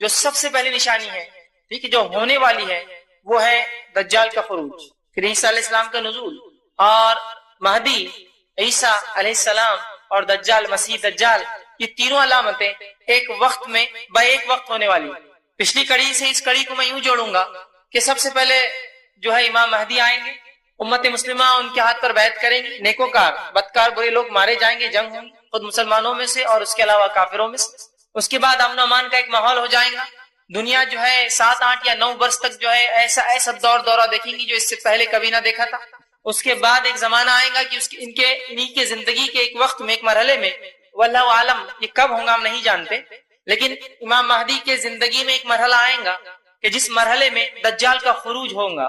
جو سب سے پہلی نشانی ہے، ٹھیک ہے، جو ہونے والی ہے، وہ ہے دجال کا خروج، پھر عیسیٰ علیہ السلام کا نزول، اور مہدی، عیسیٰ علیہ السلام اور دجال، مسیح دجال، یہ تینوں علامتیں ایک وقت میں ایک وقت ہونے والی۔ پچھلی کڑی سے اس کڑی کو میں یوں جوڑوں گا کہ سب سے پہلے جو ہے امام مہدی آئیں گے، امت مسلمہ ان کے ہاتھ پر بیعت کریں گی، نیکوکار بدکار برے لوگ مارے جائیں گے، جنگ ہوگی خود مسلمانوں میں سے اور اس کے علاوہ کافروں میں سے۔ اس کے بعد امن و امان کا ایک ماحول ہو جائے گا، دنیا جو ہے 7، 8 یا 9 برس تک جو ہے ایسا دورہ دیکھیں گی جو اس سے پہلے کبھی نہ دیکھا تھا۔ اس کے بعد ایک زمانہ آئے گا کہ انہی کے زندگی کے ایک وقت میں، ایک مرحلے میں، واللہ عالم یہ کب ہوگا ہم نہیں جانتے، لیکن امام مہدی کے زندگی میں ایک مرحلہ آئے گا کہ جس مرحلے میں دجال کا خروج ہوگا،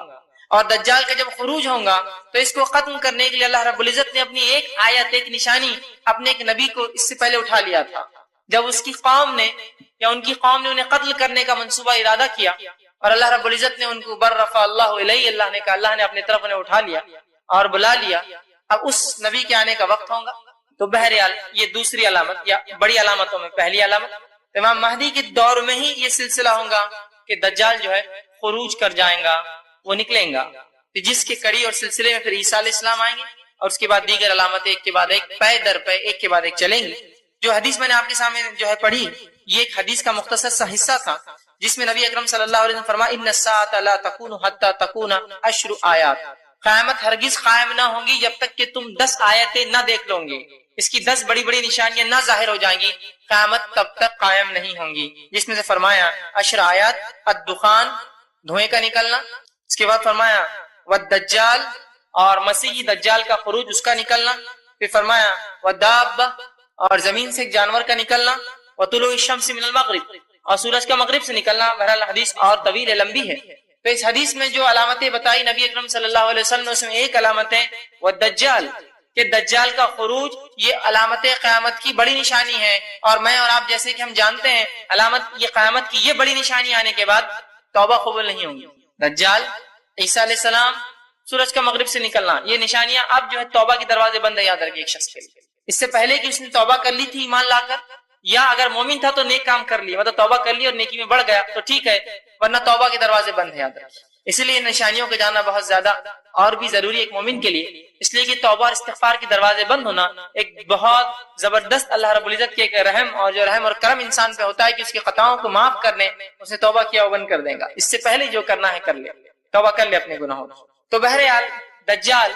اور دجال کا جب خروج ہوگا تو اس کو ختم کرنے کے لیے اللہ رب العزت نے اپنی ایک آیت، ایک نشانی اپنے ایک نبی کو اس سے پہلے اٹھا لیا تھا۔ جب اس کی قوم نے یا ان کی قوم نے انہیں قتل کرنے کا منصوبہ ارادہ کیا اور اللہ رب العزت نے ان کو بررفع اللہ الیہ، اللہ نے کہا، اللہ نے اپنی طرف انہیں اٹھا لیا اور بلا لیا، اب اس نبی کے آنے کا وقت ہوگا۔ تو بہرحال یہ دوسری علامت یا بڑی علامتوں میں پہلی علامت، امام مہدی کے دور میں ہی یہ سلسلہ ہوگا کہ دجال جو ہے خروج کر جائیں گا، وہ نکلیں گا، جس کے کڑی اور سلسلے میں پھر عیسیٰ علیہ السلام آئیں گے، اور اس کے بعد دیگر علامتیں ایک کے بعد ایک، پے در پے، ایک کے بعد ایک چلیں گی۔ جو حدیث میں نے آپ کے سامنے جو ہے پڑھی، یہ ایک حدیث کا مختصر سا حصہ تھا جس میں نبی اکرم صلی اللہ علیہ وسلم فرمایا، ان الساعۃ لا تکون حتی تکون 10 آیات، قیامت ہرگز قائم نہ ہوں گی جب تک کہ تم 10 آیتیں نہ دیکھ لو گے، اس کی 10 بڑی بڑی نشانیاں نہ ظاہر ہو جائیں گی، قیامت تب تک قائم نہیں ہوں گی، جس میں سے فرمایا 10 آیات، الدخان، دھوئیں کا نکلنا، اس کے بعد فرمایا والدجال، اور مسیحی دجال کا خروج، اس کا نکلنا، پھر فرمایا والدابہ، اور زمین سے ایک جانور کا نکلنا، وطلوع الشمس من المغرب، اور سورج کا مغرب سے نکلنا۔ بہرحال حدیث اور طویل لمبی ہے، تو اس حدیث میں جو علامتیں بتائی نبی اکرم صلی اللہ علیہ وسلم نے، اس میں ایک علامت ہے والدجال، کہ دجال کا خروج یہ علامت قیامت کی بڑی نشانی ہے، اور میں اور آپ جیسے کہ ہم جانتے ہیں علامت یہ قیامت کی یہ بڑی نشانی آنے کے بعد توبہ قبول نہیں ہوں گی۔ دجال، عیسیٰ علیہ السلام، سورج کا مغرب سے نکلنا، یہ نشانیاں اب جو ہے توبہ کے دروازے بند ہے، یاد رکھیے ایک شخص کے لیے۔ اس سے پہلے کہ اس نے توبہ کر لی تھی ایمان لا کر، یا اگر مومن تھا تو نیک کام کر لیا، مطلب توبہ کر لی اور نیکی میں بڑھ گیا تو ٹھیک ہے، ورنہ توبہ کے دروازے بند ہے، یاد رکھیے۔ اسی لیے نشانیوں کو جاننا بہت زیادہ اور بھی ضروری ہے ایک مومن کے لیے، اس لیے کہ توبہ اور استغفار کے دروازے بند ہونا ایک بہت زبردست اللہ رب العزت کے ایک رحم، اور جو رحم اور کرم انسان پہ ہوتا ہے کہ اس کی خطاؤں کو معاف کرنے، اسے توبہ کیا وہ بند کر دے گا، اس سے پہلے جو کرنا ہے کر لے، توبہ کر لے اپنے گناہوں۔ تو بہرحال دجال،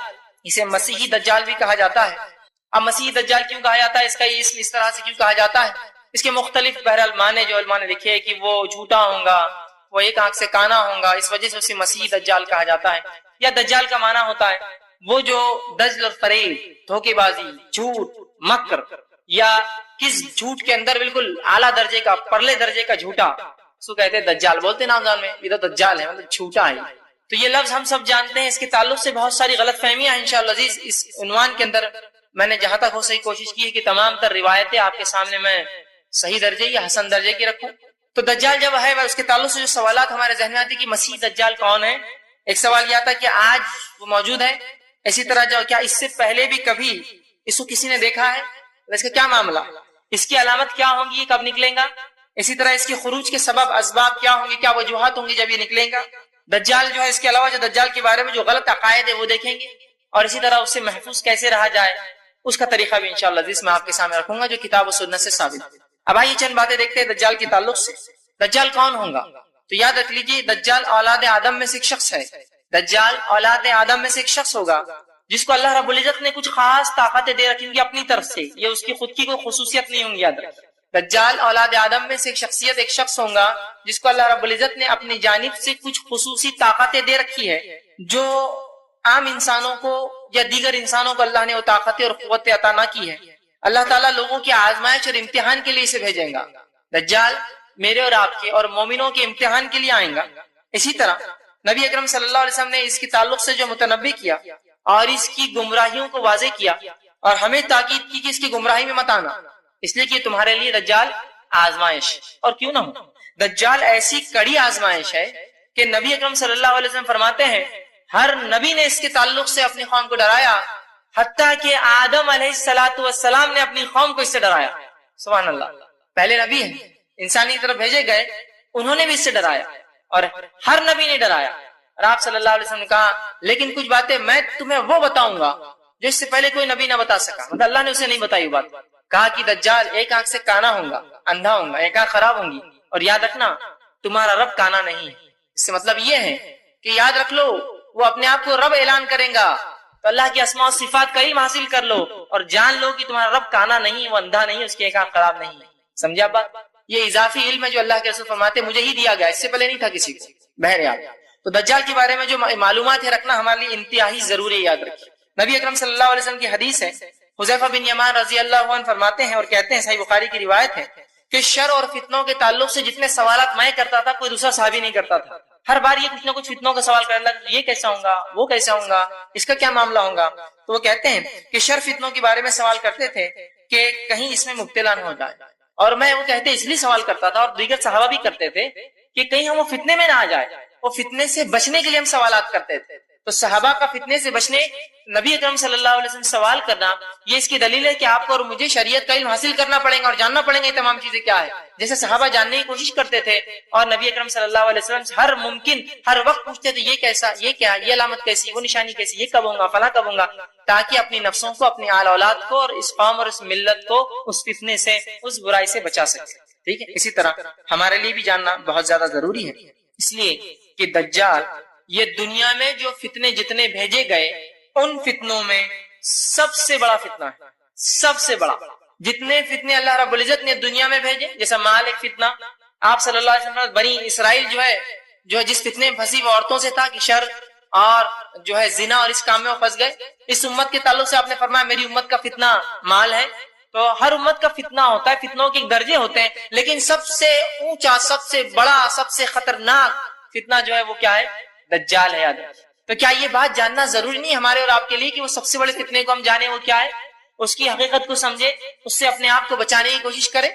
اسے مسیحی دجال بھی کہا جاتا ہے۔ اب مسیحی دجال کیوں کہا جاتا ہے، اس کا یہ اسم اس طرح سے کیوں کہا جاتا ہے، اس کے مختلف بہرحال معنی جو علماء نے لکھے ہیں کہ وہ جھوٹا ہوگا، وہ ایک آنکھ سے کانا ہوگا، اس وجہ سے اسے مسیحی دجال کہا جاتا ہے۔ یا دجال کا معنی ہوتا ہے وہ جو دجل فریب، دھوکے بازی، جھوٹ، مکر، یا کس جھوٹ کے اندر بالکل اعلیٰ درجے کا، پرلے درجے کا جھوٹا، اس کو کہتے ہیں دجال، بولتے نام میں یہ تو دجال ہے، مطلب جھوٹا ہے۔ تو یہ لفظ ہم سب جانتے ہیں، اس کے تعلق سے بہت ساری غلط فہمیاں ہیں۔ انشاءاللہ عزیز اس عنوان کے اندر میں نے جہاں تک ہو سکی کوشش کی ہے کہ تمام تر روایتیں آپ کے سامنے میں صحیح درجے یا حسن درجے کی رکھوں۔ تو دجال جب ہے اس کے تعلق سے جو سوالات ہمارے ذہن میں آتے ہیں کہ مسیح دجال کون ہے، ایک سوال یہ آتا ہے کہ آج وہ موجود ہے، اسی طرح جو کیا اس سے پہلے بھی کبھی اس کو کسی نے دیکھا ہے، اس کا کیا معاملہ، اس کی علامت کیا ہوں گی، یہ کب نکلے گا، اسی طرح اس کے خروج کے سبب اسباب کیا ہوں گے، کیا وجوہات ہوں گی جب یہ نکلے گا۔ دجال جو ہے، اس کے علاوہ جو دجال کے بارے میں جو غلط عقائد ہے وہ دیکھیں گے، اور اسی طرح اس سے محفوظ کیسے رہا جائے اس کا طریقہ بھی انشاءاللہ عزیز میں آپ کے سامنے رکھوں گا جو کتاب و سنت سے ثابت ہے۔ اب آئیے چند باتیں دیکھتے ہیں دجال کے تعلق سے۔ دجال کون ہوگا، تو یاد رکھ لیجیے دجال اولاد آدم میں سے ایک شخص ہے۔ دجال اولاد آدم میں سے ایک شخص ہوگا جس کو اللہ رب العزت نے کچھ خاص طاقتیں دے رکھی ہوں گی اپنی طرف سے، یہ اس کی خود کی کوئی خصوصیت نہیں ہوں گی، یاد رکھیں۔ دجال اولاد آدم میں سے ایک شخصیت، ایک شخص ہوگا جس کو اللہ رب العزت نے اپنی جانب سے کچھ خصوصی طاقتیں دے رکھی ہے جو عام انسانوں کو یا دیگر انسانوں کو اللہ نے وہ طاقتیں اور قوتیں عطا نہ کی ہے۔ اللہ تعالیٰ لوگوں کی آزمائش اور امتحان کے لیے اسے بھیجیں گا۔ دجال میرے اور آپ کے اور مومنوں کے امتحان کے لیے آئیں گا۔ اسی طرح نبی اکرم صلی اللہ علیہ وسلم نے اس کے تعلق سے جو متنبی کیا اور اس کی گمراہیوں کو واضح کیا اور ہمیں تاکید کی کہ اس کی گمراہی میں مت آنا، اس لیے کہ تمہارے لیے دجال آزمائش، اور کیوں نہ ہو، دجال ایسی کڑی آزمائش ہے کہ نبی اکرم صلی اللہ علیہ وسلم فرماتے ہیں ہر نبی نے اس کے تعلق سے اپنی قوم کو ڈرایا، حتیٰ کہ آدم علیہ السلام نے اپنی قوم کو اس سے ڈرایا۔ سبحان اللہ، پہلے نبی ہیں، انسانی طرف بھیجے گئے، انہوں نے بھی اس سے ڈرایا اور ہر نبی نے ڈرایا. اور آپ صلی اللہ علیہ وسلم نے کہا لیکن کچھ باتیں میں تمہیں وہ بتاؤں گا جو اس سے پہلے کوئی نبی نہ بتا سکا. مطلب اللہ نے اسے نہیں بتائی بات. کہا کہ دجال ایک آنکھ سے کانا ہوگا, اندھا ہوگا, ایک آنکھ خراب ہوں گی, اور یاد رکھنا تمہارا رب کانا نہیں ہے. اس سے مطلب یہ ہے کہ یاد رکھ لو وہ اپنے آپ کو رب اعلان کریں گا تو اللہ کی اسماء و صفات کا علم حاصل کر لو اور جان لو کہ تمہارا رب کانا نہیں, وہ اندھا نہیں, اس کی ایک آنکھ خراب نہیں ہے. سمجھا بات؟ یہ اضافی علم ہے جو اللہ کے رسول فرماتے مجھے ہی دیا گیا, اس سے پہلے نہیں تھا کسی کو. بہرحال تو دجال کے بارے میں جو معلومات ہے رکھنا ہمارے لیے انتہائی ضروری ہے. یاد رکھیے نبی اکرم صلی اللہ علیہ وسلم کی حدیث ہے, حذیفہ بن یمان رضی اللہ عنہ فرماتے ہیں اور کہتے ہیں, صحیح بخاری کی روایت ہے کہ شر اور فتنوں کے تعلق سے جتنے سوالات میں کرتا تھا کوئی دوسرا صحابی نہیں کرتا تھا. ہر بار یہ کچھ نہ کچھ فتنوں کا سوال کرنے لگا, یہ کیسا ہوں گا, وہ کیسا ہوں گا, اس کا کیا معاملہ ہوگا. تو وہ کہتے ہیں کہ شر فتنوں کے بارے میں سوال کرتے تھے کہ کہیں اس میں مبتلا نہ ہو جائے, اور میں وہ کہتے اس لیے سوال کرتا تھا اور دیگر صحابہ بھی کرتے تھے کہ کہیں ہم وہ فتنے میں نہ آ جائے. وہ فتنے سے بچنے کے لیے ہم سوالات کرتے تھے. تو صحابہ کا فتنے سے بچنے نبی اکرم صلی اللہ علیہ وسلم سوال کرنا یہ اس کی دلیل ہے کہ آپ کو اور مجھے شریعت کا علم حاصل کرنا پڑے گا اور جاننا پڑیں گے یہ تمام چیزیں کیا ہے. جیسے صحابہ جاننے کی کوشش کرتے تھے اور نبی اکرم صلی اللہ علیہ وسلم سے ہر ممکن ہر وقت پوچھتے تھے یہ کیسا, یہ کیا, یہ علامت کیسی, وہ نشانی کیسی, یہ کب ہوگا, فلاں کب ہوگا, تاکہ اپنی نفسوں کو, اپنی آل اولاد کو اور اس قوم اور اس ملت کو اس فتنے سے, اس برائی سے بچا سکے. ٹھیک ہے, اسی طرح ہمارے لیے بھی جاننا بہت زیادہ ضروری ہے, اس لیے کہ دجال یہ دنیا میں جو فتنے جتنے بھیجے گئے ان فتنوں میں سب سے بڑا فتنہ ہے. سب سے بڑا جتنے فتنے اللہ رب العزت نے دنیا میں بھیجے, جیسا مال ایک فتنہ, آپ صلی اللہ علیہ وسلم بنی اسرائیل جو ہے جس فتنے میں پھنسی وہ عورتوں سے تھا کہ شر اور جو ہے زنا اور اس کام میں وہ پھنس گئے. اس امت کے تعلق سے آپ نے فرمایا میری امت کا فتنہ مال ہے. تو ہر امت کا فتنہ ہوتا ہے, فتنوں کے درجے ہوتے ہیں, لیکن سب سے اونچا, سب سے بڑا, سب سے خطرناک فتنہ جو ہے وہ کیا ہے, دجال ہے. یاد ہے. تو کیا یہ بات جاننا ضروری نہیں ہمارے اور آپ کے لیے کہ وہ سب سے بڑے فتنے کو ہم جانیں وہ کیا ہے, اس کی حقیقت کو سمجھے, اس سے اپنے آپ کو بچانے کی کوشش کریں.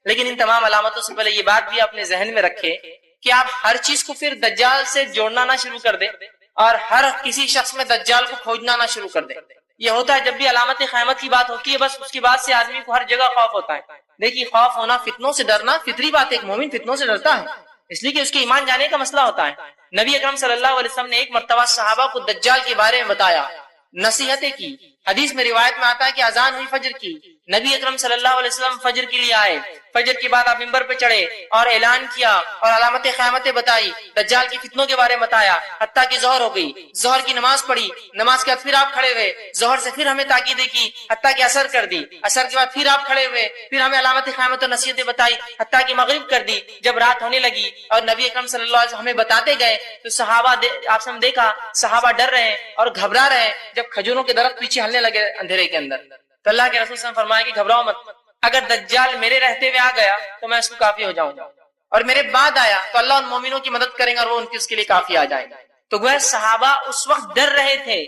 لیکن ان تمام علامتوں سے پہلے یہ بات بھی اپنے ذہن میں رکھے کہ آپ ہر چیز کو پھر دجال سے جوڑنا نہ شروع کر دیں اور ہر کسی شخص میں دجال کو کھوجنا نہ شروع کر دیں. یہ ہوتا ہے جب بھی علامت قیامت کی بات ہوتی ہے بس اس کی بات سے آدمی کو ہر جگہ خوف ہوتا ہے. دیکھیے خوف ہونا, فتنوں سے ڈرنا فطری بات ہے. ایک مومن فتنوں سے ڈرتا ہے اس لیے کہ اس کے ایمان جانے کا مسئلہ ہوتا ہے. نبی اکرم صلی اللہ علیہ وسلم نے ایک مرتبہ صحابہ کو دجال کے بارے میں بتایا, نصیحتیں کی. حدیث میں روایت میں آتا ہے کہ اذان ہوئی فجر کی, نبی اکرم صلی اللہ علیہ وسلم فجر کے لیے آئے. فجر کے بعد آپ ممبر پہ چڑھے اور اعلان کیا اور علامت قیامتیں بتائی, دجال کی فتنوں کے بارے میں بتایا, حتیٰ کہ ظہر ہو گئی. ظہر کی نماز پڑھی, نماز کے بعد پھر آپ کھڑے ہوئے, ظہر سے پھر ہمیں تاکیدیں کی, حتیٰ کہ عصر کر دی. عصر کے بعد پھر آپ کھڑے ہوئے, پھر ہمیں علامت قیامت اور نصیحتیں بتائی, حتیٰ کہ مغرب کر دی. جب رات ہونے لگی اور نبی اکرم صلی اللہ علیہ وسلم ہمیں بتاتے گئے تو صحابہ آپ سے ہم دیکھا صحابہ ڈر رہے ہیں اور گھبرا رہے ہیں. جب کھجوروں کے درخت پیچھے ہلنے لگے اندھیرے کے اندر تو اللہ کے رسول صلی اللہ علیہ وسلم فرمایا کہ گھبراؤ مت, اگر دجال میرے رہتے ہوئے آ گیا تو میں اس کو کافی ہو جاؤں گا, اور میرے بعد آیا تو اللہ ان مومنوں کی مدد کریں گا اور وہ ان کی اس کے لیے کافی آ جائے گا. تو گویا صحابہ اس وقت ڈر رہے تھے,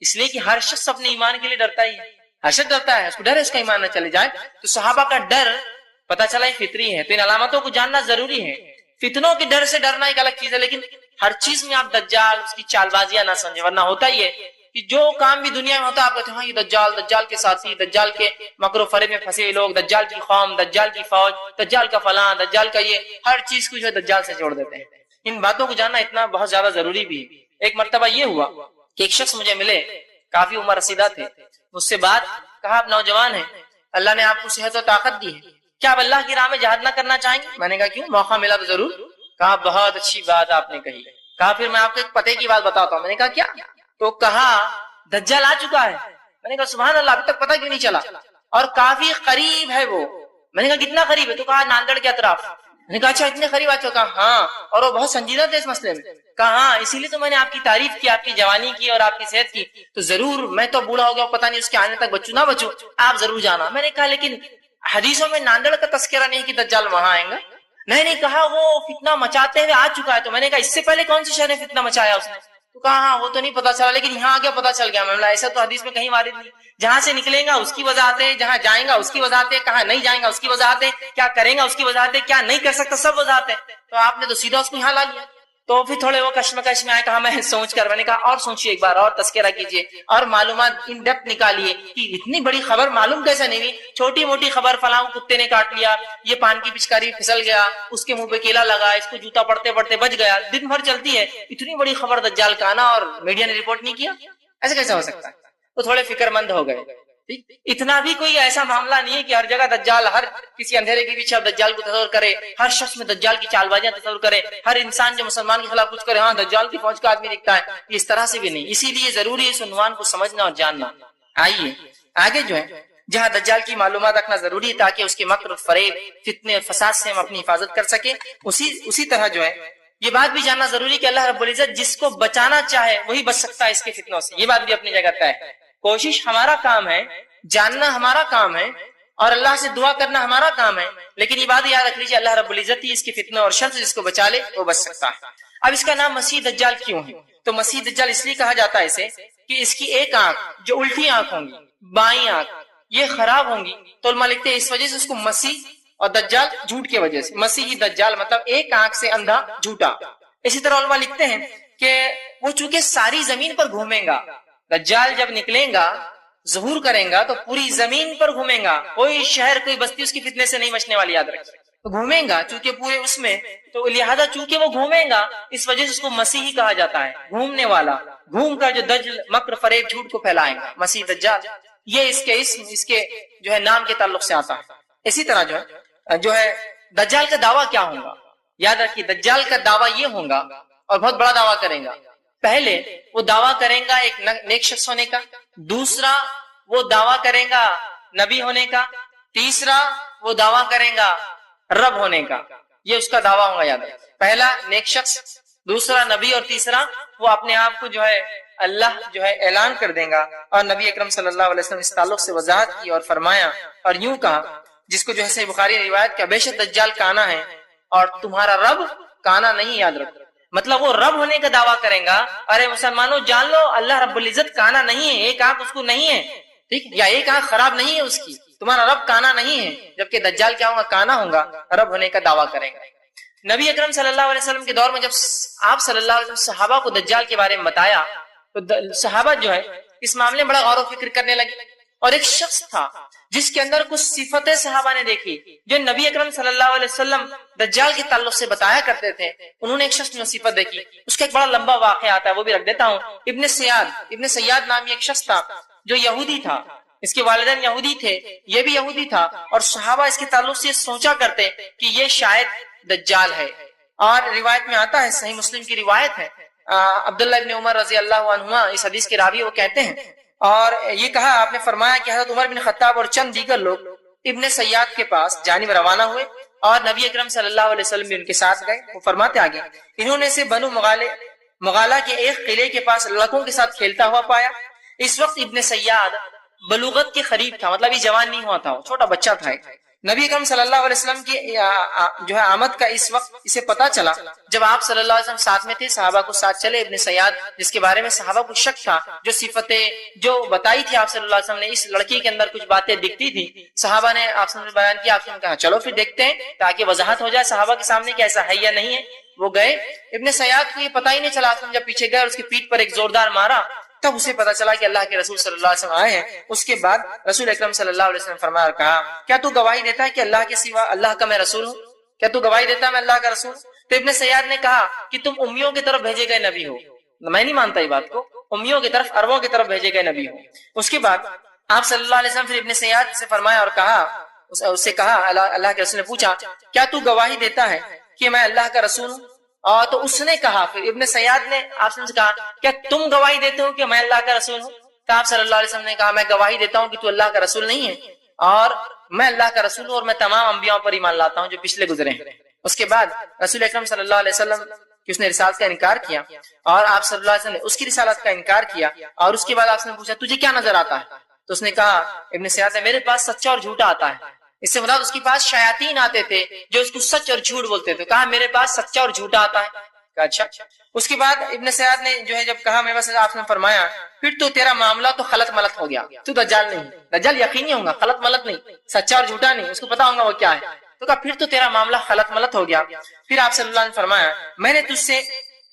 اس لیے کہ ہر شخص اپنے ایمان کے لیے ڈرتا ہی ہے, ہر شخص ڈرتا ہے, اس کو ڈر ہے اس کا ایمان نہ چلے جائے. تو صحابہ کا ڈر پتا چلا یہ فطری ہے. تو ان علامتوں کو جاننا ضروری ہے. فتنوں کے ڈر سے ڈرنا ایک الگ چیز ہے, لیکن ہر چیز میں آپ دجال اس کی چال بازیاں نہ سمجھیں, ورنہ ہوتا ہی ہے کہ جو کام بھی دنیا میں ہوتا ہے آپ کہتے ہیں ہاں یہ دجال, دجال کے ساتھی, دجال کے مکر و فریب میں پھنسے لوگ, دجال کی قوم, دجال کی فوج, دجال کا فلاں, دجال کا یہ, ہر چیز کو جو ہے دجال سے جوڑ دیتے ہیں. ان باتوں کو جاننا اتنا بہت زیادہ ضروری بھی ہے. ایک مرتبہ یہ ہوا کہ ایک شخص مجھے ملے, کافی عمر رسیدہ تھے. مجھ سے بات کہا آپ نوجوان ہیں, اللہ نے آپ کو صحت و طاقت دی ہے, کیا آپ اللہ کی راہ میں جہاد نہ کرنا چاہیں گے؟ میں نے کہا کیوں, موقع ملا تو ضرور. کہا بہت اچھی بات آپ نے کہی. کہا پھر میں آپ کو ایک پتے کی بات بتاتا ہوں. میں نے کہا کیا؟ تو کہا دجال آ چکا ہے. میں نے کہا سبحان اللہ, ابھی تک پتہ کیوں نہیں چلا, اور کافی قریب ہے وہ. میں نے کہا کتنا قریب ہے؟ تو کہا ناندڑ کے اطراف. میں نے کہا اچھا اتنے قریب آ چکا؟ ہاں, اور وہ بہت سنجیدہ تھے اس مسئلے میں. کہا ہاں, اسی لیے تو میں نے آپ کی تعریف کی, آپ کی جوانی کی اور آپ کی صحت کی. تو ضرور, میں تو بوڑھا ہو گیا, پتہ نہیں اس کے آنے تک بچوں نہ بچوں, آپ ضرور جانا. میں نے کہا لیکن حدیثوں میں ناندڑ کا تذکرہ نہیں کہ دجال وہاں آئیں گا. میں نے کہا وہ فتنہ مچاتے ہوئے آ چکا ہے. تو میں نے کہا اس سے پہلے کون سے شہر نے فتنہ مچایا اس نے؟ تو کہا ہاں وہ تو نہیں پتا چلا, لیکن یہاں آگے پتا چل گیا. میں بولا ایسا تو حدیث میں کہیں وارد نہیں. جہاں سے نکلیں گا اس کی وضاحت ہے, جہاں جائیں گا اس کی وضاحت ہے, کہاں نہیں جائیں گا اس کی وضاحت ہے, کیا کریں گا اس کی وضاحت ہے, کیا نہیں کر سکتا سب وضاحت ہے. تو آپ نے تو سیدھا اس کو یہاں لا لیا. تو پھر تھوڑے وہ کشمکش میں آئے، کہا میں سوچ کر، میں نے کہا اور سوچیے ایک بار اور تذکرہ کیجیے اور معلومات ان ڈیپتھ نکالیے کہ اتنی بڑی خبر معلوم کیسے نہیں ہوئی؟ چھوٹی موٹی خبر، فلاں کتے نے کاٹ لیا، یہ پان کی پچکاری پھسل گیا، اس کے منہ پہ کیلا لگا، اس کو جوتا پڑتے پڑتے بچ گیا، دن بھر چلتی ہے، اتنی بڑی خبر دجال کا آنا اور میڈیا نے رپورٹ نہیں کیا، ایسے کیسے ہو سکتا ہے؟ تو تھوڑے فکر مند ہو گئے۔ اتنا بھی کوئی ایسا معاملہ نہیں ہے کہ ہر جگہ دجال، ہر کسی اندھیرے کے پیچھے دجال کو تصور کرے، ہر شخص میں دجال کی چال بازیاں تصور کرے، ہر انسان جو مسلمان کے خلاف کچھ کرے ہاں دجال کی فوج کا آدمی دکھتا ہے، اس طرح سے بھی نہیں۔ اسی لیے ضروری ہے اس عنوان کو سمجھنا اور جاننا۔ آئیے آگے جو ہے جہاں دجال کی معلومات رکھنا ضروری ہے تاکہ اس کے مکر فریب فتنے اور فساد سے ہم اپنی حفاظت کر سکیں، اسی طرح جو ہے یہ بات بھی جاننا ضروری ہے کہ اللہ رب العزت جس کو بچانا چاہے وہی بچ سکتا ہے اس کے فتنوں سے، یہ بات بھی اپنی جگہ طے ہے۔ کوشش ہمارا کام ہے، جاننا ہمارا کام ہے، اور اللہ سے دعا کرنا ہمارا کام ہے، لیکن یہ بات یاد رکھ لیجیے اللہ رب العزت ہی اس کے فتنوں اور شر سے جس کو بچا لے وہ بچ سکتا ہے۔ اب اس کا نام مسیح دجال کیوں ہے؟ تو مسیح دجال اس لیے کہا جاتا ہے اسے کہ اس کی ایک آنکھ جو الٹی آنکھ ہوں گی، بائیں آنکھ، یہ خراب ہوں گی، تو علماء لکھتے ہیں اس وجہ سے اس کو مسیح اور دجال جھوٹ کی وجہ سے، مسیحی دجال مطلب ایک آنکھ سے اندھا جھوٹا۔ اسی طرح علماء لکھتے ہیں کہ وہ چونکہ ساری زمین پر گھومے گا، دجال جب نکلے گا ظہور کریں گا تو پوری زمین پر گھومیں گا، کوئی شہر کوئی بستی اس کی فتنے سے نہیں بچنے والی، یاد رکھیں تو گھومیں گا چونکہ پورے اس میں، تو لہذا چونکہ وہ گھومیں گا اس وجہ سے اس کو مسیحی کہا جاتا ہے، گھومنے والا، گھوم کر جو دجل مکر فریب جھوٹ کو پھیلائے گا، مسیح دجال، یہ اس کے اسم اس کے جو ہے نام کے تعلق سے آتا ہے۔ اسی طرح جو ہے دجال کا دعویٰ کیا ہوگا؟ یاد رکھیے دجال کا دعویٰ یہ ہوگا اور بہت بڑا دعویٰ کریں گا۔ پہلے وہ دعویٰ کریں گا ایک نیک شخص ہونے کا، دوسرا وہ دعویٰ کریں گا نبی ہونے کا، تیسرا وہ دعویٰ کریں گا رب ہونے کا، یہ اس کا دعویٰ ہوگا۔ یاد ہے پہلا نیک شخص، دوسرا نبی، اور تیسرا وہ اپنے آپ کو جو ہے اللہ جو ہے اعلان کر دیں گا۔ اور نبی اکرم صلی اللہ علیہ وسلم اس تعلق سے وضاحت کی اور فرمایا اور یوں کہا، جس کو جو ہے صحیح بخاری روایت کا، بے شک دجال کانا ہے اور تمہارا رب کانا نہیں، یاد رکھو، مطلب وہ رب ہونے کا دعویٰ کریں گا۔ ارے مسلمانوں جان لو اللہ رب العزت کانا نہیں ہے، ایک آنکھ اس کو نہیں ہے، ٹھیک، یا ایک آنکھ خراب نہیں ہے اس کی، تمہارا رب کانا نہیں ہے، جبکہ دجال کیا ہوگا؟ کانا ہوگا، رب ہونے کا دعویٰ کریں گا۔ نبی اکرم صلی اللہ علیہ وسلم کے دور میں جب آپ صلی اللہ علیہ وسلم صحابہ کو دجال کے بارے میں بتایا تو صحابہ جو ہے اس معاملے میں بڑا غور و فکر کرنے لگے، اور ایک شخص تھا جس کے اندر کچھ صفتیں صحابہ نے دیکھی جو نبی اکرم صلی اللہ علیہ وسلم دجال کے تعلق سے بتایا کرتے تھے، انہوں نے ایک شخص میں صفت دیکھی، اس کا ایک بڑا لمبا واقعہ آتا ہے وہ بھی رکھ دیتا ہوں۔ ابن سیاد نامی ایک شخص تھا جو یہودی تھا، اس کے والدین یہودی تھے، یہ بھی یہودی تھا، اور صحابہ اس کے تعلق سے سوچا کرتے کہ یہ شاید دجال ہے۔ اور روایت میں آتا ہے، صحیح مسلم کی روایت ہے، عبداللہ ابن عمر رضی اللہ عنہما اس حدیث کے راوی وہ کہتے ہیں، اور یہ کہا آپ نے فرمایا کہ حضرت عمر بن خطاب اور چند دیگر لوگ ابن سیاد کے پاس جانب روانہ ہوئے اور نبی اکرم صلی اللہ علیہ وسلم بھی ان کے ساتھ گئے۔ وہ فرماتے آگے، انہوں نے سے بنو مغالہ کے ایک قلعے کے پاس لڑکوں کے ساتھ کھیلتا ہوا پایا۔ اس وقت ابن سیاد بلوغت کے قریب تھا، مطلب یہ جوان نہیں ہوا تھا، وہ چھوٹا بچہ تھا۔ نبی اکرم صلی اللہ علیہ وسلم کی جو ہے آمد کا اس وقت اسے پتا چلا جب آپ صلی اللہ علیہ وسلم ساتھ میں تھے، صحابہ کو ساتھ چلے۔ ابن سیاد جس کے بارے میں صحابہ کو شک تھا، جو صفتیں جو بتائی تھی آپ صلی اللہ علیہ وسلم نے، اس لڑکی کے اندر کچھ باتیں دکھتی تھی، صحابہ نے آپ سے بیان کیا، آپ نے کہا چلو پھر دیکھتے ہیں تاکہ وضاحت ہو جائے صحابہ کے سامنے کہ ایسا ہے یا نہیں ہے۔ وہ گئے، ابن سیاد کو یہ پتہ ہی نہیں چلا، جب پیچھے گئے اور اس کی پیٹھ پر ایک زوردار مارا تب اسے پتا چلا کہ اللہ کے رسول صلی اللہ علیہ وسلم آئے ہیں۔ اس کے بعد رسول اکرم صلی اللہ علیہ وسلم فرمایا اور کہا، کیا تو گواہی دیتا ہے کہ اللہ کے سوا اللہ کا میں رسول ہوں؟ کیا تو گواہی دیتا ہے میں اللہ کا رسول؟ تو ابن سیاد نے کہا کہ تم امیوں کی طرف بھیجے گئے نبی ہو۔ میں نہیں مانتا یہ بات کو، امیوں کی طرف، عربوں کی طرف بھیجے گئے نبی ہو۔ اس کے بعد آپ صلی اللہ علیہ وسلم پھر ابن سیاد سے فرمایا اور کہا، اس سے کہا، اللہ کے رسول نے پوچھا کیا تو گواہی دیتا ہے کہ میں اللہ کا رسول ہوں؟ تو اس نے کہا، پھر ابن سیاد نے آپ سے کہا کیا تم گواہی دیتے ہو کہ میں اللہ کا رسول ہوں؟ تو آپ صلی اللہ علیہ وسلم نے کہا میں گواہی دیتا ہوں کہ تو اللہ کا رسول نہیں ہے، اور میں اللہ کا رسول ہوں اور میں تمام انبیاء پر ایمان لاتا ہوں جو پچھلے گزرے ہیں۔ اس کے بعد رسول اکرم صلی اللہ علیہ وسلم کہ اس نے رسالت کا انکار کیا، اور آپ صلی اللہ علیہ وسلم نے اس کی رسالت کا انکار کیا، اور اس کے بعد آپ نے پوچھا تجھے کیا نظر آتا ہے؟ تو اس نے کہا، ابن سیاد نے، میرے پاس سچا اور جھوٹا آتا ہے۔ اس سے مراد اس کے پاس شیاطین آتے تھے جو اس کو سچ اور جھوٹ بولتے تھے، کہا میرے پاس سچا اور جھوٹا آتا ہے۔ اچھا، اس کے بعد ابن سیاد نے جو ہے جب کہا میں بس آپ نے فرمایا پھر تو تیرا معاملہ تو خلط ملط ہو گیا، تو دجال نہیں، دجال یقینی ہوگا، خلط ملط نہیں، سچا اور جھوٹا نہیں، اس کو پتا ہوگا وہ کیا ہے۔ تو کہا پھر تو تیرا معاملہ خلط ملط ہو گیا۔ پھر آپ صلی اللہ علیہ وسلم نے فرمایا میں نے تجھ سے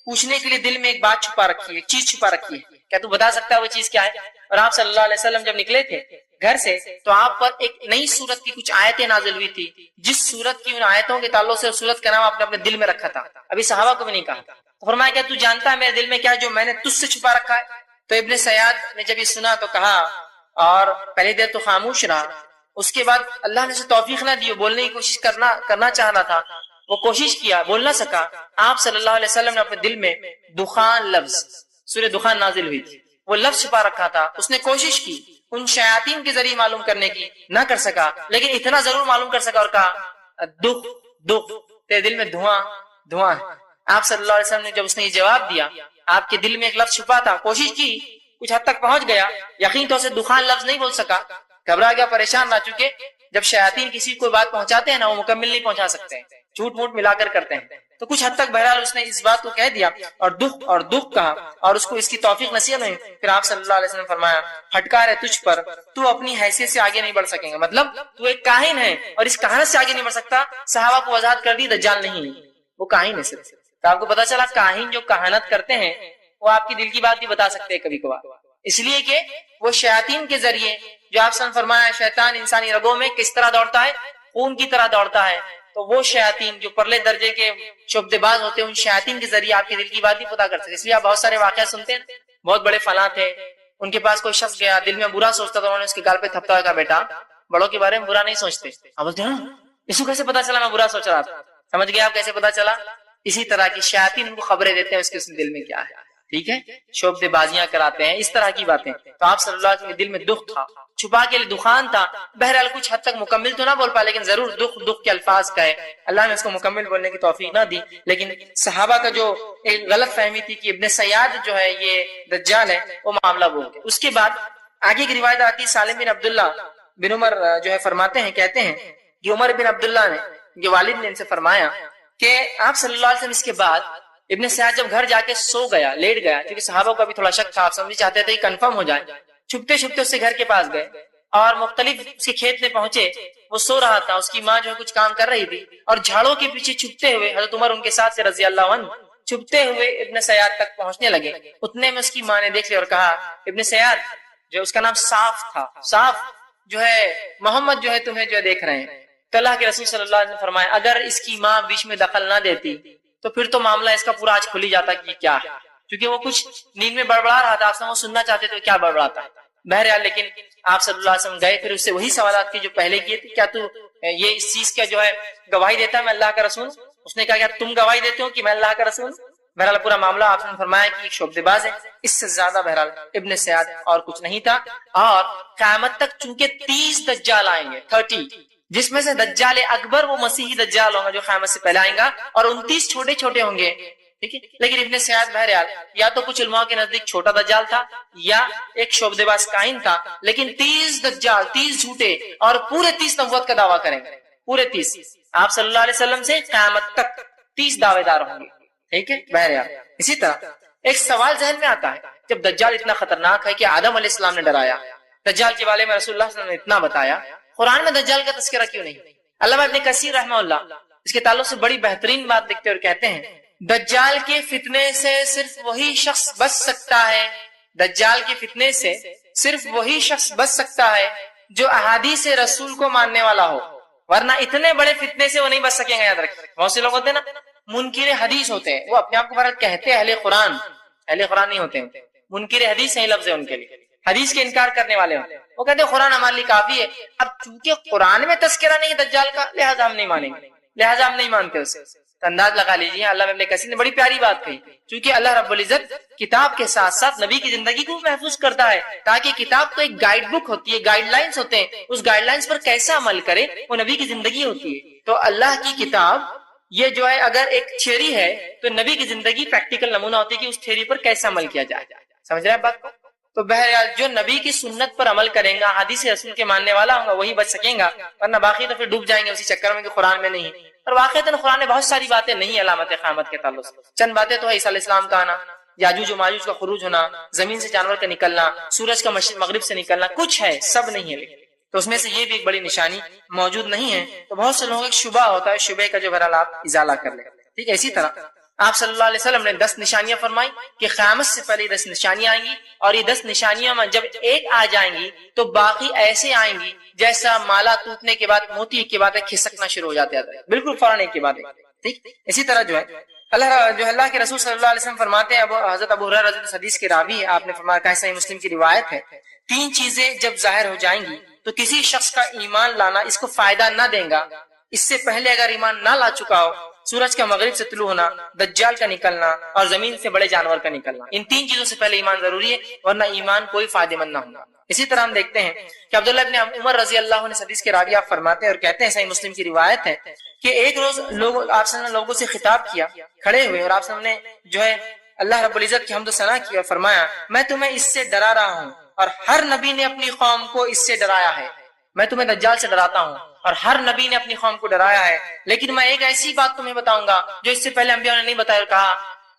پوچھنے کے لیے دل میں ایک بات چھپا رکھی ہے، ایک چیز چھپا رکھی ہے، کیا تو بتا سکتا ہے وہ چیز کیا ہے؟ اور آپ صلی اللہ علیہ وسلم جب نکلے تھے گھر سے تو آپ پر ایک نئی سورت کی کچھ آیتیں نازل ہوئی تھی، جس سورت کی ان آیتوں کے تعلق سے اس سورت کا نام آپ نے اپنے دل میں رکھا تھا، ابھی صحابہ کو بھی نہیں کہا. تو فرمایا کیا تو جانتا ہے میرے دل میں کیا جو میں نے تجھ سے چھپا رکھا ہے؟ تو ابن سیاد نے جب یہ سنا تو کہا، اور پہلی دیر تو خاموش رہا، اس کے بعد اللہ نے اسے توفیق نہ دی، بولنے کی کوشش کرنا چاہ رہا تھا، وہ کوشش کیا، بول نہ سکا. آپ صلی اللہ علیہ وسلم نے اپنے دل میں دخان لفظ، سورہ دخان نازل ہوئی تھی، وہ لفظ چھپا رکھا تھا. اس نے کوشش کی ان شیاطین کے ذریعے معلوم کرنے کی، نہ کر سکا، لیکن اتنا ضرور معلوم کر سکا اور کہا دکھ دکھ، تیرے دل میں دھواں دھواں ہے. آپ صلی اللہ علیہ وسلم نے جب اس نے یہ جواب دیا، آپ کے دل میں ایک لفظ چھپا تھا، کوشش کی، کچھ حد تک پہنچ گیا، یقین تو اسے دخان لفظ نہیں بول سکا، گھبرا گیا، پریشان نہ، چونکہ جب شیاطین کسی کو بات پہنچاتے ہیں نا، وہ مکمل نہیں پہنچا سکتے ہیں، جھوٹ موٹ ملا کر کرتے ہیں. تو کچھ حد تک بہرحال اس نے اس بات کو کہہ دیا اور دکھ کہا، اور اس کو اس کی توفیق نصیب نہیں. پھر آپ صلی اللہ علیہ وسلم نے فرمایا پھٹکار ہے تجھ پر، تو اپنی حیثیت سے آگے نہیں بڑھ سکیں گے، مطلب تو ایک کاہن ہے اور اس کہانت سے آگے نہیں بڑھ سکتا. صحابہ کو وضاحت کر دی دجال نہیں، وہ کاہن ہے صرف. تو آپ کو پتا چلا کاہن جو کہانت کرتے ہیں وہ آپ کی دل کی بات بھی بتا سکتے ہیں کبھی کبھار، اس لیے کہ وہ شیاطین کے ذریعے، جو آپ نے فرمایا شیطان انسانی رگوں میں کس طرح دوڑتا ہے، خون کی طرح دوڑتا ہے، تو وہ شیاطین جو پرلے درجے کے شعبدے باز ہوتے ہیں، ان شیاطین کے ذریعے آپ کے دل کی بات بھی پتا کر سکتے. اس لیے آپ بہت سارے واقعات سنتے ہیں، بہت بڑے فلاں تھے، ان کے پاس کوئی شخص گیا، دل میں برا سوچتا تھا، انہوں نے اس کے گال پہ تھپتا ہوا کہا بیٹا بڑوں کے بارے میں برا نہیں سوچتے. آپ بولتے ہیں اس کو کیسے پتا چلا میں برا سوچ رہا تھا؟ سمجھ گیا آپ کیسے پتا چلا؟ اسی طرح کی شیاطین ان کو خبریں دیتے ہیں اس کے دل میں کیا ہے، ٹھیک ہے، شعبدے بازیاں کراتے ہیں، اس طرح کی باتیں. تو آپ صلی اللہ علیہ وسلم کے دل میں دکھ تھا، چھپا کے لیے دخان تھا. بہرحال کچھ حد تک مکمل تو نہ بول پا، لیکن ضرور دکھ کے الفاظ کہے. اللہ نے اس کو مکمل بولنے کی توفیق نہ دی، لیکن صحابہ کا جو ایک غلط فہمی تھی کہ ابن سیاد جو ہے یہ دجال ہے، وہ معاملہ وہ. اس کے بعد آگے کی روایت آتی، سالم بن عبداللہ بن عمر جو ہے فرماتے ہیں، کہتے ہیں کہ عمر بن عبداللہ نے، جو والد نے ان سے فرمایا کہ آپ صلی اللہ علیہ وسلم اس کے بعد ابن سیاد جب گھر جا کے سو گیا، لیٹ گیا، کیونکہ صحابہ کا بھی تھوڑا شک تھا، آپ سمجھ چاہتے تھے کنفرم ہو جائے، چھپتے چھپتے اس سے گھر کے پاس گئے اور مختلف اس کے کھیت میں پہنچے. وہ سو رہا تھا، اس کی ماں جو ہے کچھ کام کر رہی تھی، اور جھاڑوں کے پیچھے چھپتے ہوئے حضرت عمر ان کے ساتھ سے رضی اللہ عنہ چھپتے ہوئے ابن سیاد تک پہنچنے لگے. اتنے میں اس کی ماں نے دیکھ لیا اور کہا ابن سیاد، جو اس کا نام صاف تھا، صاف جو ہے محمد جو ہے تمہیں جو ہے دیکھ رہے ہیں. تو اللہ کے رسول صلی اللہ علیہ وسلم نے فرمایا اگر اس کی ماں بیچ میں دخل نہ دیتی تو پھر تو معاملہ اس کا پورا آج کھل ہی جاتا کہ یہ کیا ہے، کیونکہ وہ کچھ نیند میں بڑبڑا رہا تھا، آپ وہ سننا چاہتے تھے کیا بڑبڑاتا ہے. بہرحال لیکن آپ صلی اللہ علیہ وسلم گئے، پھر اس سے وہی سوالات کی جو پہلے کیے تھے، کیا تو یہ اس چیز کا جو ہے گواہی دیتا ہے میں اللہ کا رسول؟ اس نے کہا کیا تم گواہی دیتے ہو کہ میں اللہ کا رسول؟ بہرحال پورا معاملہ آپ نے فرمایا کہ ایک شعبدے باز ہے، اس سے زیادہ بہرحال ابن سیاد اور کچھ نہیں تھا. اور قیامت تک چونکہ 30 دجال آئیں گے، 30، جس میں سے دجال اکبر وہ مسیحی دجال ہوگا جو قیامت سے پہلے آئیں گا، اور 29 چھوٹے چھوٹے ہوں گے، ٹھیک ہے. لیکن ابن سیاد بہرحال یا تو کچھ علماء کے نزدیک چھوٹا دجال تھا یا ایک شعبدے باز کائن تھا، لیکن 30 دجال، 30 جھوٹے، اور پورے 30 نبوت کا دعویٰ کریں گے، پورے 30. آپ صلی اللہ علیہ وسلم سے قیامت تک 30 دعوے دار ہوں گے، ٹھیک ہے. بہرحال اسی طرح ایک سوال ذہن میں آتا ہے، جب دجال اتنا خطرناک ہے کہ آدم علیہ السلام نے ڈرایا، دجال کے بارے میں رسول اللہ صلی اللہ علیہ وسلم نے اتنا بتایا، قرآن میں دجال کا تذکرہ کیوں نہیں؟ علامہ ابن کثیر رحمہ اللہ اس کے تعلق سے بڑی بہترین بات لکھتے اور کہتے ہیں دجال کے فتنے سے صرف وہی شخص بچ سکتا ہے، دجال کے فتنے سے صرف وہی شخص بچ سکتا ہے جو احادیث رسول کو ماننے والا ہو، ورنہ اتنے بڑے فتنے سے وہ نہیں بچ سکیں گے. یاد رکھیں بہت سے لوگ ہوتے ہیں نا منکر حدیث ہوتے ہیں، وہ اپنے آپ کو کہتے ہیں اہل قرآن، اہل قرآن نہیں ہوتے ہیں، منکر حدیث ہے لفظ ہے ان کے لیے، حدیث کے انکار کرنے والے ہوتے ہیں. وہ کہتے ہیں قرآن ہمارے لیے کافی ہے. اب چونکہ قرآن میں تذکرہ نہیں ہے دجال کا، لہٰذا ہم نہیں مانیں گے، لہٰذا ہم نہیں مانتے اسے. تو انداز لگا لیجیے اللہ ابن کثیر نے بڑی پیاری بات کہی، چونکہ اللہ رب العزت کتاب کے ساتھ ساتھ نبی کی زندگی کو محفوظ کرتا ہے، تاکہ کتاب تو ایک گائیڈ بک ہوتی ہے، گائیڈ لائنز ہوتے ہیں، اس گائیڈ لائنز پر کیسا عمل کرے وہ نبی کی زندگی ہوتی ہے. تو اللہ کی کتاب یہ جو ہے اگر ایک تھیوری ہے تو نبی کی زندگی پریکٹیکل نمونہ ہوتی ہے کہ اس تھیوری پر کیسا عمل کیا جائے. سمجھ رہے ہیں بات کو؟ تو بہرحال جو نبی کی سنت پر عمل کریں گا، حدیث رسول کے ماننے والا ہوگا، وہی بچ سکیں گا، ورنہ باقی تو پھر ڈوب جائیں گے اسی چکر میں کہ قرآن میں نہیں. اور واقعتاً قرآن میں بہت ساری باتیں نہیں علامت قیامت کے تعلق سے، چند باتیں تو ہے عیسیٰ علیہ السلام کا آنا، یاجوج و ماجوج کا خروج ہونا، زمین سے جانور کا نکلنا، سورج کا مشرق مغرب سے نکلنا، کچھ ہے، سب نہیں ہے. لیکن تو اس میں سے یہ بھی ایک بڑی نشانی موجود نہیں ہے. تو بہت سے لوگوں کو ایک شبہ ہوتا ہے، شبہ کا جو بہرحال آپ ازالہ کر لیں. ٹھیک ہے. اسی طرح آپ صلی اللہ علیہ وسلم نے 10 نشانیاں فرمائی کہ قیامت سے پہلے 10 نشانیاں آئیں گی، اور یہ 10 نشانیاں میں جب ایک آ جائیں گی تو باقی ایسے آئیں گی جیسا مالا ٹوٹنے کے بعد موتی کے بعد کھسکنا شروع ہو جاتا ہے، بالکل فوراً ایک کے بعد ایک. ٹھیک اسی طرح جو ہے اللہ کے رسول صلی اللہ علیہ وسلم فرماتے ہیں، حضرت ابو ہریرہ رضی اللہ عنہ حدیث کی راوی ہے، آپ نے فرمایا کہ صحیح مسلم کی روایت ہے، 3 چیزیں جب ظاہر ہو جائیں گی تو کسی شخص کا ایمان لانا اس کو فائدہ نہ دے گا. اس سے پہلے اگر ایمان نہ لا چکا ہو، سورج کا مغرب سے طلوع ہونا، دجال کا نکلنا، اور زمین سے بڑے جانور کا نکلنا، ان 3 چیزوں سے پہلے ایمان ضروری ہے، ورنہ ایمان کوئی فائدہ مند نہ ہوگا. اسی طرح ہم دیکھتے ہیں کہ عبداللہ ابن عمر رضی اللہ عنہ حدیث کے راوی آپ فرماتے ہیں اور کہتے ہیں، صحیح مسلم کی روایت ہے کہ ایک روز آپ صلی اللہ علیہ وسلم لوگوں سے خطاب کیا کھڑے ہوئے، اور آپ صلی اللہ علیہ وسلم نے جو ہے اللہ رب العزت کی حمد و ثنا کی اور فرمایا، میں تمہیں اس سے ڈرا رہا ہوں، اور ہر نبی نے اپنی قوم کو اس سے ڈرایا ہے. میں تمہیں دجال سے ڈراتا ہوں اور ہر نبی نے اپنی قوم کو ڈرایا ہے، لیکن میں ایک ایسی بات تمہیں بتاؤں گا جو اس سے پہلے انبیاء نے نہیں بتایا اور کہا،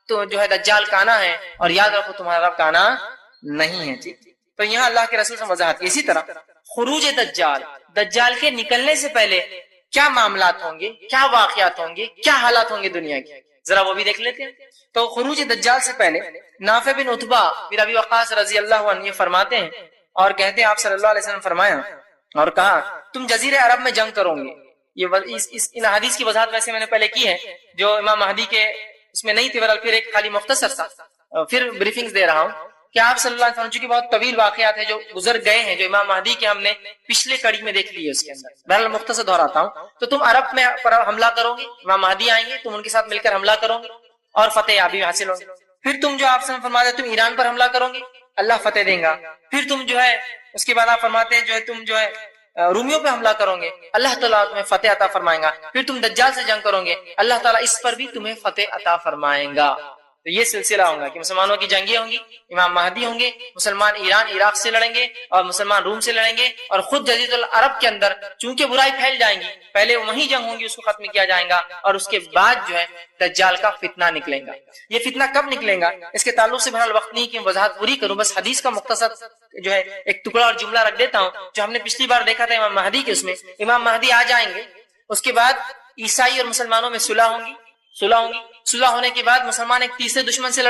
تو جو ہے دجال کا آنا ہے، اور یاد رکھو تمہارا رب کا آنا نہیں ہے. ٹھیک، تو یہاں اللہ کے رسول سے وضاحت کی. اسی طرح خروج دجال، دجال کے نکلنے سے پہلے کیا معاملات ہوں گے، کیا واقعات ہوں گے، کیا حالات ہوں گے دنیا کے، ذرا وہ بھی دیکھ لیتے ہیں. تو خروج دجال سے پہلے نافع بن عتبہ بن ابی وقاص رضی اللہ عنہ یہ فرماتے ہیں اور کہتے ہیں، آپ صلی اللہ علیہ وسلم فرمایا اور کہا، تم جزیرے عرب میں جنگ کرو گے. یہ ان حدیث کی وضاحت ویسے میں نے پہلے کی ہے، جو امام مہدی کے اس میں نہیں تھی، ورنہ پھر ایک خالی مختصر سا پھر بریفنگز دے رہا ہوں کہ آپ صلی اللہ علیہ وسلم کی بہت طویل واقعات ہیں جو گزر گئے ہیں، جو امام مہدی کے ہم نے پچھلے کڑی میں دیکھ لی ہے. اس کے اندر بہرحال مختصر دہراتا ہوں. تو تم عرب میں حملہ کرو گے، امام مہدی آئیں گے، تم ان کے ساتھ مل کر حملہ کرو گے اور فتح یابی حاصل ہوگی. پھر تم جو آپ سے فرماتے تم ایران پر حملہ کرو گے، اللہ فتح دیں گا. پھر تم جو ہے اس کے بعد آپ فرماتے ہیں جو ہے تم جو ہے رومیوں پہ حملہ کرو گے، اللہ تعالیٰ تمہیں فتح عطا فرمائیں گا. پھر تم دجال سے جنگ کرو گے، اللہ تعالیٰ اس پر بھی تمہیں فتح عطا فرمائیں گا. تو یہ سلسلہ ہوگا کہ مسلمانوں کی جنگیں ہوں گی، امام مہدی ہوں گے، مسلمان ایران عراق سے لڑیں گے اور مسلمان روم سے لڑیں گے، اور خود جزیرۃ العرب کے اندر چونکہ برائی پھیل جائیں گی، پہلے وہی جنگ ہوں گی، اس کو ختم کیا جائے گا، اور اس کے بعد جو ہے دجال کا فتنہ نکلے گا. یہ فتنہ کب نکلے گا اس کے تعلق سے بہرحال وقت نہیں کہ وضاحت پوری کروں، بس حدیث کا مختصر جو ہے ایک ٹکڑا اور جملہ رکھ دیتا ہوں جو ہم نے پچھلی بار دیکھا تھا امام مہدی کے. اس میں امام مہدی آ جائیں گے، اس کے بعد عیسائی اور مسلمانوں میں صلح ہوں گی. صلح ہونے کے بعد مسلمان ایک تیسرے دشمن سے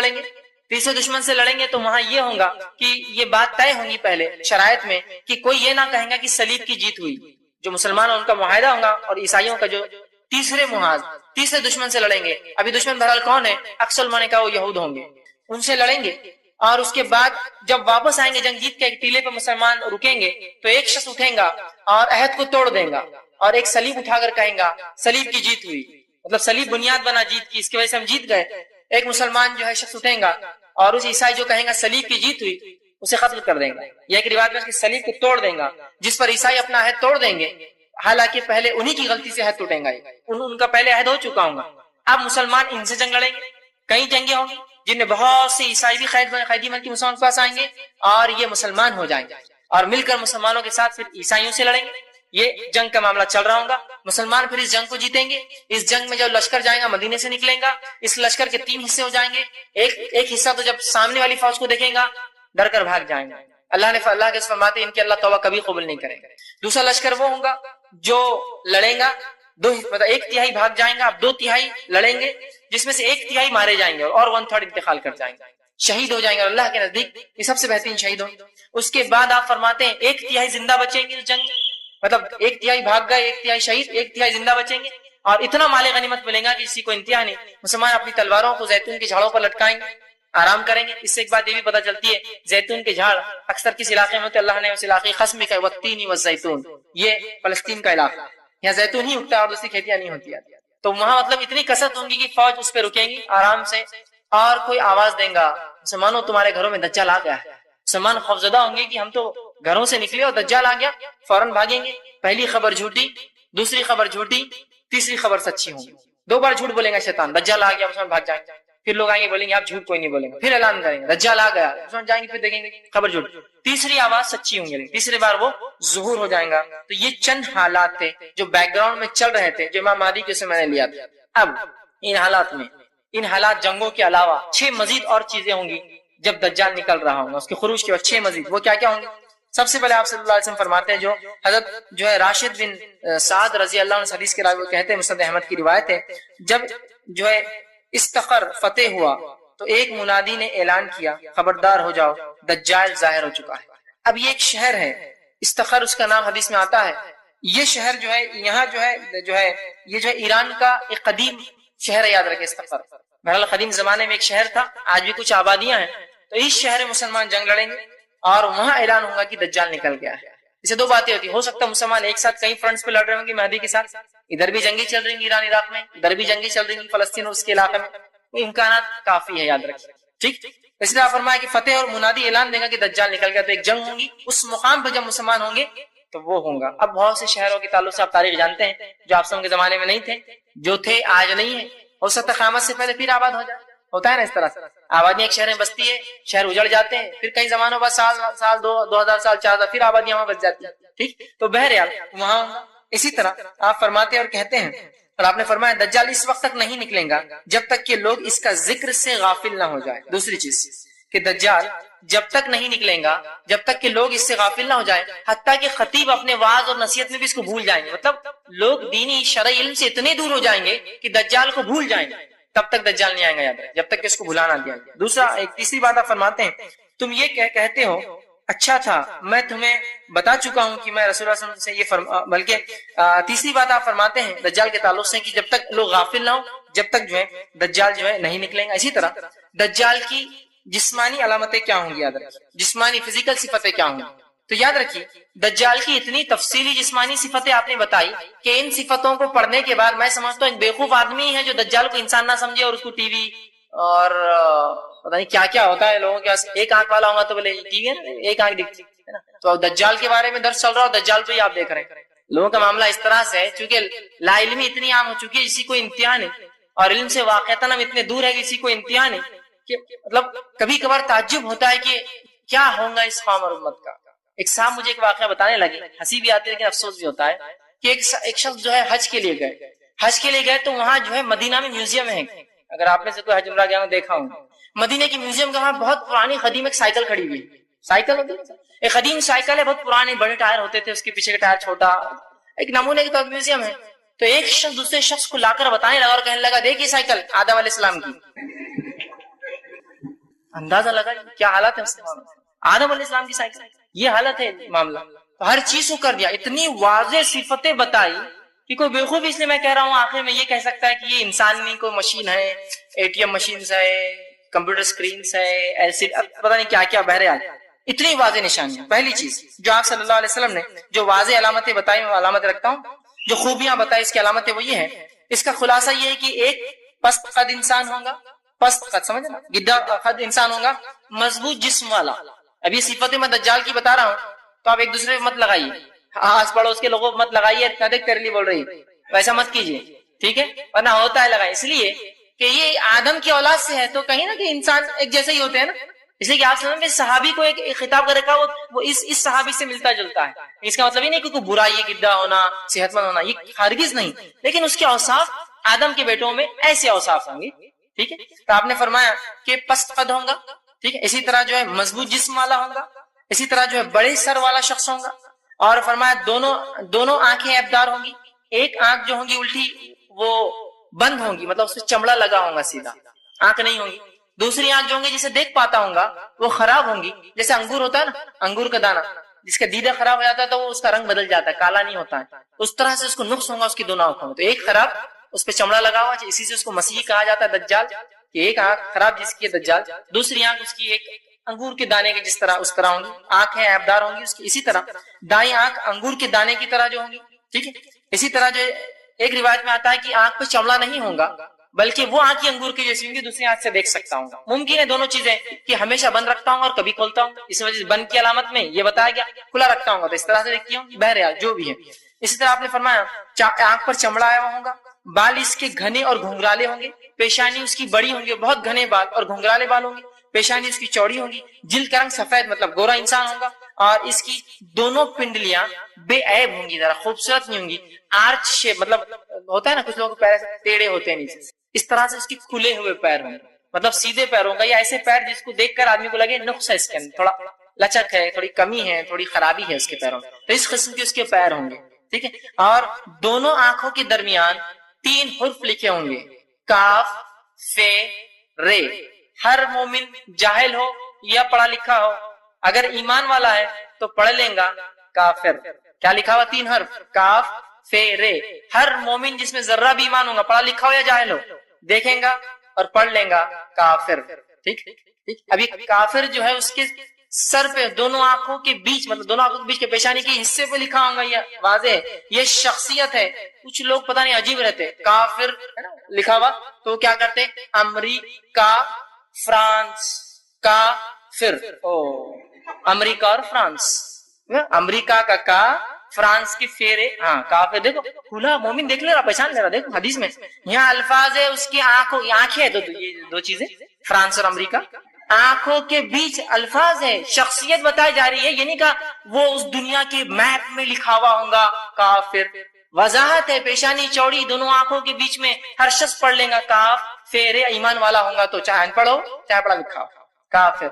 لڑیں گے. تو وہاں یہ ہوگا کہ یہ بات طے ہوں گی پہلے شرائط میں کہ کوئی یہ نہ کہیں گا کہ صلیب کی جیت ہوئی. جو مسلمان ان کا معاہدہ ہوگا، اور عیسائیوں کا جو تیسرے دشمن سے لڑیں گے. ابھی دشمن بہرحال کون ہے؟ اکثر مانے کا وہ یہود ہوں گے، ان سے لڑیں گے. اور اس کے بعد جب واپس آئیں گے جنگ جیت کے، ایک ٹیلے پہ مسلمان رکیں گے تو ایک شخص اٹھیں گا اور عہد کو توڑ دیں گا، اور ایک صلیب اٹھا کر کہیں گا صلیب کی جیت ہوئی، مطلب صلیب بنیاد بنا جیت کی، اس کی وجہ سے ہم جیت گئے. ایک مسلمان جو ہے شخص اٹھیں گا اور اس عیسائی جو کہیں گا صلیب کی جیت ہوئی، اسے قتل کر دیں گا. یہ ایک روایت میں اس کی صلیب کو توڑ دیں گا، جس پر عیسائی اپنا عہد توڑ دیں گے، حالانکہ پہلے انہی کی غلطی سے عہد ٹوٹیں گا، ان کا پہلے عہد ہو چکا ہوگا. اب مسلمان ان سے جنگ لڑیں گے. کئی جنگیں ہوں گی جن میں بہت سے عیسائی بھی قیدی بن کے مسلمان کے پاس آئیں گے، اور یہ مسلمان ہو جائیں گے اور مل کر مسلمانوں کے ساتھ پھر عیسائیوں سے لڑیں گے. یہ جنگ کا معاملہ چل رہا ہوگا. مسلمان پھر اس جنگ کو جیتیں گے. اس جنگ میں جو لشکر جائے گا مدینے سے نکلیں گا. اس لشکر کے 3 حصے ہو جائیں گے. ایک حصہ تو جب سامنے والی فوج کو دیکھیں گا ڈر کر بھاگ جائیں گے. اللہ کے فرماتے ہیں ان کی اللہ توبہ کبھی قبول نہیں کرے گا. دوسرا لشکر وہ ہوگا جو لڑیں گا، مطلب 1/3 بھاگ جائیں گا، اب 2/3 لڑیں گے، جس میں سے 1/3 مارے جائیں گے اور 1/3 انتقال کر جائیں گے، شہید ہو جائیں گے. اور اللہ کے نزدیک یہ سب سے بہترین شہید ہوں. اس کے بعد آپ فرماتے ہیں 1/3 زندہ بچیں گے اس جنگ میں، مطلب 1/3 بھاگ گئے، 1/3 شہید، 1/3 زندہ بچیں گے. اور اتنا مال غنیمت ملے گا کہ کسی کو انتہا نہیں. مسلمان اپنی تلواروں کو زیتون کے جھاڑوں پر لٹکائیں گے، آرام کریں گے. اس سے ایک بات یہ بھی پتہ چلتی ہے زیتون کے جھاڑ اکثر کس علاقے میں ہوتے، اللہ نے اس علاقے قسم کا والتین والزیتون، یہ فلسطین کا علاقہ، یہاں زیتون ہی اگتا ہے اور دوسری کھیتیاں نہیں ہوتی. تو وہاں مطلب اتنی کثرت ہوں گی کہ فوج اس پہ رکیں گی آرام سے، اور کوئی آواز دیں گا مسلمانوں تمہارے گھروں میں دجال آ گیا ہے. مسلمان خوفزدہ ہوں گے کہ ہم تو گھروں سے نکلے اور دجال آ گیا، فوراً بھاگیں گے. پہلی خبر جھوٹی، دوسری خبر جھوٹی، تیسری خبر سچی ہوں گی. 2 بار جھوٹ بولیں گا شیطان، دجال آ گیا، مسلمان بھاگ جائیں گے. پھر لوگ آئیں گے بولیں گے آپ جھوٹ کوئی نہیں بولیں گے، پھر اعلان کریں گے دجال آ گیا، مسلمان جائیں گے، پھر دیکھیں گے خبر جھوٹ. تیسری آواز سچی ہوں گی، تیسری بار وہ ظہور ہو جائیں گا. تو یہ چند حالات تھے جو بیک گراؤنڈ میں چل رہے تھے، جو امام مہدی کے سے میں نے لیا تھا. اب ان حالات میں، ان حالات جنگوں کے علاوہ 6 مزید اور چیزیں ہوں گی جب دجال نکل رہا ہوگا. اس کے خروج کے بعد 6 مزید، وہ کیا کیا ہوں گے؟ سب سے پہلے آپ صلی اللہ علیہ وسلم فرماتے ہیں، جو حضرت جو ہے راشد بن سعد رضی اللہ عنہ حدیث کے راوی کہتے ہیں، مسند احمد کی روایت ہے، جب جو ہے استخر فتح ہوا تو ایک منادی نے اعلان کیا خبردار ہو جاؤ دجال ظاہر ہو چکا ہے. اب یہ ایک شہر ہے استخر اس کا نام حدیث میں آتا ہے. یہ شہر جو ہے یہاں جو ہے یہ جو ہے ایران کا ایک قدیم شہر ہے, یاد رکھے استخر. بہرحال قدیم زمانے میں ایک شہر تھا, آج بھی کچھ آبادیاں ہیں. تو اس شہر میں مسلمان جنگ لڑیں گے اور وہاں اعلان ہوگا کہ دجال نکل گیا ہے. اسے دو باتیں ہوتی ہیں, ہو سکتا ہے مسلمان ایک ساتھ کئی فرنٹس پہ لڑ رہے ہوں گے مہدی کے ساتھ, ادھر بھی جنگیں چل رہی ہیں ایران عراق میں, ادھر بھی جنگیں چل رہی ہیں فلسطین اور اس کے علاقے میں, امکانات کافی ہے, یاد رکھیں. ٹھیک, اس لیے فرمایا کہ فتح اور منادی اعلان دے گا کہ دجال نکل گیا, تو ایک جنگ ہوگی اس مقام پہ جب مسلمان ہوں گے تو وہ ہوگا. اب بہت سے شہروں کے تعلق سے آپ تاریخ جانتے ہیں جو آپ کے زمانے میں نہیں تھے, جو تھے آج نہیں ہے, ہو سکتا ہے قیامت سے پہلے پھر آباد ہو جائے. ہوتا ہے نا اس طرح سے, آبادی ایک شہر میں بستی ہے, شہر اجڑ جاتے ہیں, پھر کئی زمانوں بعد سال 2000 سال 4000 پھر آبادیاں وہاں بس جاتی ہیں. ٹھیک, تو بہرحال وہاں اسی طرح آپ فرماتے اور کہتے ہیں, اور آپ نے فرمایا دجال اس وقت تک نہیں نکلیں گا جب تک کہ لوگ اس کا ذکر سے غافل نہ ہو جائے. دوسری چیز کہ دجال جب تک نہیں نکلیں گا جب تک کہ لوگ اس سے غافل نہ ہو جائیں, حتیٰ کہ خطیب اپنے وعظ اور نصیحت میں بھی اس کو بھول جائیں گے. مطلب لوگ دینی شرعی علم سے اتنے دور ہو جائیں گے کہ دجال کو بھول جائیں گے, تب تک دجال نہیں آئے گا, یاد رکھیں, جب تک کہ اس کو بھلانا دیا جائے. دوسرا ایک تیسری بات آپ فرماتے ہیں, تم یہ کہتے ہو اچھا تھا میں تمہیں بتا چکا ہوں کہ میں رسول اللہ صلی اللہ علیہ وسلم سے یہ بلکہ تیسری بات آپ فرماتے ہیں دجال کے تعلق سے کہ جب تک لوگ غافل نہ ہو جب تک جو ہے دجال جو ہے نہیں نکلیں گا. اسی طرح دجال کی جسمانی علامتیں کیا ہوں گی, یاد رکھیے, جسمانی فزیکل صفتیں کیا ہوں گی. تو یاد رکھیے دجال کی اتنی تفصیلی جسمانی صفتیں آپ نے بتائی کہ ان صفتوں کو پڑھنے کے بعد میں سمجھتا ہوں ایک بیوقوف آدمی ہے جو دجال کو انسان نہ سمجھے اور اس کو ٹی وی اور پتہ نہیں کیا کیا ہوتا ہے لوگوں کے پاس, ایک آنکھ والا ہوگا تو بولے ٹی وی ہے نا, ایک آنکھ دکھتی ہے نا. تو دجال کے بارے میں درس چل رہا ہو, دجال تو ہی آپ دیکھ رہے ہیں. لوگوں کا معاملہ اس طرح سے ہے چونکہ لا علمی اتنی عام ہو چکی ہے کسی کو امتحان ہے, اور علم سے واقعتاً ہم اتنے دور ہے کسی کو امتحان ہے کہ مطلب کبھی کبھار تعجب ہوتا ہے کہ کیا ہوگا اس قوم اور امت کا. ایک صاحب مجھے ایک واقعہ بتانے لگے, ہنسی بھی آتی ہے لیکن افسوس بھی ہوتا ہے کہ ایک شخص جو ہے حج کے لیے گئے تو وہاں جو ہے مدینہ میں میوزیم ہے. اگر آپ میں سے کوئی حج عمرہ گیا ہو دیکھا ہوں, مدینہ کی میوزیم کے وہاں بہت پرانی قدیم ایک سائیکل کھڑی ہوئی, سائیکل ہوتی ہے, ایک قدیم سائیکل ہے, بہت پرانے بڑے ٹائر ہوتے تھے, اس کے پیچھے کا ٹائر چھوٹا, ایک نمونے کے طور پر میوزیم ہے. تو ایک شخص دوسرے شخص کو لا کر بتانے لگا اور کہنے لگا دیکھیے سائیکل آدم علیہ السلام کی. اندازہ لگا کیا حالت ہے اس آدم علیہ السلام کی سائیکل, یہ حالت ہے معاملہ. ہر چیز کو کر دیا, اتنی واضح صفتیں بتائی کہ کوئی بیوقوف, اس لیے میں کہہ رہا ہوں آخر میں یہ کہہ سکتا ہے کہ یہ انسان نہیں, کوئی مشین ہے, اے ٹی ایم مشینز ہے, کمپیوٹر سکرینز ہے, ایسے پتہ نہیں کیا کیا. بہرحال اتنی واضح نشانیاں. پہلی چیز جو آپ صلی اللہ علیہ وسلم نے جو واضح علامتیں بتائی, میں علامتیں رکھتا ہوں, جو خوبیاں بتائی اس کی علامتیں وہ یہ ہیں. اس کا خلاصہ یہ ہے کہ ایک پست قد انسان ہوگا, پست قد سمجھے نا, گڈا قد انسان ہوگا, مضبوط جسم والا. اب یہ صفتیں میں دجال کی بتا رہا ہوں تو آپ ایک دوسرے پہ مت لگائیے, آس پڑوس کے لوگوں مت لگائیے اتنا دیکھ تیرے لیے بول رہی ہے, ویسا مت کیجیے, ٹھیک ہے, ورنہ ہوتا ہے لگائے. اس لیے کہ یہ آدم کی اولاد سے ہے تو کہیں نا کہ انسان ایک جیسے ہی ہوتے ہیں نا, اس لیے کہ آپ سمجھ میں صحابی کو ایک خطاب کر رکھا وہ اس صحابی سے ملتا جلتا ہے. اس کا مطلب یہ نہیں کہ کوئی برائی ہے, گڈا ہونا, صحت مند ہونا, یہ ہرگز نہیں, لیکن اس کے اوصاف آدم کے بیٹوں میں ایسے اوصاف ہوں گے. ٹھیک ہے, تو آپ نے فرمایا کہ پست قد ہوگا, ٹھیک ہے, اسی طرح جو ہے مضبوط جسم والا ہوگا, اسی طرح جو ہے بڑے سر والا شخص ہوگا, اور فرمایا دونوں آنکھیں عیبدار ہوں گی. ایک آنکھ جو ہوں گی الٹی وہ بند ہوں گی, مطلب اس میں چمڑا لگا ہوگا, سیدھا آنکھ نہیں ہوگی. دوسری آنکھ جو ہوں گی جسے دیکھ پاتا ہوں گا وہ خراب ہوں گی, جیسے انگور ہوتا ہے نا, انگور کا دانا جس کا دیدہ خراب ہو جاتا ہے تو وہ اس کا رنگ بدل جاتا ہے, کالا نہیں ہوتا ہے, اس طرح سے اس کو نقص ہوگا اس کی دونوں آنکھوں میں. تو ایک خراب, اس پہ چمڑا لگا ہوا, اسی سے اس کو مسیح کہا جاتا ہے, دجال, کہ ایک آنکھ خراب جس کی ہے دجال. دوسری آنکھ اس کی ایک انگور کے دانے کے جس طرح اس طرح ہوں گی, آنکھیں عیبدار ہوں گی اس کی. اسی طرح دائیں آنکھ انگور کے دانے کی طرح جو ہوں گی, ٹھیک ہے. اسی طرح جو ایک روایت میں آتا ہے کہ آنکھ پہ چمڑا نہیں ہوگا بلکہ وہ آنکھ انگور کی جیسی ہوں گی, دوسری آنکھ سے دیکھ سکتا ہوں. ممکن ہے دونوں چیزیں کہ ہمیشہ بند رکھتا ہوں اور کبھی کھولتا ہوں, اس وجہ سے بند کی علامت میں یہ بتایا گیا, کھلا رکھتا ہوں تو اس طرح سے دیکھتی ہوں. بہرحال جو بھی ہے, اسی طرح آپ نے فرمایا آنکھ پر چمڑا آیا ہوگا, بال اس کے گھنے اور گھنگرالے ہوں گے, پیشانی اس کی بڑی ہوں گے, بہت گھنے بال اور گھنگرالے بال ہوں گے, پیشانی اس کی چوڑی ہوگی, جلد کا رنگ سفید مطلب گورا انسان ہوگا, اور اس کی دونوں پنڈلیاں بے عیب ہوں گی, ذرا خوبصورت نہیں ہوں گی, آرچ شیپ, مطلب ہوتا ہے نا کچھ لوگوں کے پیر ٹیڑھے ہوتے ہیں نیچے, اس طرح سے اس کی کھلے ہوئے پیر ہوں گے, مطلب سیدھے پیر ہوں گا, یا ایسے پیر جس کو دیکھ کر آدمی کو لگے نقص ہے اس کے اندر, تھوڑا لچک ہے, تھوڑی کمی ہے, تھوڑی خرابی ہے اس کے پیروں میں, تو اس قسم کے اس کے پیر ہوں گے, ٹھیک ہے. اور دونوں آنکھوں کے درمیان 3 حرف لکھے ہوں گے, کاف, فے رے. ہر مومن جاہل ہو یا پڑھا لکھا ہو، اگر ایمان والا ہے تو پڑھ لیں گا کافر. کیا لکھا ہوا؟ 3 حرف، کاف فے رے. ہر مومن جس میں ذرہ بھی ایمان ہوگا، پڑھا لکھا ہو یا جاہل ہو، دیکھیں گا اور پڑھ لیں گا کافر. ٹھیک. ابھی کافر جو ہے اس کے سر پہ دونوں آنکھوں کے بیچ، مطلب دونوں آنکھوں کے بیچ کے پیشانی کے حصے پہ لکھا ہوگا، یہ واضح ہے، یہ شخصیت ہے. کچھ لوگ پتہ نہیں عجیب رہتے، کافر لکھا ہوا تو کیا کرتے؟ امریکہ فرانس کافر. امریکہ اور فرانس، امریکہ کا کا، فرانس کی فیرے، ہاں کافر. دیکھو کھلا مومن دیکھ لے رہا، پہچان لے رہا. دیکھو حدیث میں یہاں الفاظ ہے، اس کی آنکھوں، آنکھیں ہے یہ 2 چیزیں، فرانس اور امریکہ، آنکھوں کے بیچ الفاظ ہے، شخصیت بتائی جا رہی ہے. یہ نہیں کہا وہ اس دنیا کے میپ میں لکھا ہوا ہوگا کافر. وضاحت ہے، پیشانی چوڑی، دونوں آنکھوں کے بیچ میں، ہر شخص پڑھ لیں گا کاف فیرے. ایمان والا ہوگا تو چاہے ان پڑھ ہو چاہے پڑھا لکھا ہو، کافر.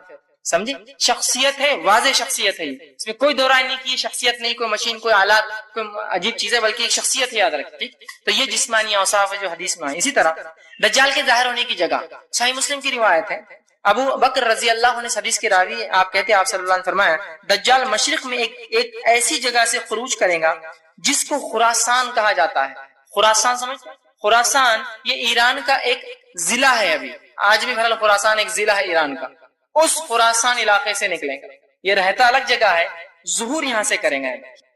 سمجھے؟ شخصیت ہے، واضح شخصیت ہے، اس میں کوئی دو رائے نہیں کی شخصیت نہیں، کوئی مشین، کوئی آلات، کوئی عجیب چیز ہے، بلکہ ایک شخصیت ہے، یاد رکھیں. ٹھیک. تو یہ جسمانی اوصاف ہے جو حدیث میں آئے. اسی طرح دجال کے ظاہر ہونے کی جگہ، صحیح مسلم کی روایت ہے، ابو بکر رضی اللہ عنہ حدیث کے راوی ہے، آپ کہتے ہیں آپ صلی اللہ علیہ وسلم فرمایا دجال مشرق میں ایک ایسی جگہ سے خروج کرے گا جس کو خراسان کہا جاتا ہے. خراسان سمجھتے ہیں؟ خراسان یہ ایران کا ایک ضلع ہے، ابھی آج بھی بہرحال خراسان ایک ضلع ہے ایران کا. اس خراسان علاقے سے نکلیں گا. یہ رہتا الگ جگہ ہے، ظہور یہاں سے کریں گے.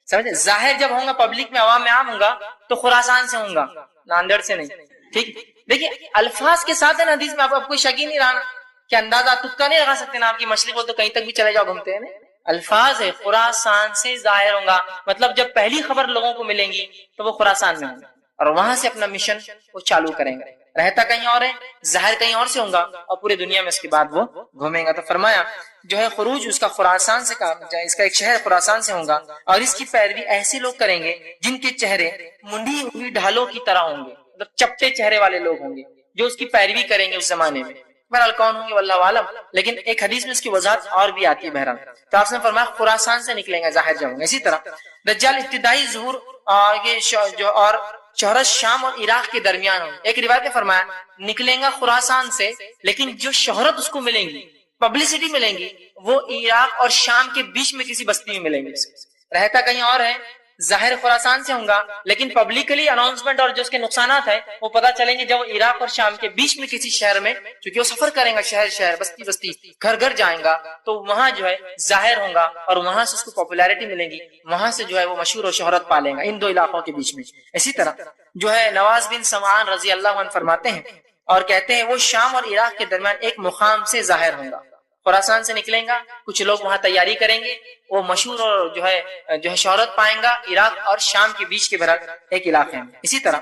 سمجھے؟ ظاہر جب ہوں گا پبلک میں، عوام میں عام ہوں گا تو خراسان سے ہوں گا، ناندیڑ سے نہیں. ٹھیک. دیکھیے الفاظ کے ساتھ ہے نا حدیث میں، آپ کوئی شک ہی نہیں رہا کہ اندازہ تکا نہیں لگا سکتے نا. آپ کی مشرق ہو تو کہیں تک بھی چلے جاؤ گھومتے ہیں نا. الفاظ ہے خراسان سے ظاہر ہوں گا، مطلب جب پہلی خبر لوگوں کو ملیں گی تو وہ خراسان میں ہوں گے اور وہاں سے اپنا مشن وہ چالو کریں گے. رہتا کہیں اور ہے، ظاہر کہیں اور سے ہوں گا اور پورے دنیا میں اس کے بعد وہ گھومیں گا. تو فرمایا جو ہے خروج اس کا خراسان سے کہا جائے، اس کا ایک شہر خراسان سے ہوں گا اور اس کی پیروی ایسے لوگ کریں گے جن کے چہرے منڈی ہوئی ڈھالوں کی طرح ہوں گے، مطلب چپٹے چہرے والے لوگ ہوں گے جو اس کی پیروی کریں گے اس زمانے میں. بہرحال کون ہوں گے واللہ عالم، لیکن ایک حدیث میں اس کی وضاحت اور بھی آتی ہے. بہرحال تو آپ نے فرمایا خراسان سے نکلیں گے، ظاہر جاؤں گے. اسی طرح دجال ابتدائی ظہور اور شہرت شام اور عراق کے درمیان ہوں. ایک روایت میں فرمایا نکلیں گا خراسان سے، لیکن جو شہرت اس کو ملیں گی، پبلسٹی ملیں گی، وہ عراق اور شام کے بیچ میں کسی بستی میں ملیں گی. رہتا کہیں اور ہے، ظاہر خراسان سے ہوں گا، لیکن پبلکلی اناؤنسمنٹ اور جو اس کے نقصانات ہیں وہ پتہ چلیں گے جب وہ عراق اور شام کے بیچ میں کسی شہر میں، چونکہ وہ سفر کریں گا، شہر شہر، بستی بستی، گھر گھر جائیں گا، تو وہاں جو ہے ظاہر ہوں گا اور وہاں سے اس کو پاپولیرٹی ملے گی، وہاں سے جو ہے وہ مشہور و شہرت پالیں گا ان 2 علاقوں کے بیچ میں. اسی طرح جو ہے نواز بن سمعان رضی اللہ عنہ فرماتے ہیں اور کہتے ہیں وہ شام اور عراق کے درمیان ایک مقام سے ظاہر ہوں گا. خراسان سے نکلیں گا، کچھ لوگ وہاں تیاری کریں گے، وہ مشہور اور جو ہے شہرت پائیں گا عراق اور شام کے بیچ کے برابر ایک علاقے میں. اسی طرح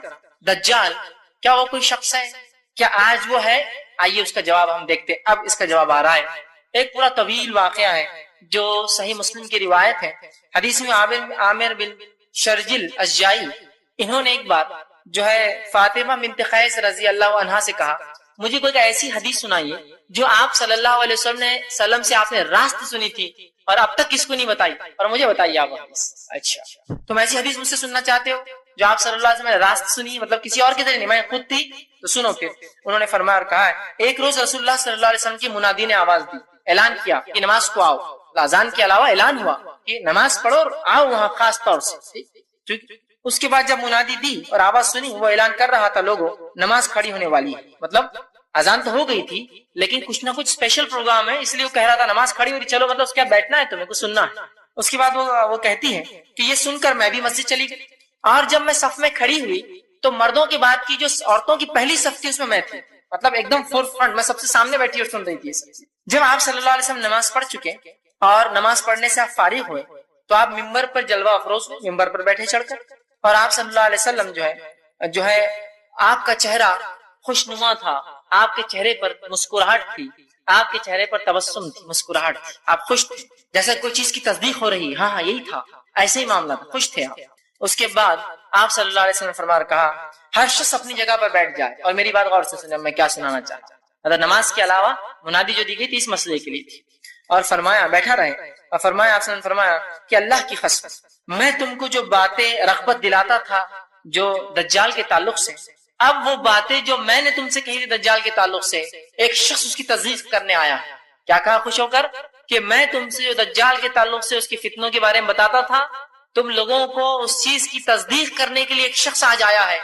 دجال کیا وہ کوئی شخص ہے؟ کیا آج وہ ہے؟ آئیے اس کا جواب ہم دیکھتے. اب اس کا جواب آ رہا ہے. ایک پورا طویل واقعہ ہے جو صحیح مسلم کی روایت ہے. حدیث میں عامر بن شرجل اشجعی، انہوں نے ایک بات جو ہے فاطمہ بنت قیس رضی اللہ عنہا سے کہا مجھے کوئی ایسی حدیث سنائیے جو آپ صلی اللہ علیہ وسلم سے آپ نے راست سنی تھی اور اب تک کس کو نہیں بتائی، اور مجھے بتائیے آپ حدیث. اچھا تم ایسی حدیث مجھ سے سننا چاہتے ہو جو آپ صلی اللہ علیہ وسلم نے راست سنی، مطلب کسی اور کی طرح نہیں، میں خود تھی، تو سنو. پھر انہوں نے فرمایا اور کہا ہے ایک روز رسول اللہ صلی اللہ علیہ وسلم کی منادی نے آواز دی، اعلان کیا کہ نماز کو آؤ. اذان کے علاوہ اعلان ہوا کہ نماز پڑھو اور آؤ وہاں خاص طور سے. اس کے بعد جب منادی دی اور آواز سنی، وہ اعلان کر رہا تھا لوگوں نماز کھڑی ہونے والی ہے. مطلب اذان تو ہو گئی تھی لیکن کچھ نہ کچھ اسپیشل پروگرام ہے، اس لیے وہ کہہ رہا تھا نماز کھڑی ہو رہی، چلو مطلب اس کے بعد بیٹھنا ہے، تمہیں کچھ سننا ہے. اس کے بعد وہ کہتی ہے کہ یہ سن کر میں بھی مسجد چلی گئی اور جب میں صف میں کھڑی ہوئی تو مردوں کے بعد کی جو عورتوں کی پہلی صف تھی اس میں تھی، مطلب ایک دم فور فرنٹ، میں سب سے سامنے بیٹھی اور سن رہی تھی. جب آپ صلی اللہ علیہ وسلم نماز پڑھ چکے اور نماز پڑھنے سے آپ فارغ ہوئے تو آپ ممبر پر جلوہ افروز ہوئے، ممبر پر بیٹھے چڑھ کر، اور آپ صلی اللہ علیہ وسلم جو ہے آپ کا چہرہ خوشنما تھا، آپ کے چہرے پر مسکراہٹ تھی، آپ کے چہرے پر تبسم تھی، مسکراہٹ، آپ خوش تھے جیسے کوئی چیز کی تصدیق ہو رہی، ہاں یہی تھا، ایسے ہی معاملہ تھا، خوش تھے آپ. اس کے بعد آپ صلی اللہ علیہ وسلم نے فرمایا کہا ہر شخص اپنی جگہ پر بیٹھ جائے، اور میری بات غور سے سنیں میں کیا سنانا چاہتا ہوں. اگر نماز کے علاوہ منادی جو دی گئی تھی اس مسئلے کے لیے تھی، اور فرمایا بیٹھا رہے، اور فرمایا آپ نے فرمایا کہ اللہ کی قسم میں تم کو جو باتیں رغبت دلاتا تھا جو دجال کے تعلق سے، اب وہ باتیں جو میں نے تم سے کہی تھی دجال کے تعلق سے، ایک شخص اس کی تصدیق کرنے آیا. کیا کہا خوش ہو کر کہ میں تم سے جو دجال کے تعلق سے اس کی فتنوں کے بارے میں بتاتا تھا، تم لوگوں کو اس چیز کی تصدیق کرنے کے لیے ایک شخص آج آیا ہے.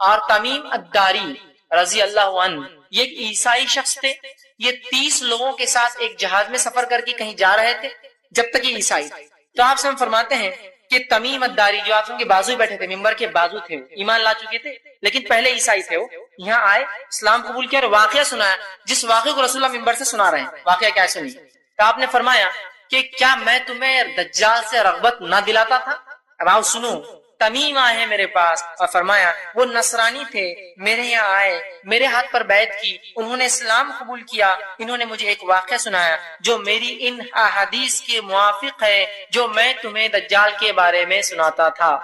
اور تمیم الداری رضی اللہ عنہ یہ ایک عیسائی شخص تھے. یہ 30 لوگوں کے ساتھ ایک جہاز میں سفر کر کے کہیں جا رہے تھے جب تک یہ عیسائی تھے. تو آپ سے ہم فرماتے ہیں کہ تمیم الداری جو آپ کے بازو بیٹھے تھے، ممبر کے بازو تھے، ایمان لا چکے تھے لیکن پہلے عیسائی تھے، وہ یہاں آئے، اسلام قبول کیا اور واقعہ سنایا جس واقعے کو رسول اللہ ممبر سے سنا رہے ہیں. واقعہ کیا سنی؟ تو آپ نے فرمایا کہ کیا میں تمہیں دجال سے رغبت نہ دلاتا تھا؟ اب آؤ سنو. تمیم آئے ہیں میرے پاس اور فرمایا وہ نصرانی تھے، میرے یہاں آئے، میرے ہاتھ پر بیعت کی، انہوں نے اسلام قبول کیا. انہوں نے مجھے ایک واقعہ سنایا جو میری ان احادیث کے موافق ہے جو میں تمہیں دجال کے بارے میں سناتا تھا.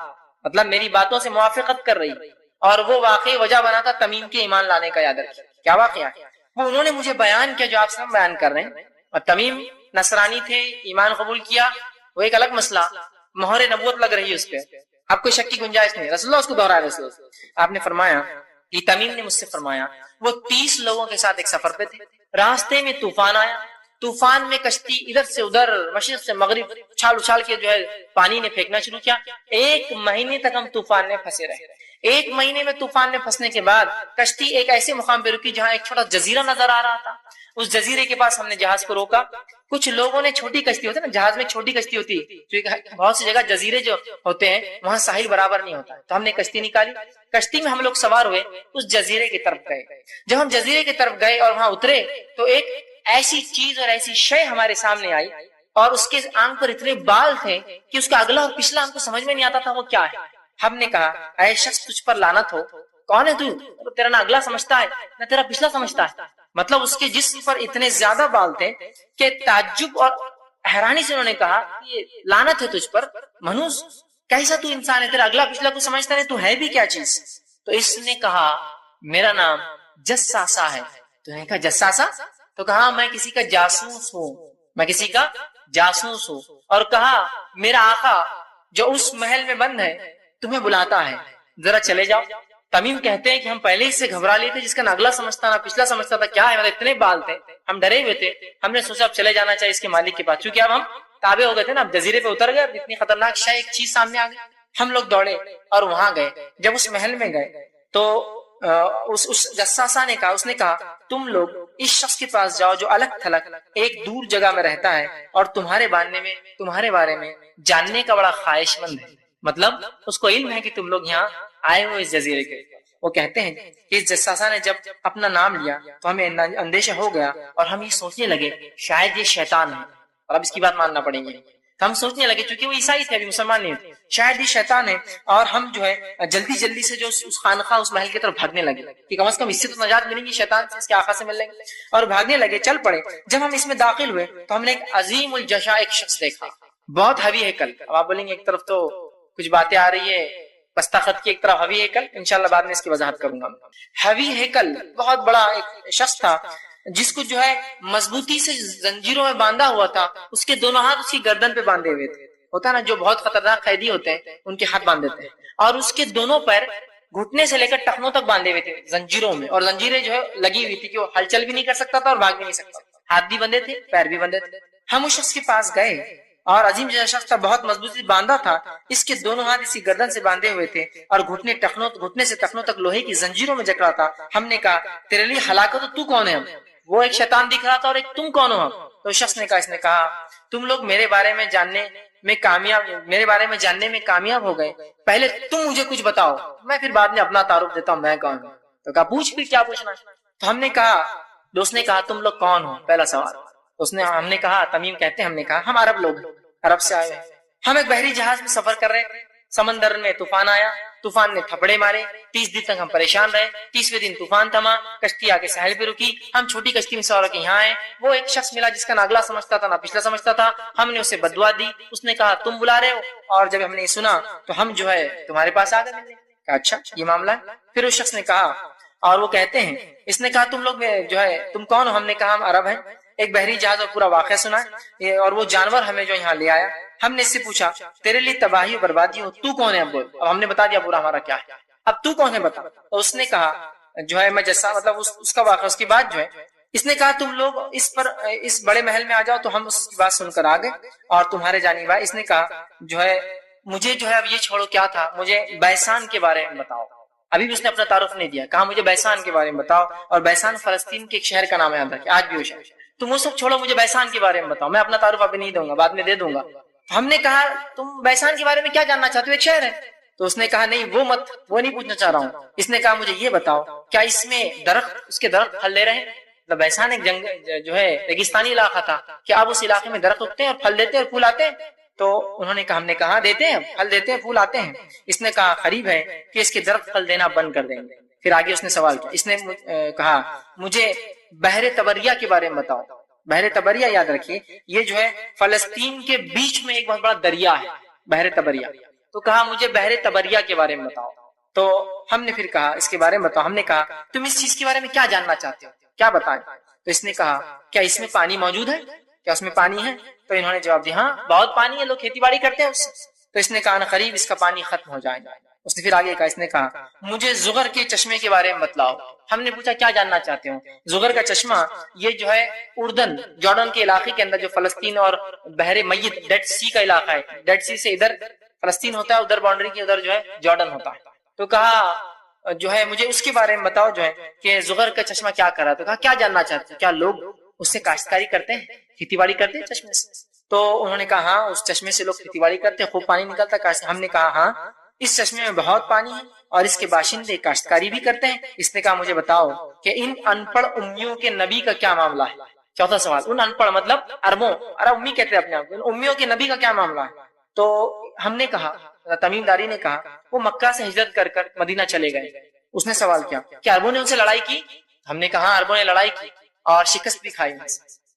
مطلب میری باتوں سے موافقت کر رہی، اور وہ واقعی وجہ بنا تھا تمیم کے ایمان لانے کا. یاد رکھیں کیا واقعہ ہے وہ انہوں نے مجھے بیان کیا جو آپ سے ہم بیان کر رہے ہیں. اور تمیم نصرانی تھے، ایمان قبول کیا، وہ ایک الگ مسئلہ، مہر نبوت لگ رہی ہے اس پہ، آپ کو شک کی گنجائش نہیں. رسول اللہ اس کو دہرا رسول اللہ. آپ نے فرمایا کہ تمیم نے مجھ سے فرمایا وہ 30 لوگوں کے ساتھ ایک سفر پہ تھے، راستے میں طوفان آیا، طوفان میں کشتی ادھر سے ادھر مشرق سے مغرب اچھال اچھال کے جو ہے پانی نے پھینکنا شروع کیا. 1 مہینے تک ہم طوفان میں پھنسے رہے. 1 مہینے میں طوفان میں پھنسنے کے بعد کشتی ایک ایسے مقام پہ رکی جہاں ایک چھوٹا جزیرہ نظر آ رہا تھا. اس جزیرے کے پاس ہم نے جہاز کو روکا. کچھ لوگوں نے چھوٹی کشتی ہوتی ہے نا، جہاز میں چھوٹی کشتی ہوتی ہے، بہت سی جگہ جزیرے جو ہوتے ہیں وہاں ساحل برابر نہیں ہوتا، تو ہم نے کشتی نکالی. کشتی میں ہم لوگ سوار ہوئے، اس جزیرے کی طرف گئے. جب ہم جزیرے کی طرف گئے اور وہاں اترے تو ایک ایسی چیز اور ایسی شے ہمارے سامنے آئی، اور اس کے آنکھ پر اتنے بال تھے کہ اس کا اگلا اور پچھلا ہم کو سمجھ میں نہیں آتا تھا وہ کیا ہے. ہم نے کہا اے شخص تجھ پر لعنت ہو، کون ہے تو؟ تیرا نہ اگلا سمجھتا ہے نہ تیرا پچھلا سمجھتا ہے. مطلب اس کے جسم پر اتنے زیادہ بال تھے کہ تعجب اور حیرانی سے انہوں نے کہا یہ لعنت ہے تجھ پر منوس، کیسا تو انسان ہے، تیرا اگلا پچھلا کو سمجھتا نہیں، تو ہے بھی کیا چیز؟ تو اس نے کہا میرا نام جساسا ہے. تو نے کہا جساسا؟ تو کہا میں کسی کا جاسوس ہوں، میں کسی کا جاسوس ہوں. اور کہا میرا آقا جو اس محل میں بند ہے تمہیں بلاتا ہے، ذرا چلے جاؤ. تمیم کہتے ہیں کہ ہم پہلے سے گھبرا لیے تھے، جس کا نہ اگلا سمجھتا نہ پچھلا سمجھتا تھا کیا ہے، مطلب اتنے بال تھے، ہم ڈرے ہوئے تھے. ہم نے سوچا اب چلے جانا چاہیے اس کے مالک کے پاس، چونکہ اب ہم تابع ہو گئے تھے نا، اب جزیرے پہ اتر گئے، اب اتنی خطرناک شے ایک چیز سامنے آ گئی. ہم لوگ دوڑے اور وہاں گئے. جب اس محل میں گئے تو اس جساسا نے کہا، اس نے کہا تم لوگ اس شخص کے پاس جاؤ جو الگ تھلگ ایک دور جگہ میں رہتا ہے اور تمہارے بارے میں جاننے کا بڑا خواہش مند ہے. مطلب اس کو علم ہے کہ تم لوگ یہاں آئے ہو اس جزیرے کے. وہ کہتے ہیں کہ اس جساسا نے جب اپنا نام لیا تو ہمیں اندیشہ ہو گیا اور ہم یہ سوچنے لگے شاید یہ شیطان ہے، اور اب اس کی بات ماننا پڑیں گے. تو ہم سوچنے لگے چونکہ وہ عیسائی تھے، ابھی مسلمان نہیں تھے، شاید یہ شیطان ہے، اور ہم جو ہے جلدی سے جو اس خانقاہ اس محل کی طرف بھاگنے لگے کہ کم از کم اس سے تو نجات ملیں گی، شیطان سے اس کے آقا سے مل لیں گے، اور بھاگنے لگے، چل پڑے. جب ہم اس میں داخل ہوئے تو ہم نے ایک عظیم الجشا ایک شخص دیکھا، بہت ہیوی ہیکل. اب آپ بولیں گے ایک طرف تو کچھ باتیں آ رہی ہے پستاخط کی، ایک طرف ہیوی ہیکل، انشاءاللہ بعد میں اس کی وضاحت کروں گا. ہیوی ہیکل بہت بڑا ایک شخص تھا جس کو جو ہے مضبوطی سے زنجیروں میں باندھا ہوا تھا. اس کے دونوں ہاتھ اس کی گردن پہ باندھے ہوئے تھے، ہوتا نا جو بہت خطرناک قیدی ہوتے ہیں ان کے ہاتھ باندھ دیتے ہیں، اور اس کے دونوں پیر گھٹنے سے لے کر ٹخنوں تک باندھے ہوئے تھے زنجیروں میں، اور زنجیریں جو ہے لگی ہوئی تھی کہ وہ ہلچل بھی نہیں کر سکتا تھا اور بھاگ بھی نہیں سکتا، ہاتھ بھی بندھے تھے پیر بھی بندھے تھے. ہم اس شخص کے پاس گئے اور عظیم جیسا شخص تھا، بہت مضبوطی سے باندھا تھا، اس کے دونوں ہاتھ اسی گردن سے باندھے ہوئے تھے اور گھٹنے سے ٹخنوں تک لوہے کی زنجیروں میں جکڑا تھا. ہم نے کہا تیرے لیے ہلاکت تو کون ہے؟ وہ ایک شیطان دکھ رہا تھا اور ایک تم کون ہو؟ تو شخص نے کہا، اس نے کہا تم لوگ میرے بارے میں جاننے میں کامیاب ہو گئے، پہلے تم مجھے کچھ بتاؤ، میں پھر بعد میں اپنا تعارف دیتا ہوں میں کون ہوں. تو کہا پوچھ پھر کیا پوچھنا. تو ہم نے کہا، دوست نے کہا تم لوگ کون ہو؟ پہلا سوال. ہم نے کہا، تمیم کہتے ہیں ہم نے کہا ہم عرب لوگ ہیں، عرب سے آئے ہیں. ہم ایک بحری جہاز میں سفر کر رہے تھے، سمندر میں طوفان آیا، طوفان نے تھپڑے مارے، 30 دن تک ہم پریشان رہے. 30ویں دن طوفان تھما، کشتی آ کے ساحل پہ رکی، ہم چھوٹی کشتی میں سوار ہو کے یہاں آئے. وہ ایک شخص ملا جس کا نہ اگلا سمجھتا تھا نہ پچھلا سمجھتا تھا. ہم نے اسے بددعا دی، اس نے کہا تم بلا رہے ہو، اور جب ہم نے سنا تو ہم جو ہے تمہارے پاس آ گئے ملنے. کہا اچھا یہ معاملہ ہے. پھر اس شخص نے کہا، اور وہ کہتے ہیں، اس نے کہا تم لوگ جو ہے تم کون ہو؟ ہم نے کہا ہم عرب ہیں. ایک بحری جہاز اور پورا واقعہ سنا ہے، اور وہ جانور ہمیں جو یہاں لے آیا. ہم نے اس سے پوچھا تیرے لیے تباہی و بربادی ہو، تو کون ہے؟ اب بول. اب ہم نے بتا دیا پورا ہمارا کیا ہے. اب تو کون ہے بتا؟ تو اس نے کہا جو ہے مجسہ مطلب اس کا واقعہ، اس کی بات جو ہے، اس نے کہا تم لوگ اس بڑے محل میں آ جاؤ، تو ہم اس کی بات سن کر آ گئے اور تمہارے جانب آئے۔ اس نے کہا جو ہے مجھے جو ہے اب یہ چھوڑو کیا تھا، مجھے بیسان کے بارے میں بتاؤ۔ ابھی بھی اس نے اپنا تعارف نہیں دیا، کہا مجھے بیسان کے بارے میں بتاؤ، اور بیسان فلسطین کے ایک شہر کا نام یاد رکھے، آج بھی وہ شہر۔ تم وہ سب چھوڑو، مجھے بیسان کے بارے میں بتاؤ، میں اپنا تعارف ابھی نہیں دوں گا، بعد میں دے دوں گا۔ ہم نے کہا تم بیسان کے بارے میں کیا جاننا چاہتے ہو، ایک شہر ہے؟ تو اس نے کہا نہیں وہ نہیں پوچھنا چاہ رہا ہوں۔ اس نے کہا مجھے یہ بتاؤ کیا اس میں اس کے درخت پھل دے رہے ہیں؟ مطلب بیسان ایک جو ہے ریگستانی علاقہ تھا، کیا آپ اس علاقے میں درخت اگتے ہیں اور پھل دیتے ہیں اور پھول آتے ہیں؟ تو انہوں نے کہا ہم نے کہا دیتے ہیں، پھل دیتے ہیں، پھول آتے ہیں۔ اس نے کہا قریب ہے کہ اس کے درخت پھل دینا بند کر دیں گے۔ پھر آگے اس نے سوال کیا، اس نے کہا مجھے بحر طبریہ کے بارے میں بتاؤ۔ بحر طبریہ یاد رکھیے یہ جو ہے فلسطین کے بیچ میں ایک بہت بڑا دریا ہے، بحر طبریہ۔ تو کہا مجھے بحر طبریہ کے بارے میں بتاؤ۔ تو ہم نے پھر کہا اس کے بارے میں بتاؤ۔ ہم نے کہا تم اس چیز کے بارے میں کیا جاننا چاہتے ہو، کیا بتائیں؟ تو اس نے کہا کیا اس میں پانی موجود ہے، کیا اس میں پانی ہے؟ تو انہوں نے جواب دیا ہاں بہت پانی ہے، لوگ کھیتی باڑی کرتے ہیں اس سے۔ تو اس نے کہا نا قریب اس کا پانی ختم ہو جائے گا۔ اس نے پھر آگے کہا، اس نے کہا مجھے زغر کے چشمے کے بارے میں بتلاؤ۔ ہم نے پوچھا کیا جاننا چاہتے ہو؟ زغر کا چشمہ یہ جو ہے اردن جارڈن کے علاقے کے اندر جو فلسطین اور بحر میت ڈیڈ سی کا علاقہ ہے، ڈیڈ سی سے ادھر فلسطین ہوتا ہے، ادھر باؤنڈری کے ادھر جو ہے جارڈن ہوتا ہے۔ تو کہا جو ہے مجھے اس کے بارے میں بتاؤ جو ہے کہ زغر کا چشمہ کیا کر رہا ہے۔ تو کہا کیا جاننا چاہتے ہو، کیا لوگ اس سے کاشتکاری کرتے ہیں، کھیتی باڑی کرتے ہیں چشمے سے؟ تو انہوں نے کہا ہاں اس چشمے سے لوگ کھیتی باڑی کرتے ہیں، خوب پانی نکلتا ہے۔ ہم نے کہا ہاں اس چشمے میں بہت پانی ہے اور اس کے باشندے کاشتکاری بھی کرتے ہیں۔ اس نے کہا مجھے بتاؤ کہ ان ان پڑھ امیوں کے نبی کا کیا معاملہ ہے۔ چوتھا سوال، ان ان پڑھ مطلب عرب امی کہتے ہیں اپنے آپ کو، ان امیوں کے نبی کا کیا معاملہ ہے؟ تو ہم نے کہا، تمیم داری نے کہا وہ مکہ سے ہجرت کر کر مدینہ چلے گئے۔ اس نے سوال کیا کہ عربوں نے ان سے لڑائی کی؟ ہم نے کہا عربوں نے لڑائی کی اور شکست بھی کھائی۔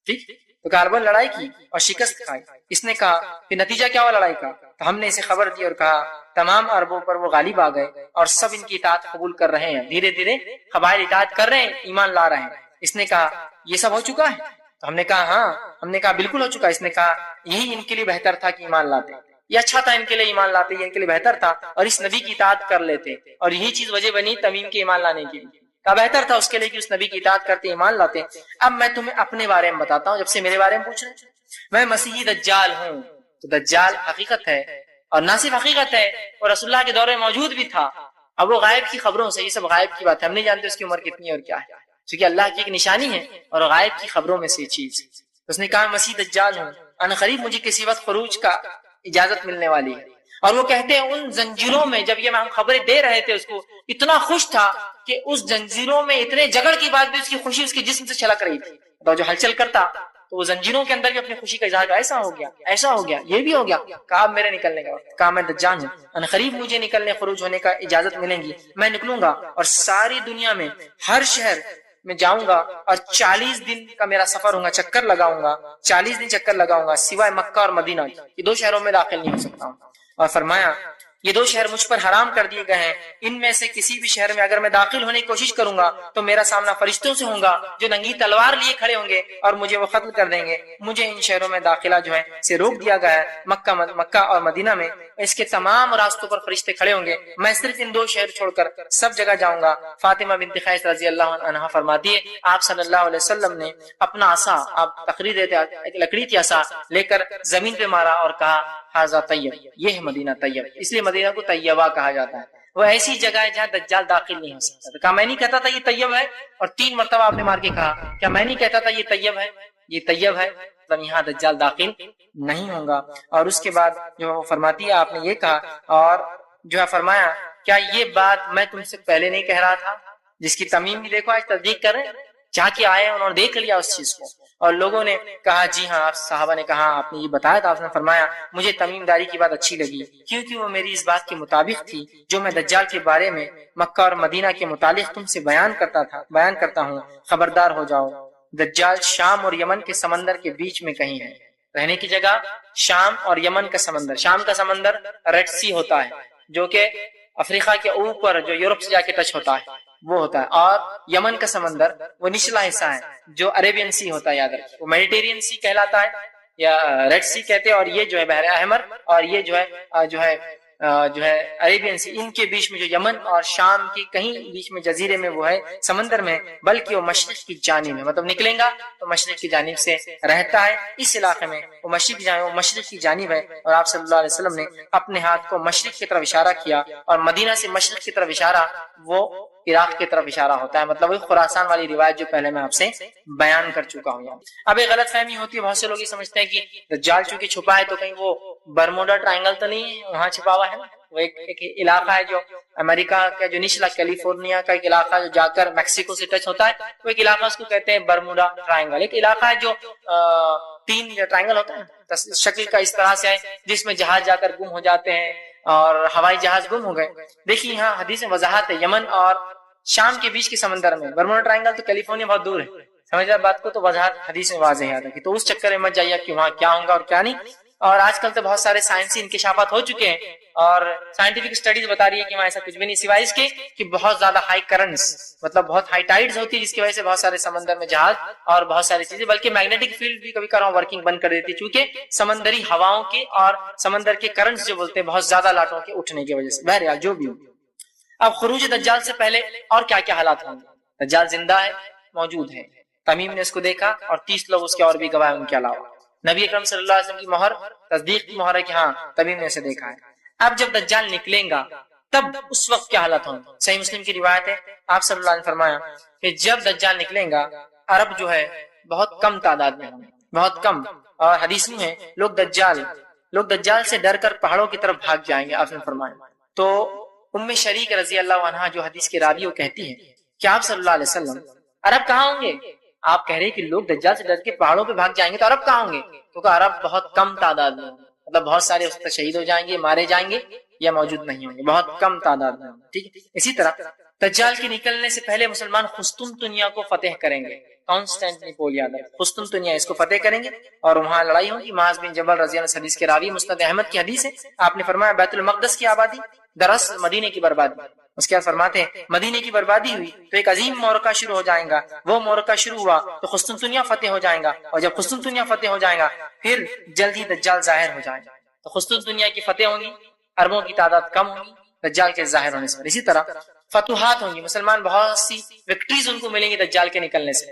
ٹھیک، تو کہا عربوں نے لڑائی کی اور شکست کھائی۔ اس نے کہا کہ نتیجہ کیا ہوا لڑائی کا؟ تو ہم نے اسے خبر دی اور کہا تمام عربوں پر وہ غالب آ گئے اور سب ان کی اطاعت قبول کر رہے ہیں، دھیرے دھیرے قبائل اطاعت کر رہے ہیں، ایمان لا رہے ہیں۔ اس نے کہا یہ سب ہو چکا ہے؟ تو ہم نے کہا ہاں۔ ہم نے کہا بالکل ہو چکا۔ اس نے کہا یہی ان کے لیے بہتر تھا کہ ایمان لاتے، یہ اچھا تھا ان کے لیے ایمان لاتے، یہ ان کے لیے بہتر تھا اور اس نبی کی اطاعت کر لیتے، اور یہی چیز وجہ بنی تمیم کے ایمان لانے کی۔ کہا بہتر تھا اس کے لیے کہ اس نبی کی اطاعت کرتے، ایمان لاتے۔ اب میں تمہیں اپنے بارے میں بتاتا ہوں، جب سے میرے بارے میں پوچھ رہے ہیں۔ میں مسیحی دجال ہوں۔ تو دجال حقیقت ہے اور نہ صرف حقیقت ہے، اور رسول اللہ کے دور میں موجود بھی تھا۔ اب وہ غائب کی خبروں سے، یہ سب غائب کی بات ہے، ہم نہیں جانتے اس کی عمر کتنی اور کیا ہے، کیونکہ اللہ کی ایک نشانی ہے اور غائب کی خبروں میں سے چیز۔ اس نے کہا مسیح دجال ہوں، ان قریب مجھے کسی وقت خروج کا اجازت ملنے والی ہے۔ اور وہ کہتے ہیں ان زنجیروں میں، جب یہ ہم خبریں دے رہے تھے اس کو اتنا خوش تھا کہ اس زنجیروں میں اتنے جگڑ کی بعد بھی اس کی خوشی اس کے جسم سے چھلک رہی تھی، تو جو ہلچل کرتا تو وہ زنجیروں کے اندر بھی اپنی خوشی کا اظہار، ایسا ہو گیا، ایسا ہو گیا، یہ بھی ہو گیا۔ کہا میرے نکلنے کا وقت، کہا میں دجال ہوں، ان قریب مجھے نکلنے خروج ہونے کا اجازت ملیں گی، میں نکلوں گا اور ساری دنیا میں ہر شہر میں جاؤں گا اور 40 دن کا میرا سفر ہوگا، چکر لگاؤں گا، 40 دن چکر لگاؤں گا، سوائے مکہ اور مدینہ، یہ 2 شہروں میں داخل نہیں ہو سکتا ہوں۔ اور فرمایا یہ 2 شہر مجھ پر حرام کر دیے گئے ہیں، ان میں سے کسی بھی شہر میں اگر میں داخل ہونے کی کوشش کروں گا تو میرا سامنا فرشتوں سے ہوگا جو ننگی تلوار لیے کھڑے ہوں گے اور مجھے وہ قتل کر دیں گے۔ مجھے ان شہروں میں داخلہ جو ہے سے روک دیا گیا ہے، مکہ اور مدینہ میں اس کے تمام راستوں پر فرشتے کھڑے ہوں گے، میں صرف ان 2 شہر چھوڑ کر سب جگہ جاؤں گا۔ فاطمہ بنت قیس رضی اللہ عنہا فرماتی ہے آپ صلی اللہ علیہ وسلم نے اپنا عصا، آپ تقریر دیتے ایک لکڑی کی عصا لے کر زمین پہ مارا اور کہا ہذا طیب، یہ ہے مدینہ طیب، اس لیے مدینہ کو طیبہ کہا جاتا ہے۔ وہ ایسی جگہ ہے جہاں دجال داخل نہیں ہو سکتا۔ تو کہا میں نہیں کہتا تھا یہ طیب ہے، اور 3 مرتبہ آپ نے مار کے کہا کیا میں نہیں کہتا تھا یہ طیب ہے، یہ طیب ہے، مطلب یہاں دجال داخل نہیں ہوگا۔ اور اس کے بعد جو فرماتی ہے آپ نے یہ کہا اور جو ہے فرمایا کیا یہ بات میں تم سے پہلے نہیں کہہ رہا تھا، جس کی تمیم بھی دیکھو آج تصدیق کر رہے ہیں، جا کے آئے انہوں نے دیکھ لیا اس چیز کو، اور لوگوں نے کہا جی ہاں، آپ صحابہ نے کہا آپ نے یہ بتایا تھا۔ آپ نے فرمایا مجھے تمیم داری کی بات اچھی لگی کیونکہ وہ میری اس بات کے مطابق تھی جو میں دجال کے بارے میں مکہ اور مدینہ کے متعلق تم سے بیان کرتا ہوں، خبردار ہو جاؤ، دجال شام اور یمن کے سمندر کے بیچ میں کہیں ہے۔ رہنے کی جگہ شام اور یمن کا سمندر، شام کا سمندر ریڈ سی ہوتا ہے جو کہ افریقہ کے اوپر جو یورپ سے جا کے ٹچ ہوتا ہے وہ ہوتا ہے، اور یمن کا سمندر وہ نچلا حصہ ہے جو عربین سی ہوتا ہے، یاد رکھیں وہ میڈیٹرین سی کہلاتا ہے یا ریڈ سی کہتے ہیں، اور یہ جو ہے بحر احمر، اور یہ جو ہے جو ہے عربین سی، ان کے بیچ میں جو یمن اور شام کے کہیں بیچ میں جزیرے میں وہ ہے سمندر میں، بلکہ وہ مشرق کی جانب میں، مطلب نکلیں گا تو مشرق کی جانب سے رہتا ہے اس علاقے میں، وہ مشرق کی جانب ہے۔ اور آپ صلی اللہ علیہ وسلم نے اپنے ہاتھ کو مشرق کی طرف اشارہ کیا، اور مدینہ سے مشرق کی طرف اشارہ وہ عراق کی طرف اشارہ ہوتا ہے، مطلب وہ خراسان والی روایت جو پہلے میں آپ سے بیان کر چکا ہوں۔ اب ایک غلط فہمی ہوتی ہے، بہت سے لوگ یہ سمجھتے ہیں کہ دجال چونکہ چھپا ہے تو کہیں وہ برموڈا ٹرائنگل تو نہیں ہے وہاں چھپا ہوا ہے، وہ ایک علاقہ ہے جو امریکہ کا جو نچلا کیلیفورنیا کا ایک علاقہ جو جا کر میکسیکو سے ٹچ ہوتا ہے، وہ ایک علاقہ اس کو کہتے ہیں برموڈا ٹرائنگل، ایک علاقہ ہے جو 3 ٹرائنگل ہوتا ہے شکل کا اس طرح سے ہے، جس میں جہاز جا کر گم ہو جاتے ہیں اور ہوائی جہاز گم ہو گئے۔ دیکھیے یہاں حدیث میں وضاحت ہے، یمن اور شام کے بیچ کے سمندر میں، برموڈا ٹرائنگل تو کیلیفورنیا بہت دور ہے، سمجھ رہے بات کو، تو وضاحت حدیث میں واضح یاد ہے، تو اس چکر میں مت جائیے کہ وہاں کیا ہوگا اور کیا نہیں۔ اور آج کل تو بہت سارے سائنسی انکشافات ہو چکے ہیں اور سائنٹیفک اسٹڈیز بتا رہی ہے کہ وہاں ایسا کچھ بھی نہیں، سوائے اس کے کہ بہت زیادہ ہائی کرنٹس، مطلب بہت ہائی ٹائیڈز ہوتی ہے، جس کی وجہ سے بہت سارے سمندر میں جہاز اور بہت ساری چیزیں، بلکہ میگنیٹک فیلڈ بھی کبھی کبھار ورکنگ بند کر دیتی ہے، چونکہ سمندری ہواؤں کے اور سمندر کے کرنٹس جو بولتے ہیں بہت زیادہ لاٹوں کے اٹھنے کی وجہ سے۔ بہرحال جو بھی ہو، اب خروج دجال سے پہلے اور کیا کیا حالات ہوں گے؟ دجال زندہ ہے، موجود ہے، تمیم نے اس کو دیکھا اور 30 لوگ اس کے اور بھی گواہ ان کے علاوہ، نبی اکرم صلی اللہ علیہ وسلم کی مہر تصدیق کی مہر ہے کہ ہاں تمیم نے اسے دیکھا ہے۔ اب جب دجال نکلے گا تب اس وقت کیا حالت ہوں گے؟ صحیح مسلم کی روایت ہے، آپ صلی اللہ علیہ وسلم نے فرمایا کہ جب دجال نکلے گا عرب جو ہے بہت کم تعداد میں ہوں گے، بہت کم، اور حدیث میں لوگ دجال سے ڈر کر پہاڑوں کی طرف بھاگ جائیں گے، آپ نے فرمایا۔ تو ام شریک رضی اللہ عنہا جو حدیث کی راوی وہ کہتی ہے کہ آپ صلی اللہ علیہ وسلم عرب کہاں ہوں گے؟ آپ کہہ رہے کہ لوگ دجال سے ڈر کے پہاڑوں پہ بھاگ جائیں گے، تو عرب کہاں ہوں گے؟ کیونکہ عرب بہت کم تعداد میں ہوں گے، مطلب بہت سارے اس پر شہید ہو جائیں گے، مارے جائیں گے یا موجود نہیں ہوں گے، بہت کم تعداد میں ہوں گے، ٹھیک ہے۔ اسی طرح دجال کے نکلنے سے پہلے مسلمان قسطنطنیہ کو فتح کریں گے، کانسٹینٹینوپل قسطنطنیہ اس کو فتح کریں گے اور وہاں لڑائی ہوگی۔ معاذ بن جبل رضی اللہ عنہ حدیث کے راوی، مسند احمد کی حدیث ہے، آپ نے فرمایا بیت المقدس کی آبادی دراصل مدینے کی بربادی، اس کے بعد فرماتے ہیں مدینے کی بربادی ہوئی تو ایک عظیم معرکہ شروع ہو جائے گا، وہ معرکہ شروع ہوا تو قسطنطنیہ فتح ہو جائے گا، اور جب قسطنطنیہ فتح ہو جائے گا پھر جلد ہی دجال ظاہر ہو جائے گا، تو قسطنطنیہ کی فتح ہوں گی، عربوں کی تعداد کم ہوگی دجال کے ظاہر ہونے سے۔ اسی طرح فتوحات ہوں گی، مسلمان بہت سی وکٹریز ان کو ملیں گی دجال کے نکلنے سے۔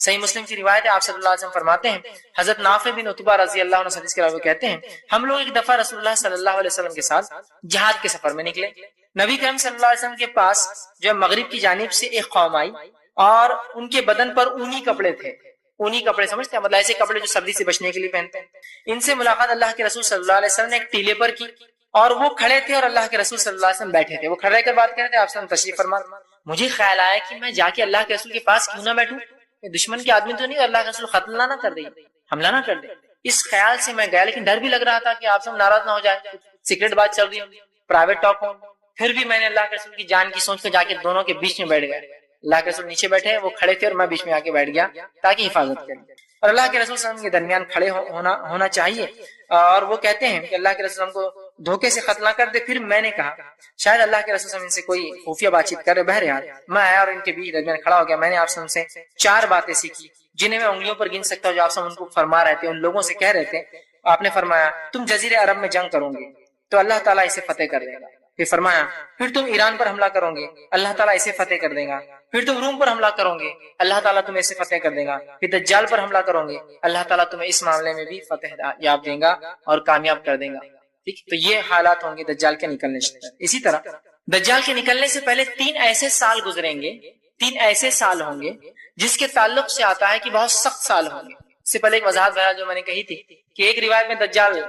صحیح مسلم کی روایت ہے، آپ صلی اللہ علیہ وسلم فرماتے ہیں، حضرت نافع بن عتبہ رضی اللہ عنہ حدیث کے راوی کہتے ہیں ہم لوگ ایک دفعہ رسول اللہ صلی اللہ علیہ وسلم کے ساتھ جہاد کے سفر میں نکلے، نبی کریم صلی اللہ علیہ وسلم کے پاس جو مغرب کی جانب سے ایک قوم آئی اور ان کے بدن پر اونی کپڑے تھے، اونی کپڑے سمجھتے ہیں، مطلب ایسے کپڑے جو سردی سے بچنے کے لیے پہنتے ہیں۔ ان سے ملاقات اللہ کے رسول صلی اللہ علیہ وسلم نے ایک ٹیلے پر کی اور وہ کھڑے تھے اور اللہ کے رسول صلی اللہ علیہ وسلم بیٹھے تھے، وہ کھڑے رہ کر بات کر رہے تھے، آپ صلی اللہ علیہ وسلم تشریف فرما۔ مجھے خیال آیا کہ میں جا کے اللہ کے رسول کے پاس کیوں نہ بیٹھوں، دشمن کے آدمی تو نہیں، اللہ کے رسول قتل نہ کر دے، حملہ نہ کر دے، اس خیال سے میں گیا، لیکن ڈر بھی لگ رہا تھا کہ آپ سے ناراض نہ ہو جائے، سیکرٹ بات چل رہی ہو، پرائیویٹ ٹاک ہو۔ پھر بھی میں نے اللہ کے رسول کی جان کی سوچ کر جا کے دونوں کے بیچ میں بیٹھ گیا، اللہ کے رسول نیچے بیٹھے، وہ کھڑے تھے اور میں بیچ میں آ کے بیٹھ گیا تاکہ حفاظت کریں، اور اللہ کے رسول صلی اللہ علیہ وسلم کے درمیان کھڑے ہونا چاہیے۔ اور وہ کہتے ہیں کہ اللہ کے رسول ہم کو دھوکے سے قتل نہ کر دے۔ پھر میں نے کہا شاید اللہ کے رسول ان سے کوئی خفیہ بات چیت کر رہے، بہرحال میں آیا اور ان کے بیچ درمیان کھڑا ہو گیا۔ میں نے آپ سے 4 باتیں سیکھی جنہیں میں انگلیوں پر گن سکتا ہوں، جو آپ ان کو فرما رہے تھے، ان لوگوں سے کہہ رہے تھے۔ آپ نے فرمایا تم جزیرے عرب میں جنگ کرو گے تو اللہ تعالیٰ اسے فتح کر دے گا، پھر فرمایا پھر تم ایران پر حملہ کرو گے، اللہ تعالیٰ اسے فتح کر دے گا، پھر تم روم پر حملہ کرو گے، اللہ تعالیٰ تمہیں اسے فتح کر دے گا، پھر دجال پر حملہ کرو گے، اللہ تعالیٰ تمہیں اس معاملے میں بھی فتح یاب دے گا اور کامیاب کر دے گا۔ ٹھیک، تو یہ حالات ہوں گے دجال کے نکلنے سے۔ اسی طرح دجال کے نکلنے سے پہلے 3 ایسے سال گزریں گے، 3 ایسے سال ہوں گے جس کے تعلق سے آتا ہے کہ بہت سخت سال ہوں گے۔ اس سے پہلے ایک وضاحت بہرحال جو میں نے کہی تھی کہ ایک روایت میں دجال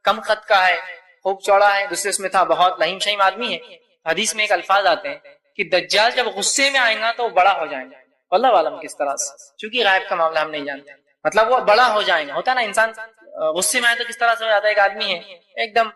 کم قد کا ہے، خوب چوڑا ہے، دوسرے اس میں تھا بہت لہیم شہیم آدمی ہے۔ حدیث میں ایک الفاظ آتے ہیں کہ دجال جب غصے میں آئے گا تو وہ بڑا ہو جائیں گا، اللہ عالم کس طرح سے، چونکہ غائب کا معاملہ ہم نہیں جانتے، مطلب وہ بڑا ہو جائیں گا۔ ہوتا نا انسان غصے میں آئے تو کس طرح سے ہو جاتا ہے، ایک آدمی ہے ایک دم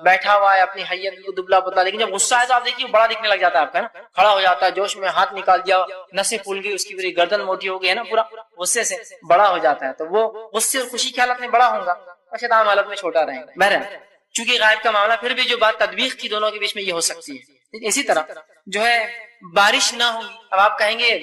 بیٹھا ہوا ہے اپنی حیت کو دبلا پتلا، لیکن جب غصہ آئے تو آپ دیکھیے بڑا دکھنے لگ جاتا ہے آپ کا، نا کھڑا ہو جاتا ہے، جوش میں ہاتھ نکال دیا، نسیں پھول گئی، اس کی پوری گردن موٹی ہو گئی ہے نا، پورا غصے سے بڑا ہو جاتا ہے۔ تو وہ غصے اور خوشی کی حالت میں بڑا ہوگا اور شیطان حالت میں چھوٹا رہے گا۔ بہرحال چونکہ غائب کا معاملہ، پھر بھی جو بات تطبیق کی دونوں کے بیچ میں یہ ہو سکتی ہے۔ اسی طرح جو ہے بارش نہ ہوگی۔ اب آپ کہیں گے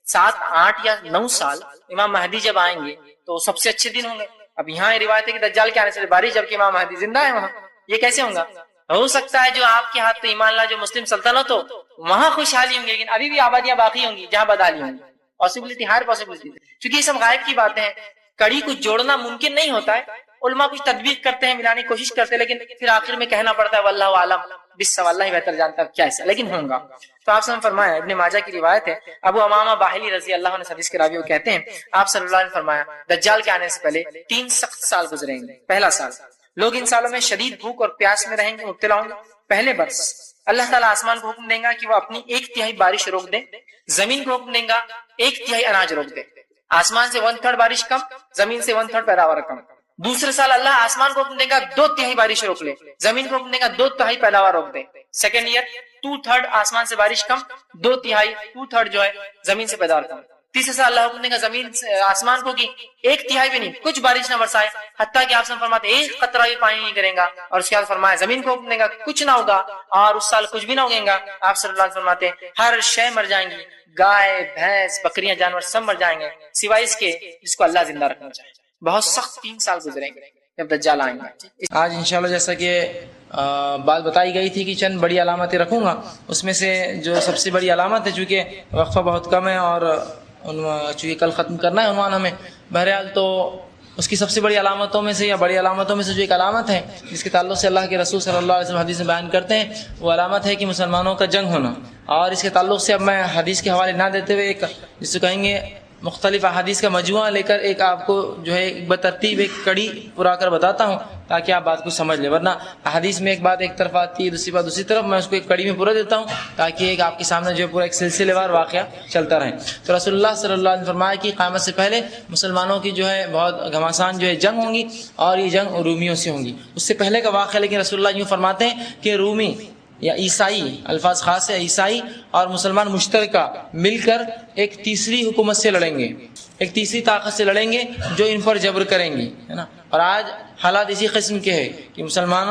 7 8 یا 9 سال امام مہدی جب آئیں گے تو سب سے اچھے دن ہوں گے۔ اب یہاں روایت ہے کہ دجال کے آنے سے بارش، جبکہ امام مہدی زندہ ہے وہاں، یہ کیسے ہوگا؟ ہو سکتا ہے جو آپ کے ہاتھ پہ ایمان لا جو مسلم سلطنت ہو وہاں خوشحالی ہوں گی، لیکن ابھی بھی آبادیاں باقی ہوں گی جہاں بدحالی ہوں گی. پاسبلٹی، ہر پاسبلٹی، کیونکہ یہ سب غائب کی باتیں ہیں. کڑی کو جوڑنا ممکن نہیں ہوتا ہے. علماء کچھ تدبیر کرتے ہیں، ملانے کی کوشش کرتے ہیں، لیکن پھر آخر میں کہنا پڑتا ہے واللہ عالم بالصواب، اللہ ہی بہتر جانتا ہے کیا ایسا، لیکن ہوں گا. تو آپ سے ہم فرمایا، ابن ماجہ کی روایت ہے، ابو امامہ باہلی رضی اللہ عنہ حدیث کے راوی وہ کہتے ہیں آپ صلی اللہ علیہ وسلم نے فرمایا دجال کے آنے سے پہلے 3 سخت سال گزریں گے. پہلا سال، لوگ ان سالوں میں شدید بھوک اور پیاس میں رہیں گے، مبتلا ہوں گے. پہلے برس اللہ تعالیٰ آسمان کو حکم دیں گا کہ وہ اپنی 1/3 بارش روک دے، زمین کو حکم دیں گا 1/3 اناج روک دے. آسمان سے 1/3 بارش کم، زمین سے 1/3 پیداوار کم. دوسرے سال اللہ آسمان کو حکم دے گا 2/3 بارش روک لے، زمین کو حکم دے گا 2/3 پیداوار روک دے. سیکنڈ ایئر 2/3 آسمان سے بارش کم، 2/3 جو ہے زمین سے پیداوار کم. تیسرے سال اللہ حکم دے گا زمین سے آسمان کو کی 1/3 بھی نہیں، کچھ بارش نہ برسائے، حتیٰ کہ آپ سے فرماتے ایک قطرہ بھی پانی نہیں کرے گا. اور اس کے بعد فرمایا زمین کو حکم دے گا کچھ نہ ہوگا، اور اس سال کچھ بھی نہ ہوگا. آپ صلی اللہ علیہ وسلم فرماتے ہر شے مر جائیں گی، گائے بھینس بکریاں جانور سب مر جائیں گے سوائے اس کے جس کو اللہ زندہ رکھنا چاہے. بہت سخت 3 سال گزریں گے جب دجال آئیں گے. آج انشاءاللہ جیسا کہ بات بتائی گئی تھی کہ چند بڑی علامتیں رکھوں گا، اس میں سے جو سب سے بڑی علامت ہے، چونکہ وقفہ بہت کم ہے اور چونکہ کل ختم کرنا ہے عنوان ہمیں، بہرحال تو اس کی سب سے بڑی علامتوں میں سے یا بڑی علامتوں میں سے جو ایک علامت ہے جس کے تعلق سے اللہ کے رسول صلی اللہ علیہ وسلم حدیث میں بیان کرتے ہیں، وہ علامت ہے کہ مسلمانوں کا جنگ ہونا. اور اس کے تعلق سے اب میں حدیث کے حوالے نہ دیتے ہوئے ایک جس کو کہیں گے مختلف احادیث کا مجموعہ لے کر ایک آپ کو جو ہے ایک بترتیب ایک کڑی پورا کر بتاتا ہوں تاکہ آپ بات کو سمجھ لیں، ورنہ احادیث میں ایک بات ایک طرف آتی ہے، دوسری بات دوسری طرف، میں اس کو ایک کڑی میں پورا دیتا ہوں تاکہ ایک آپ کے سامنے جو ہے پورا ایک سلسلے وار واقعہ چلتا رہے. تو رسول اللہ صلی اللہ علیہ وسلم نے فرمایا کہ قیامت سے پہلے مسلمانوں کی جو ہے بہت گھماسان جو ہے جنگ ہوں گی، اور یہ جنگ رومیوں سے ہوں گی. اس سے پہلے کا واقعہ لیکن رسول اللہ یوں فرماتے ہیں کہ رومی یا عیسائی، الفاظ خاص ہے، عیسائی اور مسلمان مشترکہ مل کر ایک تیسری حکومت سے لڑیں گے، ایک تیسری طاقت سے لڑیں گے جو ان پر جبر کریں گی، ہے نا. اور آج حالات اسی قسم کے ہیں کہ مسلمان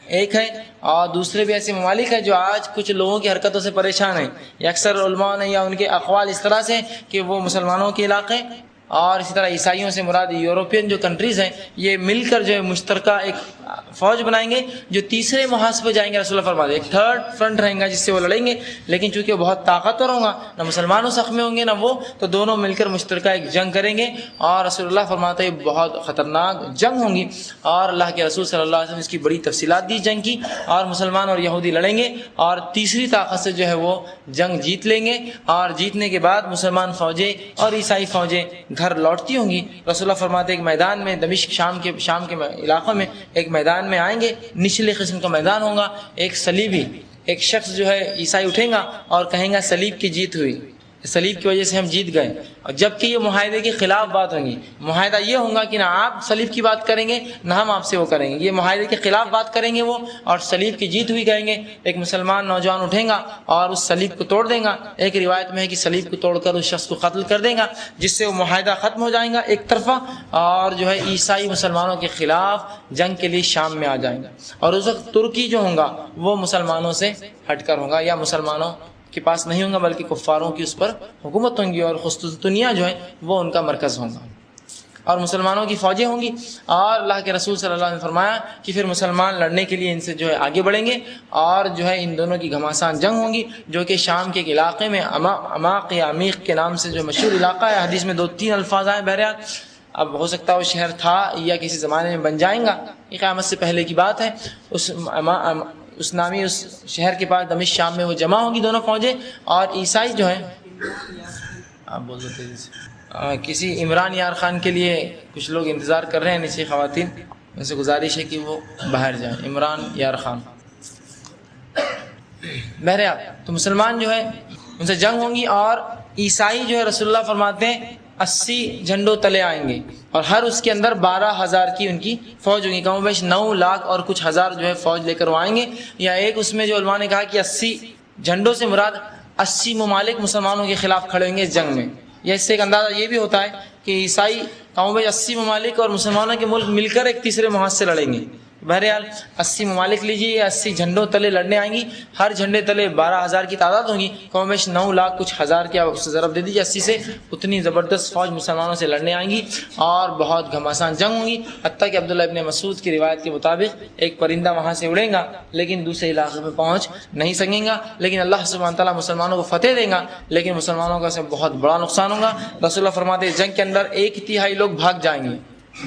ایک ہے اور دوسرے بھی ایسے ممالک ہیں جو آج کچھ لوگوں کی حرکتوں سے پریشان ہیں. یا اکثر علماء نے یا ان کے اقوال اس طرح سے کہ وہ مسلمانوں کے علاقے اور اسی طرح عیسائیوں سے مراد یورپین جو کنٹریز ہیں یہ مل کر جو ہے مشترکہ ایک فوج بنائیں گے جو تیسرے محاذ پہ جائیں گے. رسول اللہ فرماتے ہیں ایک تھرڈ فرنٹ رہیں گا جس سے وہ لڑیں گے، لیکن چونکہ وہ بہت طاقتور ہوں گا، نہ مسلمانوں زخمی ہوں گے نہ وہ، تو دونوں مل کر مشترکہ ایک جنگ کریں گے. اور رسول اللہ فرماتے ہیں بہت خطرناک جنگ ہوں گی، اور اللہ کے رسول صلی اللہ علیہ وسلم نے اس کی بڑی تفصیلات دی جنگ کی. اور مسلمان اور یہودی لڑیں گے اور تیسری طاقت سے جو ہے وہ جنگ جیت لیں گے، اور جیتنے کے بعد مسلمان فوجیں اور عیسائی فوجیں گھر لوٹتی ہوں گی. رسول اللہ فرماتے ایک میدان میں دمشق شام کے علاقوں میں ایک میدان میں آئیں گے، نچلے قسم کا میدان ہوگا، ایک صلیبی ایک شخص جو ہے عیسائی اٹھیں گا اور کہیں گا صلیب کی جیت ہوئی، صلیب کی وجہ سے ہم جیت گئے. اور جبکہ یہ معاہدے کے خلاف بات ہوگی. معاہدہ یہ ہوگا کہ نہ آپ صلیب کی بات کریں گے نہ ہم آپ سے وہ کریں گے، یہ معاہدے کے خلاف بات کریں گے وہ، اور صلیب کی جیت ہوئی کہیں گے. ایک مسلمان نوجوان اٹھیں گا اور اس صلیب کو توڑ دیں گا. ایک روایت میں ہے کہ صلیب کو توڑ کر اس شخص کو قتل کر دیں گا، جس سے وہ معاہدہ ختم ہو جائے گا ایک طرفہ، اور جو ہے عیسائی مسلمانوں کے خلاف جنگ کے لیے شام میں آ جائیں گا. اور اس وقت ترکی جو ہوگا وہ مسلمانوں سے ہٹ کر ہوگا، یا مسلمانوں کے پاس نہیں ہوگا بلکہ کفاروں کی اس پر حکومت ہوں گی، اور قسطنطنیہ جو ہے وہ ان کا مرکز ہوگا، اور مسلمانوں کی فوجیں ہوں گی. اور اللہ کے رسول صلی اللہ علیہ وسلم نے فرمایا کہ پھر مسلمان لڑنے کے لیے ان سے جو ہے آگے بڑھیں گے، اور جو ہے ان دونوں کی گھماسان جنگ ہوں گی، جو کہ شام کے ایک علاقے میں عماق یا عمیق کے نام سے جو مشہور علاقہ ہے. حدیث میں 2-3 الفاظ آئے. بہرحال اب ہو سکتا ہے وہ شہر تھا یا کسی زمانے میں بن جائیں گا، یہ قیامت سے پہلے کی بات ہے. اس نامی اس شہر کے پاس دمشق شام میں وہ جمع ہوگی دونوں فوجیں. اور عیسائی جو ہیں، آپ بول دیتے ہیں، کسی عمران یار خان کے لیے کچھ لوگ انتظار کر رہے ہیں نیچے، خواتین ان سے گزارش ہے کہ وہ باہر جائیں. عمران یار خان. بہرحال تو مسلمان جو ہے ان سے جنگ ہوں گی، اور عیسائی جو ہے رسول اللہ فرماتے ہیں 80 جھنڈوں تلے آئیں گے، اور ہر اس کے اندر 12,000 کی ان کی فوج ہوگی. کم و بیش 9 لاکھ اور کچھ ہزار جو ہے فوج لے کر وہ آئیں گے. یا ایک اس میں جو علماء نے کہا کہ 80 جھنڈوں سے مراد 80 ممالک مسلمانوں کے خلاف کھڑے ہوں گے اس جنگ میں. یا اس سے ایک اندازہ یہ بھی ہوتا ہے کہ عیسائی کم و بیش 80 ممالک اور مسلمانوں کے ملک مل کر ایک تیسرے محاذ سے لڑیں گے. بہرحال 80 ممالک لیجیے، 80 جھنڈوں تلے لڑنے آئیں گی، ہر جھنڈے تلے 12,000 کی تعداد ہوگی، کم بیش 9 لاکھ کچھ ہزار کی آپ ضرب دے دیجیے 80 سے، اتنی زبردست فوج مسلمانوں سے لڑنے آئیں گی اور بہت گھمسان جنگ ہوگی، حتیٰ کہ عبداللہ ابن مسعود کی روایت کے مطابق ایک پرندہ وہاں سے اڑے گا لیکن دوسرے علاقے میں پہنچ نہیں سکیں گا، لیکن اللہ سبحانہ تعالیٰ مسلمانوں کو فتح دے گا، لیکن مسلمانوں کا اس میں بہت بڑا نقصان ہوگا۔ رسول اللہ فرماتے ہیں جنگ کے اندر 1/3 لوگ بھاگ جائیں گے،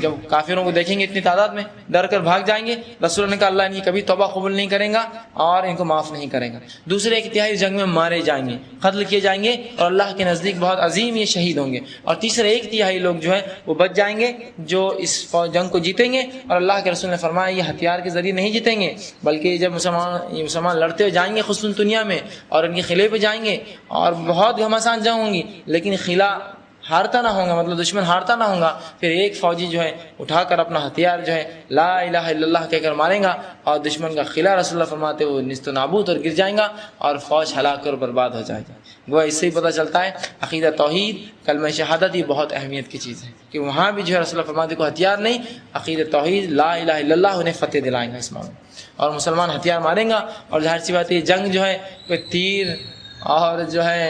جب کافروں کو دیکھیں گے اتنی تعداد میں ڈر کر بھاگ جائیں گے، رسول اللہ نے کہا اللہ ان کی کبھی توبہ قبول نہیں کرے گا اور ان کو معاف نہیں کرے گا۔ دوسرے 1/3 جنگ میں مارے جائیں گے، قتل کیے جائیں گے اور اللہ کے نزدیک بہت عظیم یہ شہید ہوں گے، اور تیسرے 1/3 لوگ جو ہے وہ بچ جائیں گے جو اس جنگ کو جیتیں گے، اور اللہ کے رسول نے فرمایا یہ ہتھیار کے ذریعے نہیں جیتیں گے بلکہ جب مسلمان لڑتے ہوئے جائیں گے خصوصاً دنیا میں اور ان کے قلعے پہ جائیں گے اور بہت گھمسان جنگ ہوں گی لیکن قلعہ ہارتا نہ ہوگا، مطلب دشمن ہارتا نہ ہوگا، پھر ایک فوجی جو ہے اٹھا کر اپنا ہتھیار جو ہے لا الہ الا اللہ کہہ کر مارے گا اور دشمن کا قلعہ رسول اللہ فرماتے وہ نیست و نابود اور گر جائیں گا اور فوج ہلاک کر برباد ہو جائے گا۔ وہ اس سے ہی پتہ چلتا ہے عقیدہ توحید کلمہ شہادت یہ بہت اہمیت کی چیز ہے کہ وہاں بھی جو ہے رسول اللہ فرماتے کو ہتھیار نہیں، عقیدہ توحید لا الہ الا اللہ انہیں فتح دلائیں گا اس معاملے اور مسلمان ہتھیار ماریں گا، اور ظاہر سی بات ہے یہ جنگ جو ہے کوئی تیر اور جو ہے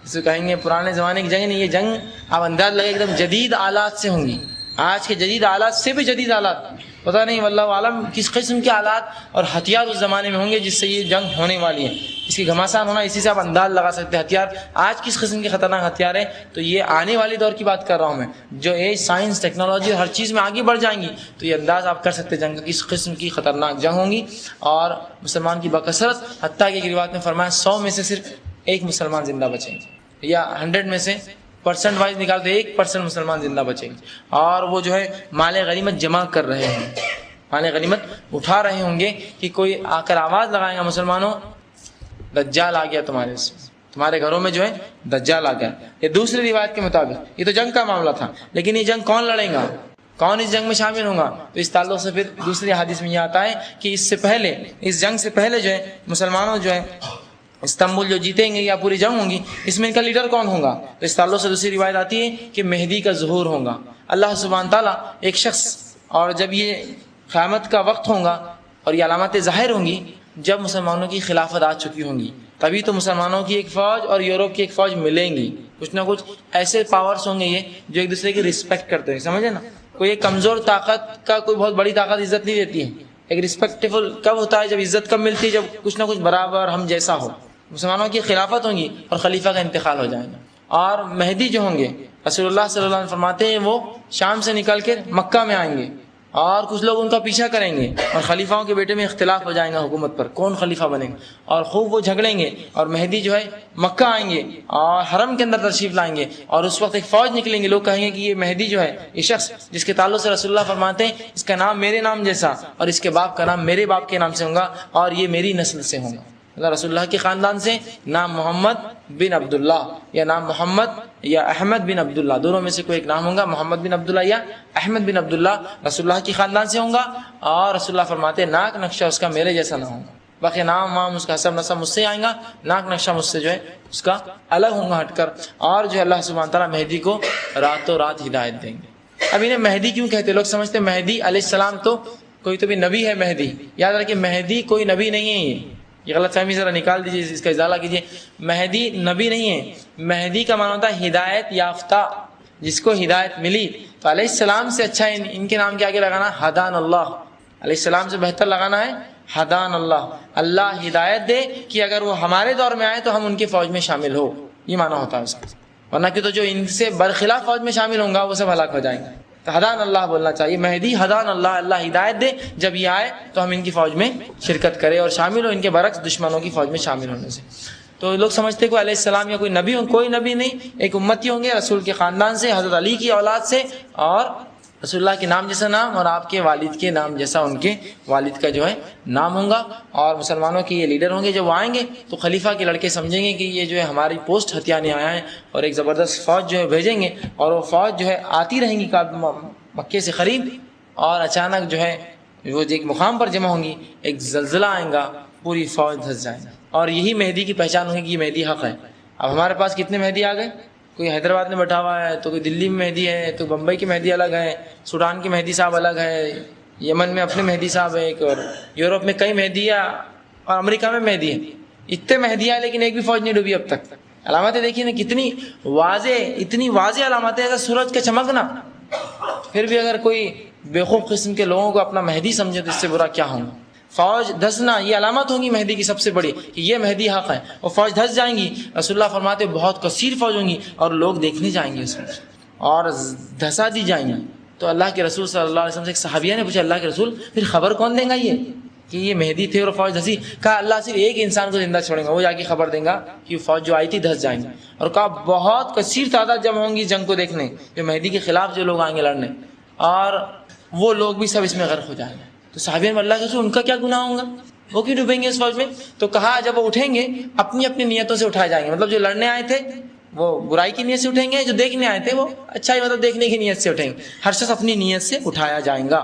جسے کہیں گے پرانے زمانے کی جنگ نہیں، یہ جنگ آپ انداز لگے ایک دم جدید آلات سے ہوں گی، آج کے جدید آلات سے بھی جدید آلات، پتہ نہیں واللہ عالم کس قسم کے آلات اور ہتھیار اس زمانے میں ہوں گے جس سے یہ جنگ ہونے والی ہے، اس کی گھماسان ہونا اسی سے آپ انداز لگا سکتے ہیں ہتھیار آج کس قسم کے خطرناک ہتھیار ہیں۔ تو یہ آنے والے دور کی بات کر رہا ہوں میں، جو ایج سائنس ٹیکنالوجی ہر چیز میں آگے بڑھ جائیں گی تو یہ انداز آپ کر سکتے ہیں جنگ کس قسم کی خطرناک جنگ ہوں گی، اور مسلمان کی بکثرت، حتیٰ کہ ایک روایت میں فرمایا 100 میں سے صرف ایک مسلمان زندہ بچیں گے، یا 100 میں سے پرسنٹ وائز نکالتے 1% مسلمان زندہ بچیں گے، اور وہ جو ہے مال غنیمت جمع کر رہے ہیں، مال غنیمت اٹھا رہے ہوں گے کہ کوئی آ کر آواز لگائے گا مسلمانوں دجال آ گیا تمہارے گھروں میں جو ہے دجال آ گیا۔ یہ دوسری روایت کے مطابق یہ تو جنگ کا معاملہ تھا، لیکن یہ جنگ کون لڑیں گا، کون اس جنگ میں شامل ہوگا، تو اس تعلق سے پھر دوسری حدیث میں یہ آتا ہے کہ اس سے پہلے اس جنگ سے پہلے جو ہے مسلمانوں جو ہے استنبول جو جیتیں گے یا پوری جنگ ہوں گی اس میں ان کا لیڈر کون ہوگا، تو اس تعلق سے دوسری روایت آتی ہے کہ مہدی کا ظہور ہوگا، اللہ سبحانہ تعالیٰ ایک شخص، اور جب یہ قیامت کا وقت ہوگا اور یہ علامتیں ظاہر ہوں گی جب مسلمانوں کی خلافت آ چکی ہوں گی، تبھی تو مسلمانوں کی ایک فوج اور یورپ کی ایک فوج ملیں گی، کچھ نہ کچھ ایسے پاورز ہوں گے یہ جو ایک دوسرے کی رسپیکٹ کرتے ہیں، سمجھے نا، کوئی ایک کمزور طاقت کا کوئی بہت بڑی طاقت عزت نہیں دیتی ہے، ایک رسپیکٹفل کب ہوتا ہے، جب عزت کب ملتی ہے، جب کچھ نہ کچھ برابر ہم جیسا ہو، مسلمانوں کی خلافت ہوں گی اور خلیفہ کا انتقال ہو جائے گا، اور مہدی جو ہوں گے رسول اللہ صلی اللہ علیہ وسلم فرماتے ہیں وہ شام سے نکل کے مکہ میں آئیں گے اور کچھ لوگ ان کا پیچھا کریں گے اور خلیفاؤں کے بیٹے میں اختلاف ہو جائے گا حکومت پر کون خلیفہ بنے گا، اور خوب وہ جھگڑیں گے، اور مہدی جو ہے مکہ آئیں گے اور حرم کے اندر تشریف لائیں گے، اور اس وقت ایک فوج نکلیں گے، لوگ کہیں گے کہ یہ مہدی جو ہے یہ شخص جس کے تعلق سے رسول اللہ فرماتے ہیں اس کا نام میرے نام جیسا اور اس کے باپ کا نام میرے باپ کے نام سے ہوگا اور یہ میری نسل سے ہوگا، رسول اللہ کے خاندان سے، نام محمد بن عبداللہ یا نام محمد یا احمد بن عبداللہ، دونوں میں سے کوئی ایک نام ہوگا، محمد بن عبداللہ یا احمد بن عبداللہ رسول اللہ کے خاندان سے ہوں گا، اور رسول اللہ فرماتے ہیں ناک نقشہ اس کا میرے جیسا نہ ہوگا، باقی نام وام اس کا حسب نسب مجھ سے آئیں گا، ناک نقشہ مجھ سے جو ہے اس کا الگ ہوں گا ہٹ کر، اور جو ہے اللہ سبحانہ تعالیٰ مہدی کو راتوں رات ہدایت دیں گے۔ اب انہیں مہدی کیوں کہتے ہیں، لوگ سمجھتے ہیں مہدی علیہ السلام تو کوئی تو بھی نبی ہے، مہدی یاد رکھیں مہدی کوئی نبی نہیں ہے، یہ غلط فہمی ذرا نکال دیجیے، اس کا ازالہ کیجیے، مہدی نبی نہیں ہے، مہدی کا معنی ہوتا ہے ہدایت یافتہ، جس کو ہدایت ملی، تو علیہ السلام سے اچھا ہے ان کے نام کے آگے لگانا ہدان اللہ، علیہ السلام سے بہتر لگانا ہے ہدان اللہ، اللہ ہدایت دے کہ اگر وہ ہمارے دور میں آئے تو ہم ان کی فوج میں شامل ہو، یہ معنی ہوتا ہے اس کا، ورنہ کہ تو جو ان سے برخلاف فوج میں شامل ہوں گا وہ سب ہلاک ہو جائیں گے، تو ہدان اللہ بولنا چاہیے، مہدی ہدان اللہ، اللہ ہدایت دے جب یہ آئے تو ہم ان کی فوج میں شرکت کریں اور شامل ہو، ان کے برعکس دشمنوں کی فوج میں شامل ہونے سے۔ تو لوگ سمجھتے کوئی علیہ السلام یا کوئی نبی ہوں، کوئی نبی نہیں، ایک امتی ہوں گے رسول کے خاندان سے، حضرت علی کی اولاد سے، اور رسول اللہ کے نام جیسا نام اور آپ کے والد کے نام جیسا ان کے والد کا جو ہے نام ہوگا، اور مسلمانوں کے یہ لیڈر ہوں گے، جب وہ آئیں گے تو خلیفہ کے لڑکے سمجھیں گے کہ یہ جو ہے ہماری پوسٹ ہتھیانے آیا ہے، اور ایک زبردست فوج جو ہے بھیجیں گے، اور وہ فوج جو ہے آتی رہیں گی مکے سے قریب، اور اچانک جو ہے وہ ایک مقام پر جمع ہوں گی، ایک زلزلہ آئے گا، پوری فوج دھس جائے گا، اور یہی مہدی کی پہچان ہوگی کہ یہ مہدی حق ہے۔ اب ہمارے پاس کتنے مہدی آ گئے، کوئی حیدرآباد میں بیٹھا ہوا ہے، تو کوئی دلی میں مہدی ہے، تو بمبئی کی مہدی الگ ہے، سوڈان کی مہدی صاحب الگ ہے، یمن میں اپنے مہدی صاحب ہیں ایک، اور یورپ میں کئی مہدی ہیں، اور امریکہ میں مہدی ہیں، اتنے مہدی ہیں لیکن ایک بھی فوج نہیں ڈوبی اب تک۔ علامتیں دیکھیے نا کتنی واضح علامتیں، اگر سورج کا چمکنا، پھر بھی اگر کوئی بیوقوف قسم کے لوگوں کو اپنا مہدی سمجھے تو اس سے برا کیا ہوگا۔ فوج دھسنا یہ علامت ہوگی مہدی کی سب سے بڑی کہ یہ مہدی حق ہے، اور فوج دھس جائیں گی، رسول اللہ فرماتے بہت کثیر فوج ہوں گی اور لوگ دیکھنے جائیں گے اس میں، اور دھسا دی جائیں گی۔ تو اللہ کے رسول صلی اللہ علیہ وسلم سے ایک صحابیہ نے پوچھا، اللہ کے رسول پھر خبر کون دیں گا یہ کہ یہ مہدی تھے اور فوج دھسی؟ کہا اللہ صرف ایک انسان کو زندہ چھوڑیں گا، وہ جا کے خبر دیں گا کہ فوج جو آئی تھی دھس جائیں گی، اور کہا بہت کثیر تعداد جمع ہوں گی جنگ کو دیکھنے، جو مہدی کے خلاف جو لوگ آئیں گے لڑنے، اور وہ لوگ بھی سب اس میں غرق ہو جائیں گے۔ تو صحابیہ نے اللہ کے رسول ان کا کیا گناہ ہوگا، وہ کیوں ڈوبیں گے اس فوج میں؟ تو کہا جب وہ اٹھیں گے اپنی اپنی نیتوں سے اٹھائے جائیں گے، مطلب جو لڑنے آئے تھے وہ برائی کی نیت سے اٹھیں گے، جو دیکھنے آئے تھے وہ اچھائی مطلب دیکھنے کی نیت سے اٹھیں گے، ہر شخص اپنی نیت سے اٹھایا جائے گا،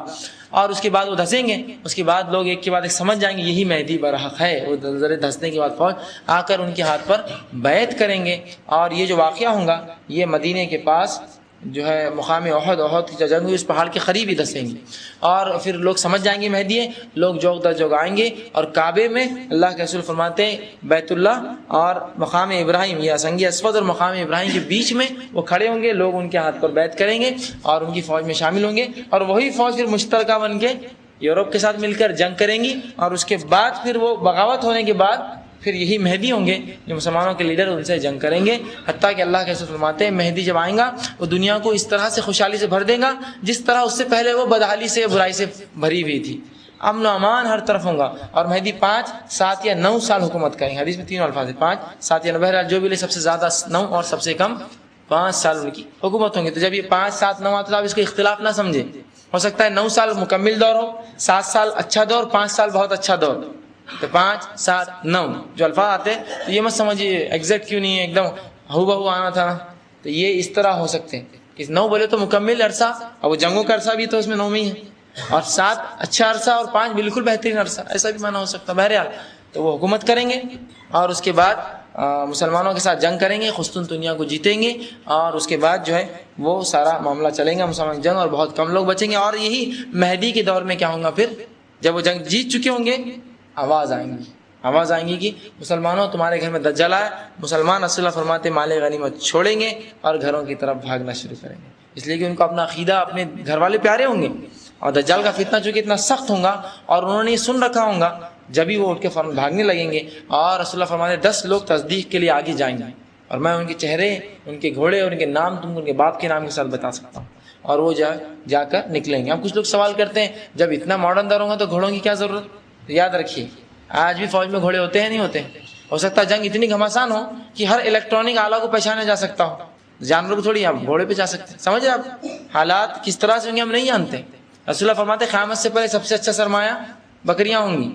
اور اس کے بعد وہ دھسیں گے، اس کے بعد لوگ ایک کے بعد ایک سمجھ جائیں گے یہی مہدی برحق ہے۔ وہ ذرے دھسنے کے بعد فوج آ کر ان کے ہاتھ پر بیعت کریں گے، اور یہ جو واقعہ ہوگا یہ مدینے کے پاس جو ہے مقام احد کی جو جنگ ہوئی اس پہاڑ کے قریب ہی دھسیں گے، اور پھر لوگ سمجھ جائیں گے مہدی ہے، لوگ جوگ در جوگ آئیں گے، اور کعبے میں اللہ کے رسول فرماتے ہیں بیت اللہ اور مقام ابراہیم یا سنگ اسود اور مقام ابراہیم کے بیچ میں وہ کھڑے ہوں گے، لوگ ان کے ہاتھ پر بیعت کریں گے اور ان کی فوج میں شامل ہوں گے، اور وہی فوج پھر مشترکہ بن کے یورپ کے ساتھ مل کر جنگ کریں گی، اور اس کے بعد پھر وہ بغاوت ہونے کے بعد پھر یہی مہدی ہوں گے جو مسلمانوں کے لیڈر ان سے جنگ کریں گے، حتیٰ کہ اللہ کے رسول فرماتے ہیں مہدی جب آئیں گا وہ دنیا کو اس طرح سے خوشحالی سے بھر دے گا جس طرح اس سے پہلے وہ بدحالی سے برائی سے بھری ہوئی تھی، امن و امان ہر طرف ہوں گا، اور مہدی 5 7 یا 9 سال حکومت کریں گے، حدیث میں 3 الفاظ ہیں 5 7 یا 9، بہرحال جو بھی لے سب سے زیادہ 9 اور سب سے کم 5 سال ان کی حکومت ہوں گے۔ تو جب یہ 5 7 9 آتا ہے آپ اس کو اختلاف نہ سمجھے، ہو سکتا ہے 9 سال مکمل دور ہو، 7 سال اچھا دور، 5 سال بہت اچھا دور، تو 5 7 9 جو الفاظ آتے ہیں تو یہ مت سمجھیے ایگزیکٹ کیوں نہیں ہے، ایک دم ہو بہو آنا تھا نا، تو یہ اس طرح ہو سکتے ہیں کہ 9 بولے تو مکمل عرصہ، اور وہ جنگوں کا عرصہ بھی تو اس میں 9 میں ہی ہے، اور 7 اچھا عرصہ اور 5 بالکل بہترین عرصہ، ایسا بھی معنی ہو سکتا ہے۔ بہرحال تو وہ حکومت کریں گے اور اس کے بعد مسلمانوں کے ساتھ جنگ کریں گے، قسطنطنیہ دنیا کو جیتیں گے، اور اس کے بعد جو ہے وہ سارا معاملہ چلیں گا مسلمان جنگ، اور بہت کم لوگ بچیں گے، اور یہی مہدی کے دور میں کیا ہوگا پھر جب وہ جنگ جیت چکے ہوں گے آواز آئیں گی کہ مسلمانوں تمہارے گھر میں دجال آیا، مسلمان رسول اللہ فرماتے مال غنیمت چھوڑیں گے اور گھروں کی طرف بھاگنا شروع کریں گے، اس لیے کہ ان کو اپنا عقیدہ اپنے گھر والے پیارے ہوں گے، اور دجال کا فتنہ چونکہ اتنا سخت ہوگا اور انہوں نے یہ سن رکھا ہوگا، جب ہی وہ اٹھ کے فوراً بھاگنے لگیں گے، اور رسول اللہ فرماتے 10 لوگ تصدیق کے لیے آگے جائیں گے، اور میں ان کے چہرے، ان کے گھوڑے اور ان کے نام تم کو ان کے باپ کے نام کے ساتھ بتا سکتا ہوں، اور وہ جا کر نکلیں گے۔ اب کچھ لوگ سوال کرتے ہیں جب اتنا ماڈرن دور ہوگا تو گھوڑوں کی کیا ضرورت؟ تو یاد رکھیے آج بھی فوج میں گھوڑے ہوتے ہیں نہیں ہوتے، ہو سکتا ہے جنگ اتنی گھمسان ہو کہ ہر الیکٹرانک آلہ کو پہچانا جا سکتا ہو، جانور کو تھوڑی آپ گھوڑے پہ جا سکتے ہیں، سمجھے آپ حالات کس طرح سے ہوں گے ہم نہیں جانتے۔ رسول اللہ فرماتے قیامت سے پہلے سب سے اچھا سرمایہ بکریاں ہوں گی،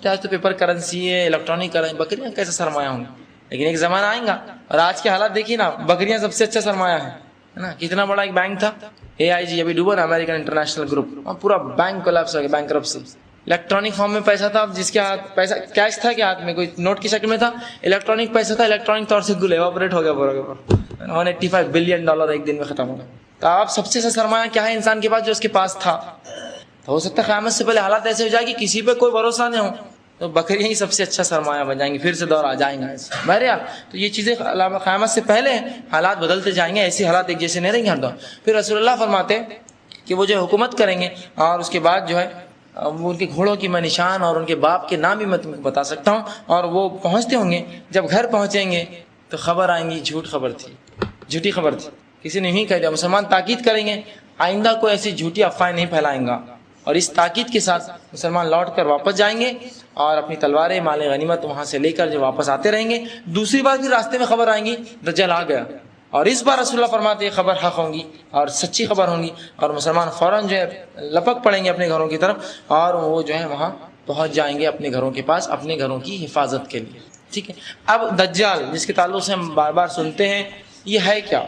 آج تو پیپر کرنسی ہے، الیکٹرانک کرنسی، بکریاں کیسا سرمایہ ہوں گی، لیکن ایک زمانہ آئے گا، اور آج کے حالات دیکھیے نا، بکریاں سب سے اچھا سرمایہ ہے نا۔ کتنا بڑا ایک بینک تھا AIG ابھی ڈوبا نا، امریکن انٹرنیشنل گروپ، اور پورا بینک کولیپس ہو گیا، بینکرپسی، الیکٹرانک فارم میں پیسہ تھا، جس کے ہاتھ پیسہ کیش تھا کہ ہاتھ میں کوئی نوٹ کی شکل میں تھا، الیکٹرانک پیسہ تھا، الیکٹرانک طور سے گل ایواپوریٹ ہو گیا پورا کے پورا، $185 بلین ایک دن میں ختم ہو گیا۔ تو آپ سب سے سرمایہ کیا ہے انسان کے پاس جو اس کے پاس تھا؟ تو ہو سکتا ہے قیامت سے پہلے حالات ایسے ہو جائے کہ کسی پہ کوئی بھروسہ نہیں ہو، تو بکریاں ہی سب سے اچھا سرمایہ بن جائیں گی، پھر سے دور آ جائیں گا ایسے۔ بہرحال تو یہ چیزیں قیامت سے پہلے حالات بدلتے جائیں گے، ایسے حالات ایک جیسے نہیں رہیں گے ہر دور۔ پھر رسول اللہ فرماتے کہ وہ جو حکومت کریں گے، اور اس کے بعد جو ہے وہ ان کے گھوڑوں کی میں نشان اور ان کے باپ کے نام بھی میں تم کو بتا سکتا ہوں، اور وہ پہنچتے ہوں گے، جب گھر پہنچیں گے تو خبر آئیں گی جھوٹی خبر تھی، کسی نے نہیں کہہ دیا۔ مسلمان تاکید کریں گے آئندہ کوئی ایسی جھوٹی افواہیں نہیں پھیلائیں گا، اور اس تاکید کے ساتھ مسلمان لوٹ کر واپس جائیں گے اور اپنی تلواریں مال غنیمت وہاں سے لے کر جو واپس آتے رہیں گے۔ دوسری بار بھی راستے میں خبر آئیں گی دجال آ گیا، اور اس بار رسول اللہ فرماتے یہ خبر حق ہوں گی اور سچی خبر ہوں گی، اور مسلمان فوراً جو ہے لپک پڑیں گے اپنے گھروں کی طرف، اور وہ جو ہے وہاں پہنچ جائیں گے اپنے گھروں کے پاس، اپنے گھروں کی حفاظت کے لیے۔ ٹھیک ہے، اب دجال جس کے تعلق سے ہم بار بار سنتے ہیں، یہ ہے کیا؟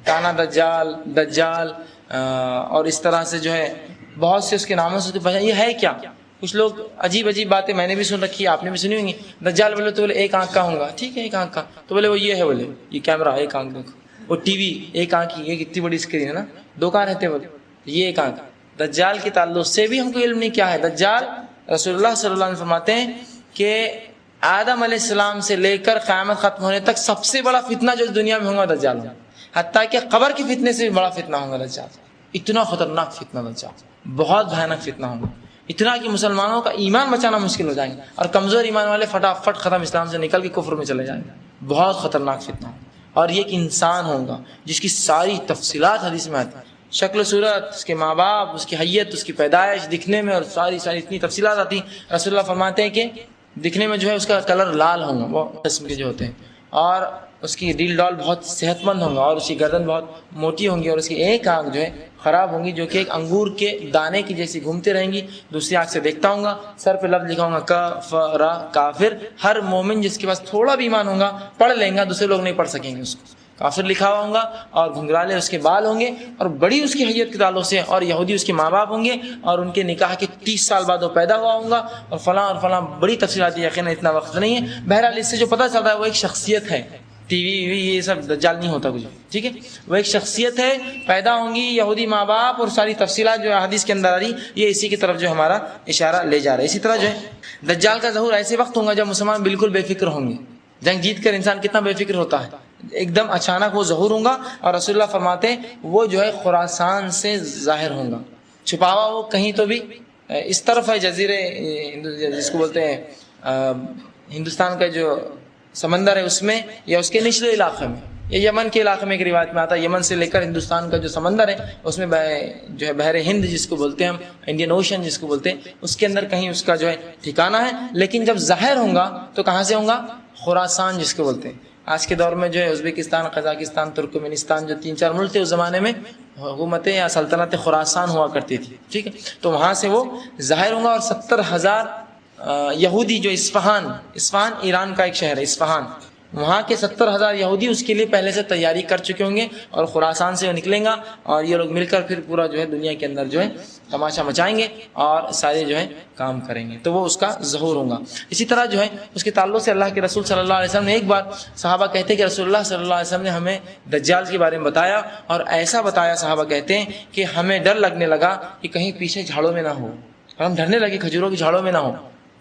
کانا دجال اور اس طرح سے جو ہے بہت سے اس کے ناموں سے پہچان، یہ ہے کیا؟ کچھ لوگ عجیب باتیں میں نے بھی سن رکھی ہے، آپ نے بھی سنی ہوں گی۔ دجال بولے تو بولے ایک آنکھ کا ہوں گا، ٹھیک ہے ایک آنکھ کا، تو بولے وہ یہ ہے، بولے یہ کیمرہ ایک آنکھ دیکھو، وہ ٹی وی ایک آنکھ کی، یہ کتنی بڑی اسکرین ہے نا، 2 کان رہتے بولے یہ ایک آنکھ، دجال کے تعلق سے بھی ہم کو علم نہیں کیا ہے. دجال رسول اللہ صلی اللہ علیہ وسلم فرماتے ہیں کہ آدم علیہ السلام سے لے کر قیامت ختم ہونے تک سب سے بڑا فتنہ جو اس دنیا میں ہوگا دجال ہوگا. حتیٰ کہ قبر کے فتنے سے بھی بڑا فتنہ ہوگا دجال. اتنا خطرناک فتنہ دجال, بہت بھیانک فتنہ ہوگا, اتنا کہ مسلمانوں کا ایمان بچانا مشکل ہو جائیں گے, اور کمزور ایمان والے فٹافٹ ختم اسلام سے نکل کے کفر میں چلے جائیں گے. بہت خطرناک فتنہ ہوگا. اور یہ ایک انسان ہوگا جس کی ساری تفصیلات حدیث میں آتی ہیں, شکل و صورت, اس کے ماں باپ, اس کی حیت, اس کی پیدائش, دکھنے میں, اور ساری اتنی تفصیلات آتی ہیں. رسول اللہ فرماتے ہیں کہ دکھنے میں جو ہے اس کا کلر لال ہوگا, وہ قسم کے جو ہوتے ہیں, اور اس کی ڈیل ڈال بہت صحت مند ہوگا, اور اس کی گردن بہت موٹی ہوں گی, اور اس کی ایک آنکھ جو ہے خراب ہوں گی, جو کہ ایک انگور کے دانے کی جیسی گھومتے رہیں گی. دوسری آنکھ سے دیکھتا ہوں گا, سر پہ لفظ لکھا ہوں گا کافر, کافر. ہر مومن جس کے پاس تھوڑا بھی ایمان ہوگا پڑھ لیں گا, دوسرے لوگ نہیں پڑھ سکیں گے اس کو. کافر لکھا ہوا ہوں گا, اور گھنگرالے اس کے بال ہوں گے, اور بڑی اس کی حیت کے تعلق سے, اور یہودی اس کے ماں باپ ہوں گے, اور ان کے نکاح کے 30 سال بعد وہ پیدا ہوا ہوں گا, اور فلاں بڑی تفصیلات. یقینا اتنا وقت نہیں ہے. بہرحال اس سے جو پتہ چلتا ہے وہ ایک شخصیت ہے. ٹی وی یہ سب دجال نہیں ہوتا کچھ, ٹھیک ہے. وہ ایک شخصیت ہے, پیدا ہوں گی, یہودی ماں باپ, اور ساری تفصیلات جو حدیث کے اندر آ رہی, یہ اسی کی طرف جو ہمارا اشارہ لے جا رہا ہے. اسی طرح جو ہے دجال کا ظہور ایسے وقت ہوگا جب مسلمان بالکل بے فکر ہوں گے. جنگ جیت کر انسان کتنا بے فکر ہوتا ہے, ایک دم اچانک وہ ظہور ہوگا. اور رسول اللہ فرماتے ہیں وہ جو ہے خراسان سے ظاہر ہوگا, چھپا ہوا وہ کہیں تو بھی اس طرف ہے, جزیرے جس کو بولتے ہیں ہندوستان کا جو سمندر ہے اس میں, یا اس کے نچلے علاقے میں, یا یمن کے علاقے میں. ایک روایت میں آتا ہے یمن سے لے کر ہندوستان کا جو سمندر ہے اس میں جو ہے بحر ہند جس کو بولتے ہیں ہم, انڈین اوشن جس کو بولتے ہیں, اس کے اندر کہیں اس کا جو ہے ٹھکانہ ہے. لیکن جب ظاہر ہوگا تو کہاں سے ہوگا؟ خراسان جس کو بولتے ہیں. آج کے دور میں جو ہے ازبکستان, قزاقستان, ترکمانستان جو 3-4 ملک تھے, اس زمانے میں حکومتیں یا سلطنت خراسان ہوا کرتی تھی, ٹھیک ہے. تو وہاں سے وہ ظاہر ہوگا, اور 70,000 یہودی جو اصفہان ایران کا ایک شہر ہے اصفہان, وہاں کے 70,000 یہودی اس کے لیے پہلے سے تیاری کر چکے ہوں گے, اور خراسان سے وہ نکلیں گا, اور یہ لوگ مل کر پھر پورا جو ہے دنیا کے اندر جو ہے تماشا مچائیں گے, اور سارے جو ہے کام کریں گے. تو وہ اس کا ظہور ہوگا. اسی طرح جو ہے اس کے تعلق سے اللہ کے رسول صلی اللہ علیہ وسلم نے ایک بار, صحابہ کہتے ہیں کہ رسول اللہ صلی اللہ علیہ وسلم نے ہمیں دجال کے بارے میں بتایا, اور ایسا بتایا, صحابہ کہتے ہیں کہ ہمیں ڈر لگنے لگا کہ کہیں پیچھے جھاڑوں میں نہ ہو, اور ہم ڈرنے لگے کھجوروں کی جھاڑوں میں نہ ہو.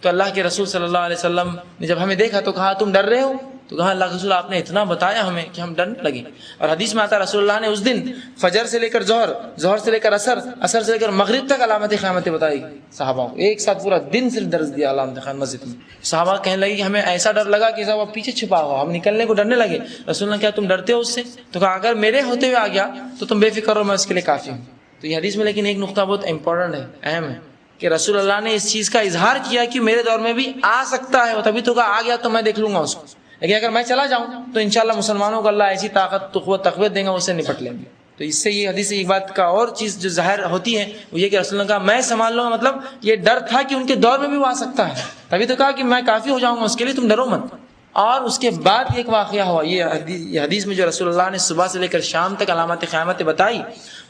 تو اللہ کے رسول صلی اللہ علیہ وسلم نے جب ہمیں دیکھا تو کہا تم ڈر رہے ہو؟ تو کہا اللہ کے رسول آپ نے اتنا بتایا ہمیں کہ ہم ڈرنے لگے. اور حدیث میں آتا ہے رسول اللہ نے اس دن فجر سے لے کر ظہر سے لے کر عصر سے لے کر مغرب تک علامت قیامت بتائی صحابہ کو, ایک ساتھ پورا دن صرف درس دیا علامت قیامت مسجد میں. صحابہ کہنے لگے کہ ہمیں ایسا ڈر لگا کہ صاحب پیچھے چھپا ہوا, ہم نکلنے کو ڈرنے لگے. رسول اللہ کیا تم ڈرتے ہو اس سے؟ تو کہا اگر میرے ہوتے ہوئے آ گیا تو تم بے فکر ہو, میں اس کے لیے کافی ہوں. تو یہ حدیث میں لیکن ایک نقطہ بہت امپورٹنٹ ہے, اہم ہے, کہ رسول اللہ نے اس چیز کا اظہار کیا کہ میرے دور میں بھی آ سکتا ہے, تبھی تو کہا آ گیا تو میں دیکھ لوں گا اس کو, لیکن اگر میں چلا جاؤں تو انشاءاللہ مسلمانوں کو اللہ ایسی طاقت قوت تقویت دیں گا, اس سے نپٹ لیں گے. تو اس سے یہ حدیث سے ایک بات کا اور چیز جو ظاہر ہوتی ہے وہ یہ کہ رسول اللہ کا میں سنبھال لوں گا, مطلب یہ ڈر تھا کہ ان کے دور میں بھی وہ آ سکتا ہے, تبھی تو کہا کہ میں کافی ہو جاؤں گا اس کے لیے, تم ڈرو مت. اور اس کے بعد ایک واقعہ ہوا, یہ حدیث میں جو رسول اللہ نے صبح سے لے کر شام تک علامات قیامت بتائی,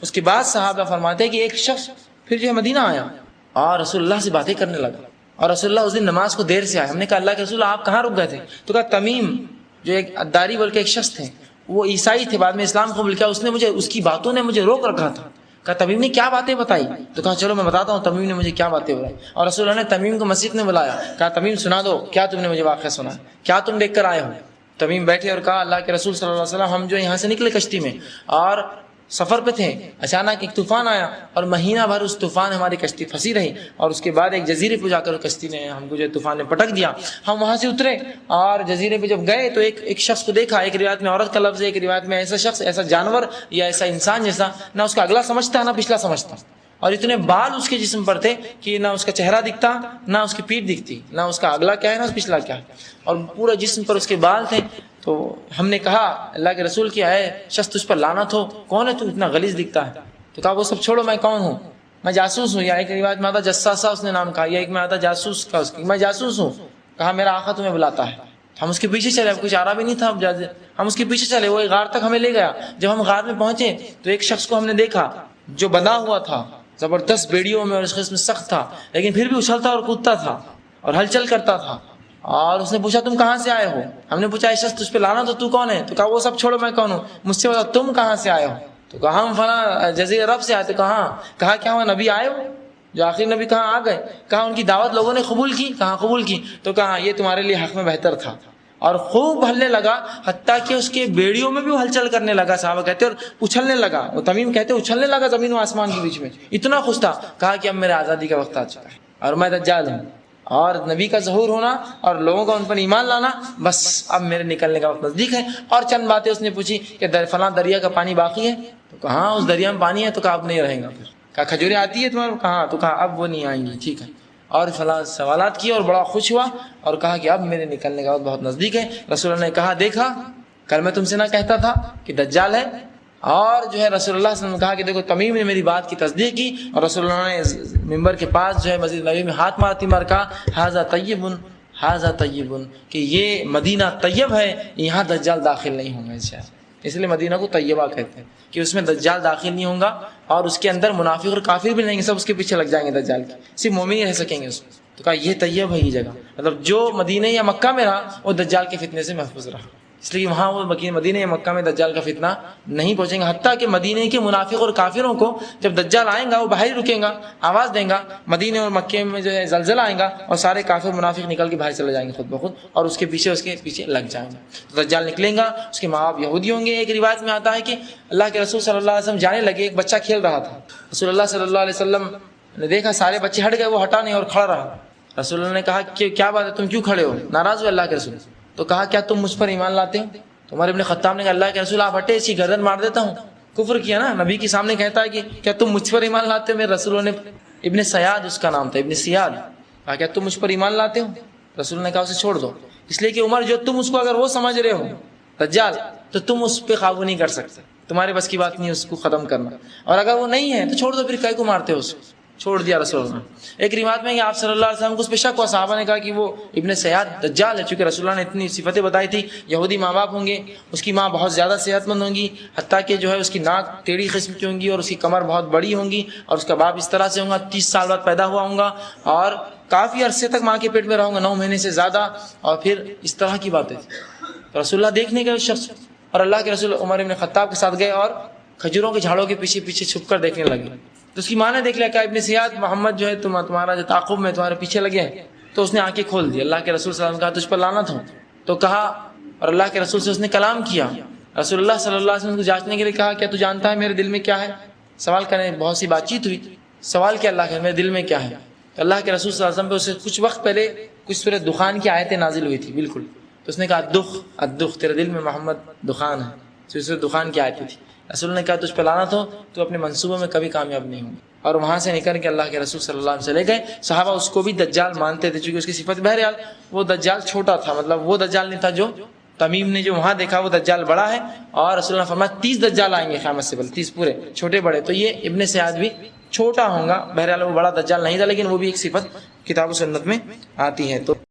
اس کے بعد صحابہ فرماتے ہیں کہ ایک شخص پھر جو ہے مدینہ آیا اور رسول اللہ سے باتیں کرنے لگا, اور رسول اللہ اس دن نماز کو دیر سے آئے. ہم نے کہا اللہ کے رسول آپ کہاں رک گئے تھے؟ تو کہا تمیم جو ایک اداری بول کے ایک شخص تھے, وہ عیسائی تھے, بعد میں اسلام قبول کیا, اس نے مجھے, اس کی باتوں نے مجھے روک رکھا تھا. کہا تمیم نے کیا باتیں بتائی؟ تو کہا چلو میں بتاتا ہوں تمیم نے مجھے کیا باتیں بتائی. اور رسول اللہ نے تمیم کو مسجد میں بلایا, کہا تمیم سنا دو, کیا تم نے مجھے واقعہ سنا, کیا تم دیکھ کر آئے ہو؟ تمیم بیٹھے اور کہا اللہ کے رسول صلی اللہ علیہ وسلم ہم جو یہاں سے نکلے کشتی میں اور سفر پہ تھے, اچانک ایک طوفان آیا اور مہینہ بھر اس طوفان ہماری کشتی پھنسی رہی, اور اس کے بعد ایک جزیرے پہ جا کر کشتی نے ہم کو جو طوفان نے پٹک دیا. ہم وہاں سے اترے اور جزیرے پہ جب گئے تو ایک شخص کو دیکھا, ایک روایت میں عورت کا لفظ ہے, ایک روایت میں ایسا شخص, ایسا جانور یا ایسا انسان جیسا, نہ اس کا اگلا سمجھتا نہ پچھلا سمجھتا, اور اتنے بال اس کے جسم پر تھے کہ نہ اس کا چہرہ دکھتا نہ اس کی پیٹھ دکھتی, نہ اس کا اگلا کیا ہے نہ پچھلا کیا ہے, اور پورا جسم پر اس کے بال تھے. تو ہم نے کہا اللہ کے رسول کیا ہے شخص تجھ پر لعنت ہو, کون ہے تو اتنا غلیظ دکھتا ہے؟ تو کہا وہ سب چھوڑو, میں کون ہوں؟ میں جاسوس ہوں. یا ایک روایت میں آتا جساسا اس نے نام کہا, یا ایک میں آتا جاسوس کا, اس کی میں جاسوس ہوں. کہا میرا آقا تمہیں بلاتا ہے. ہم اس کے پیچھے چلے, اب کچھ آرا بھی نہیں تھا, ہم اس کے پیچھے چلے, وہ ایک غار تک ہمیں لے گیا. جب ہم غار میں پہنچے تو ایک شخص کو ہم نے دیکھا جو بندھا ہوا تھا زبردست بیڑیوں میں, اور اس قسم سخت تھا, لیکن پھر بھی اچھلتا اور کودتا تھا اور ہلچل کرتا تھا. اور اس نے پوچھا تم کہاں سے آئے ہو؟ ہم نے پوچھا شخص تجھ پہ لانا تو کون ہے؟ تو کہا وہ سب چھوڑو, میں کون ہوں, مجھ سے بتا تم کہاں سے آئے ہو؟ تو کہا ہم فلاں جزیرہ عرب سے آئے تھے. کہا کیا ہوا نبی آئے ہو؟ جو آخری نبی کہاں آ گئے؟ کہا ان کی دعوت لوگوں نے قبول کی. کہاں قبول کی؟ تو کہا یہ تمہارے لیے حق میں بہتر تھا. اور خوب ہلنے لگا، حتیٰ کہ اس کے بیڑیوں میں بھی وہ ہلچل کرنے لگا. صحابہ کہتے اور اچھلنے لگا، وہ تمیم کہتے اچھلنے لگا زمین و آسمان کے بیچ میں، اتنا خوش تھا. کہا کہ اب میرے آزادی کا وقت آ چکا ہے اور میں دجال ہوں، اور نبی کا ظہور ہونا اور لوگوں کا ان پر ایمان لانا، بس اب میرے نکلنے کا وقت نزدیک ہے. اور چند باتیں اس نے پوچھی کہ فلاں دریا کا پانی باقی ہے؟ تو کہا اس دریا میں پانی ہے. تو کہا اب نہیں رہیں گا. پھر کہا کھجوریں آتی ہے تمہارے؟ کہاں. تو کہا اب وہ نہیں آئیں گی. ٹھیک ہے. اور فلاں سوالات کیے اور بڑا خوش ہوا اور کہا کہ اب میرے نکلنے کا وقت بہت نزدیک ہے. رسول اللہ نے کہا دیکھا کل میں تم سے نہ کہتا تھا کہ دجال ہے؟ اور جو ہے رسول اللہ صلی اللہ علیہ وسلم نے کہا کہ دیکھو تمیم نے میری بات کی تصدیق کی. اور رسول اللہ نے ممبر کے پاس جو ہے مسجد نبی میں ہاتھ مارتی مار کہا ھذا طیب ھذا طیب، کہ یہ مدینہ طیب ہے، یہاں دجال داخل نہیں ہوں گے انشاءاللہ. اس لیے مدینہ کو طیبہ کہتے ہیں کہ اس میں دجال داخل نہیں ہوں گا، اور اس کے اندر منافق اور کافر بھی نہیں گے، سب اس کے پیچھے لگ جائیں گے دجال کے، صرف مومن ہی رہ سکیں گے اس میں. تو کہا یہ طیب ہے یہ جگہ، مطلب جو مدینہ یا مکہ میں رہا وہ دجال کے فتنے سے محفوظ رہا، اس لیے وہاں وہ مدینہ یا مکہ میں دجال کا فتنہ نہیں پہنچیں گا. حتیٰ کہ مدینہ کے منافق اور کافروں کو جب دجال آئیں گا وہ باہر ہی رکیں گا، آواز دیں گا، مدینہ اور مکے میں جو ہے زلزلہ آئیں گا اور سارے کافر منافق نکل کے باہر چلے جائیں گے خود بخود، اور اس کے پیچھے لگ جائیں گے. تو دجال نکلیں گا، اس کے ماں باپ یہودی ہوں گے. ایک روایت میں آتا ہے کہ اللہ کے رسول صلی اللہ علیہ وسلم جانے لگے، ایک بچہ کھیل رہا تھا. رسول اللہ صلی اللہ علیہ وسلم نے دیکھا سارے بچے ہٹ گئے، وہ ہٹا نہیں اور کھڑا رہا. رسول اللہ نے کہا کہ کیا بات ہے تم کیوں کھڑے ہو؟ ناراض ہوئے اللہ کے رسول. تو کہا کیا تم مجھ پر ایمان لاتے ہو؟ عمر ابن خطاب نے کہا اللہ کے رسول آپ ہٹے، اس کی گردن مار دیتا ہوں. کفر کیا نا، نبی کے سامنے کہتا ہے کہ کیا تم مجھ پر ایمان لاتے ہو؟ میرے رسول نے ابن سیاد اس کا نام تھا، ابن سیاد، کہا کیا تم مجھ پر ایمان لاتے ہو؟ رسول نے کہا اسے چھوڑ دو، اس لیے کہ عمر جو تم اس کو اگر وہ سمجھ رہے ہو دجال تو تم اس پہ قابو نہیں کر سکتے، تمہارے بس کی بات نہیں اس کو ختم کرنا، اور اگر وہ نہیں ہے تو چھوڑ دو، پھر کئی کو مارتے ہو اس کو. چھوڑ دیا رسول اللہ نے. ایک روایت میں کہ آپ صلی اللہ علیہ وسلم کو اس پہ شک ہوا، صحابہ نے کہا کہ وہ ابن سیاد دجال ہے، چونکہ رسول اللہ نے اتنی صفتیں بتائی تھی. یہودی ماں باپ ہوں گے، اس کی ماں بہت زیادہ صحت مند ہوں گی، حتیٰ کہ جو ہے اس کی ناک ٹیڑھی قسم کی ہوں گی، اور اس کی کمر بہت بڑی ہوں گی، اور اس کا باپ اس طرح سے ہوگا 30 سال بعد پیدا ہوا ہوں گا، اور کافی عرصے تک ماں کے پیٹ میں رہوں گا، 9 مہینے سے زیادہ، اور پھر اس طرح کی باتیں. رسول اللہ دیکھنے گئے اس شخص، اور اللہ کے رسول عمر ابن خطاب کے ساتھ گئے اور کھجوروں کے جھاڑوں کے پیچھے چھپ کر دیکھنے لگے. تو اس کی ماں نے دیکھ لیا کہ ابن سیاد محمد جو ہے تمہارا جو تعاقب میں تمہارے پیچھے لگے ہیں. تو اس نے آنکھیں کھول دی. اللہ کے رسول صلی اللہ علیہ وسلم نے کہا تجھ پر لعنت ہو. تو کہا، اور اللہ کے رسول سے اس نے کلام کیا. رسول اللہ صلی اللہ علیہ وسلم کو جانچنے کے لیے کہا کیا تو جانتا ہے میرے دل میں کیا ہے؟ سوال کرنے بہت سی بات چیت ہوئی. سوال کیا اللہ کے میرے دل میں کیا ہے؟ تو اللہ کے رسول صلی اللہ علیہ وسلم پہ اسے کچھ وقت پہلے کچھ سورۃ دخان کی آیتیں نازل ہوئی تھی بالکل. تو اس نے کہا الدخ تیرے دل میں محمد دخان ہے، سورۃ دخان کی آیتیں تھی. رسول نے کہا تجھ پہ لعنت ہو، تو اپنے منصوبوں میں کبھی کامیاب نہیں ہوں. اور وہاں سے نکل کے اللہ کے رسول صلی اللہ علیہ وسلم چلے گئے. صحابہ اس کو بھی دجال مانتے تھے چونکہ اس کی صفت، بہرحال وہ دجال چھوٹا تھا، مطلب وہ دجال نہیں تھا جو تمیم نے جو وہاں دیکھا، وہ دجال بڑا ہے. اور رسول اللہ نے فرمایا 30 دجال آئیں گے قیامت سے پہلے، 30 پورے چھوٹے بڑے. تو یہ ابن سیاد بھی چھوٹا ہوگا، بہرحال وہ بڑا دجال نہیں تھا، لیکن وہ بھی ایک صفت کتاب و سنت میں آتی ہے. تو